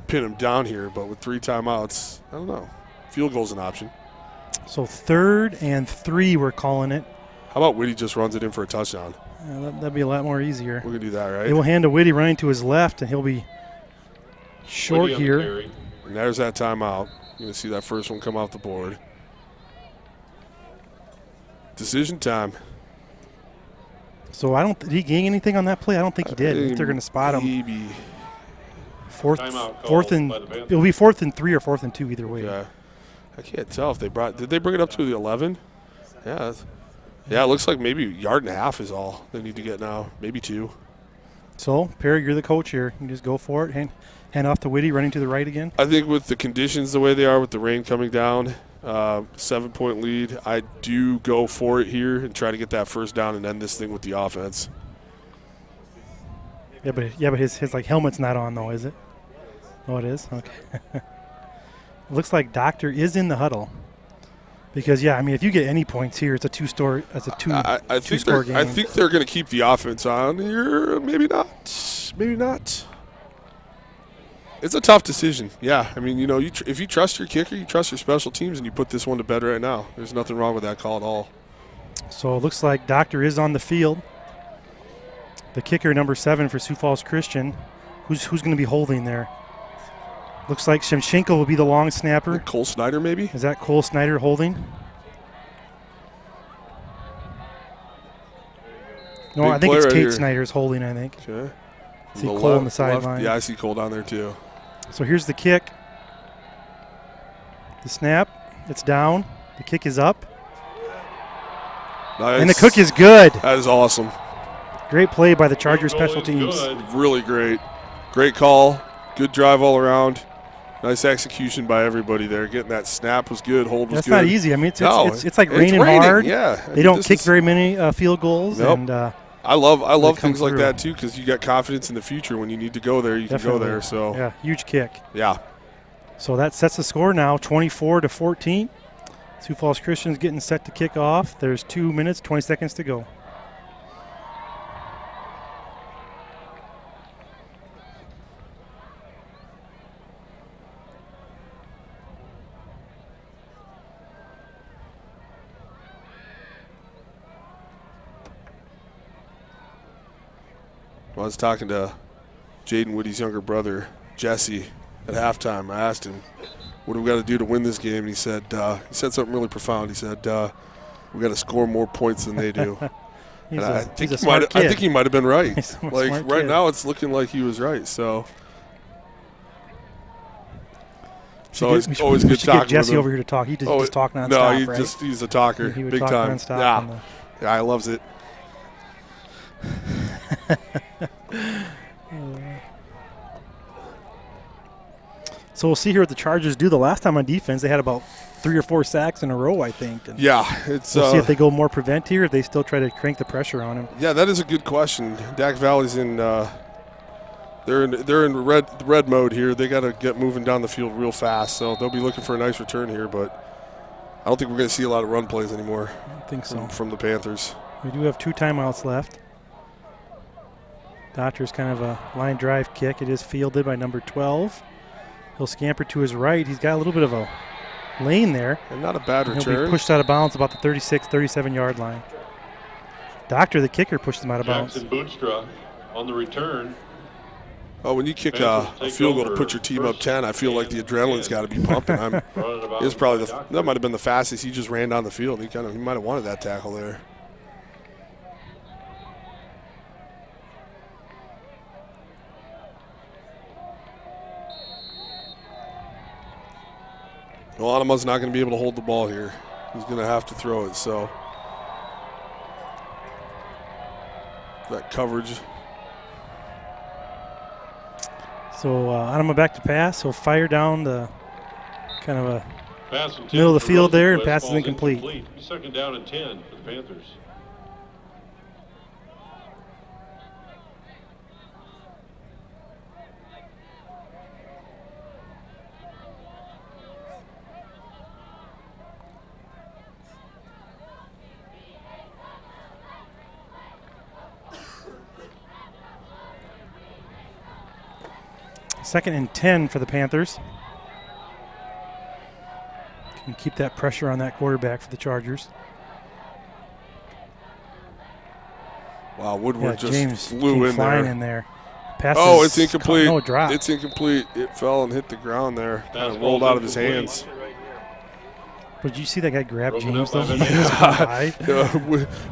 pin him down here. But with 3 timeouts, I don't know. Field goal's an option. So 3rd and 3, we're calling it. How about Whitty just runs it in for a touchdown? That'd be a lot more easier. We're going to do that, right? They will hand to Whitty running to his left, and he'll be short Whitty on the here. carry. And there's that timeout. You're going to see that first one come off the board. Decision time. So did he gain anything on that play? I don't think he did. I think they're going to spot him. Maybe. Timeout called by the Panthers. It'll be 4th and 3 or 4th and 2 either way. Yeah. I can't tell if did they bring it up to the 11? Yeah. Yeah, it looks like maybe a yard and a half is all they need to get now. Maybe 2. So, Perry, you're the coach here. You just go for it. Hand off to Whitty, running to the right again. I think with the conditions the way they are, with the rain coming down, 7-point lead, I do go for it here and try to get that first down and end this thing with the offense. Yeah, but his helmet's not on though, is it? Oh, it is. Okay. Looks like Doctor is in the huddle. Because if you get any points here, it's a two-score game. I think they're going to keep the offense on here. Maybe not. Maybe not. It's a tough decision. Yeah, I mean, if you trust your kicker, you trust your special teams, and you put this one to bed right now. There's nothing wrong with that call at all. So it looks like Doctor is on the field. The kicker, number 7 for Sioux Falls Christian. Who's going to be holding there? Looks like Shemchenko will be the long snapper. Cole Snyder, maybe? Is that Cole Snyder holding? No, I think it's Kate Snyder's holding, I think. Okay. See Cole on the sideline. Yeah, I see Cole down there too. So here's the kick. The snap. It's down. The kick is up. Nice. And the kick is good. That is awesome. Great play by the Chargers special teams. Really great. Great call. Good drive all around. Nice execution by everybody there. Getting that snap was good. Hold was That's good. Not easy. I mean, it's like raining raining hard. Yeah. They don't kick very many field goals. Nope. And I love things like through. that too, because you got confidence in the future. When you need to go there, you Definitely. can go there. So yeah, huge kick. Yeah. So that sets the score now, 24-14. Sioux Falls Christian's getting set to kick off. There's 2 minutes, 20 seconds to go. I was talking to Jaden Woody's younger brother, Jesse, at halftime. I asked him, what do we got to do to win this game? And he said something really profound. He said, we got to score more points than they do. I think he might have been right. Like right now, it's looking like he was right. So. Always good talking get Jesse over here to talk. He just talk nonstop. No, he's a talker, he would big talk time. Nonstop yeah, he loves it. So we'll see here what the Chargers do. The last time on defense, they had about 3 or 4 sacks in a row, I think. And we'll see if they go more prevent here, if they still try to crank the pressure on him. Yeah, that is a good question. Dak Valley's in. They're in red mode here. They got to get moving down the field real fast, so they'll be looking for a nice return here. But I don't think we're going to see a lot of run plays anymore. I don't think so. From the Panthers. We do have 2 timeouts left. Dodgers kind of a line drive kick. It is fielded by number 12. He'll scamper to his right. He's got a little bit of a lane there. And not a bad return. He'll be pushed out of bounds about the 36, 37-yard line. Doctor, the kicker, pushed him out of bounds. Jackson Boonstra on the return. Oh, when you kick a field goal to put your team up 10, I feel like the adrenaline's got to be pumping. It's probably that might have been the fastest. He just ran down the field. He might have wanted that tackle there. Well, Anama's not going to be able to hold the ball here. He's going to have to throw it. So that coverage. So Anama back to pass. He'll fire down the kind of a middle of the field there, and pass is incomplete. Second down and 10 for the Panthers. Second and 10 for the Panthers. Can keep that pressure on that quarterback for the Chargers. Wow, Woodward just James flew in there. In there. Passes, it's incomplete. No drop. It's incomplete. It fell and hit the ground there. Kind of rolled out of his hands. But did you see that guy grab James though?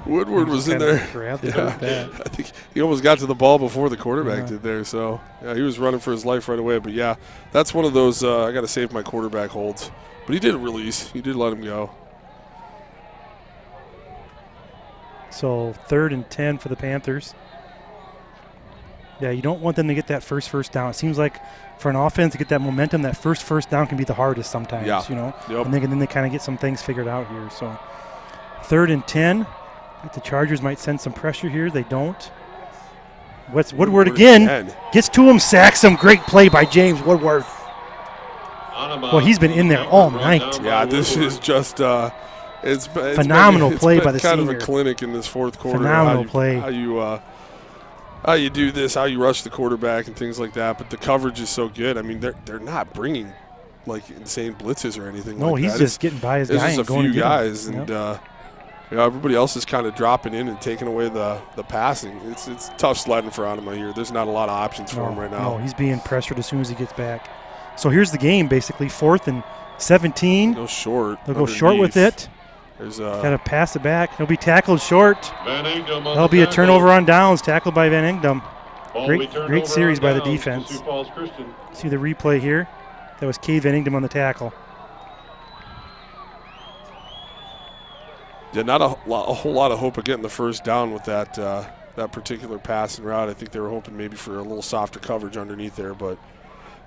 Woodward was in there. I think he almost got to the ball before the quarterback did there. So yeah, he was running for his life right away. But yeah, that's one of those I got to save my quarterback holds. But he did release. He did let him go. So 3rd and 10 for the Panthers. Yeah, you don't want them to get that first down. It seems like for an offense to get that momentum, that first down can be the hardest sometimes, you know. Yep. And then they kind of get some things figured out here. So 3rd and 10. The Chargers might send some pressure here. They don't. Woodward again. Gets to him, sacks him. Great play by James Woodward. Well, he's been in there all night. Yeah, this is just it's phenomenal play by the kind senior. Of a clinic in this fourth quarter. Phenomenal play. How you do this, how you rush the quarterback and things like that. But the coverage is so good. I mean, they're not bringing like insane blitzes or anything. No, like he's that. just getting by his guy. There's just a few guys, and everybody else is kind of dropping in and taking away the passing. It's tough sledding for Anima here. There's not a lot of options for him right now. No, he's being pressured as soon as he gets back. So here's the game, basically 4th and 17. Go short. They'll go short with it. Got to pass it back. He'll be tackled short. That'll be a turnover on downs, tackled by Van Engdom. Great series by the defense. See the replay here. That was K. Van Engdom on the tackle. Yeah, not a whole lot of hope of getting the first down with that particular passing route. I think they were hoping maybe for a little softer coverage underneath there, but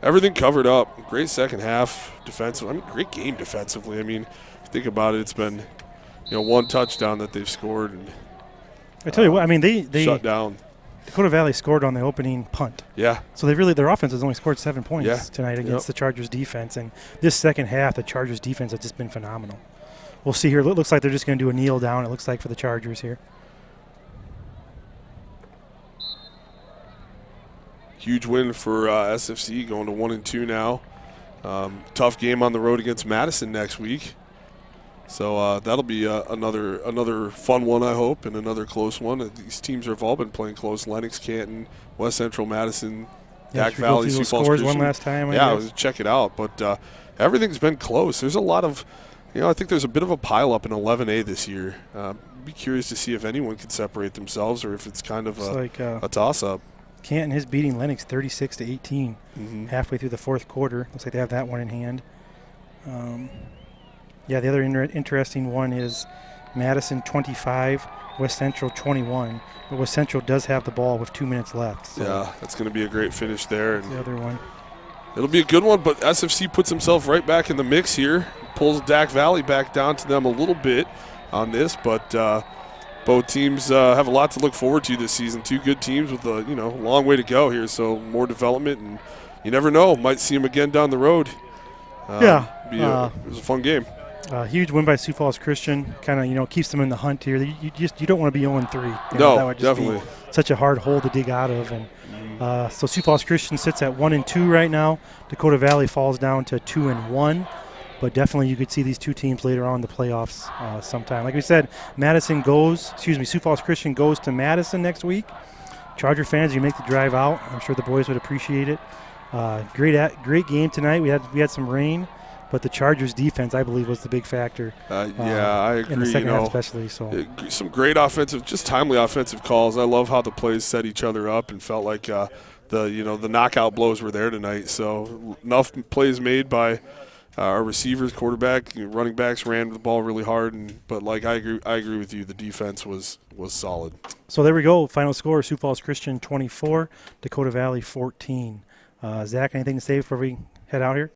everything covered up. Great second half defensive. I mean, great game defensively. I mean, if you think about it, it's been one touchdown that they've scored. And I tell you what, I mean, they shut down. Dakota Valley scored on the opening punt. Yeah. So their offense has only scored 7 points tonight against the Chargers defense. And this second half, the Chargers defense has just been phenomenal. We'll see here. It looks like they're just going to do a kneel down, it looks like, for the Chargers here. Huge win for SFC, going to 1-2 now. Tough game on the road against Madison next week. So that'll be another fun one, I hope, and another close one. These teams have all been playing close. Lennox, Canton, West Central Madison, Dak Valley, Sioux Falls Christian. One last time. Check it out. But everything's been close. There's a lot of, I think there's a bit of a pileup in 11A this year. I'd be curious to see if anyone can separate themselves or if it's kind of a toss-up. Canton is beating Lennox 36-18 halfway through the fourth quarter. Looks like they have that one in hand. Yeah, the other interesting one is Madison 25, West Central 21. But West Central does have the ball with 2 minutes left. So yeah, that's going to be a great finish there. And the other one. It'll be a good one, but SFC puts himself right back in the mix here. Pulls Dak Valley back down to them a little bit on this, but both teams have a lot to look forward to this season. Two good teams with a long way to go here, so more development, and you never know, might see them again down the road. Yeah, it was a fun game. Huge win by Sioux Falls Christian, kind of don't want to be 0-3. No, that would just definitely. be such a hard hole to dig out of, and so Sioux Falls Christian sits at 1-2 right now. Dakota Valley falls down to 2-1. But definitely you could see these two teams later on in the playoffs sometime. Like we said, Sioux Falls Christian goes to Madison next week. Charger fans, you make the drive out. I'm sure the boys would appreciate it. Great game tonight. We had some rain, but the Chargers defense, I believe, was the big factor. Yeah, I agree. In the second half especially. So some great timely offensive calls. I love how the plays set each other up and felt like the knockout blows were there tonight. So enough plays made by our receivers, quarterback, running backs ran the ball really hard, but I agree with you. The defense was solid. So there we go. Final score: Sioux Falls Christian 24, Dakota Valley 14. Zach, anything to say before we head out here?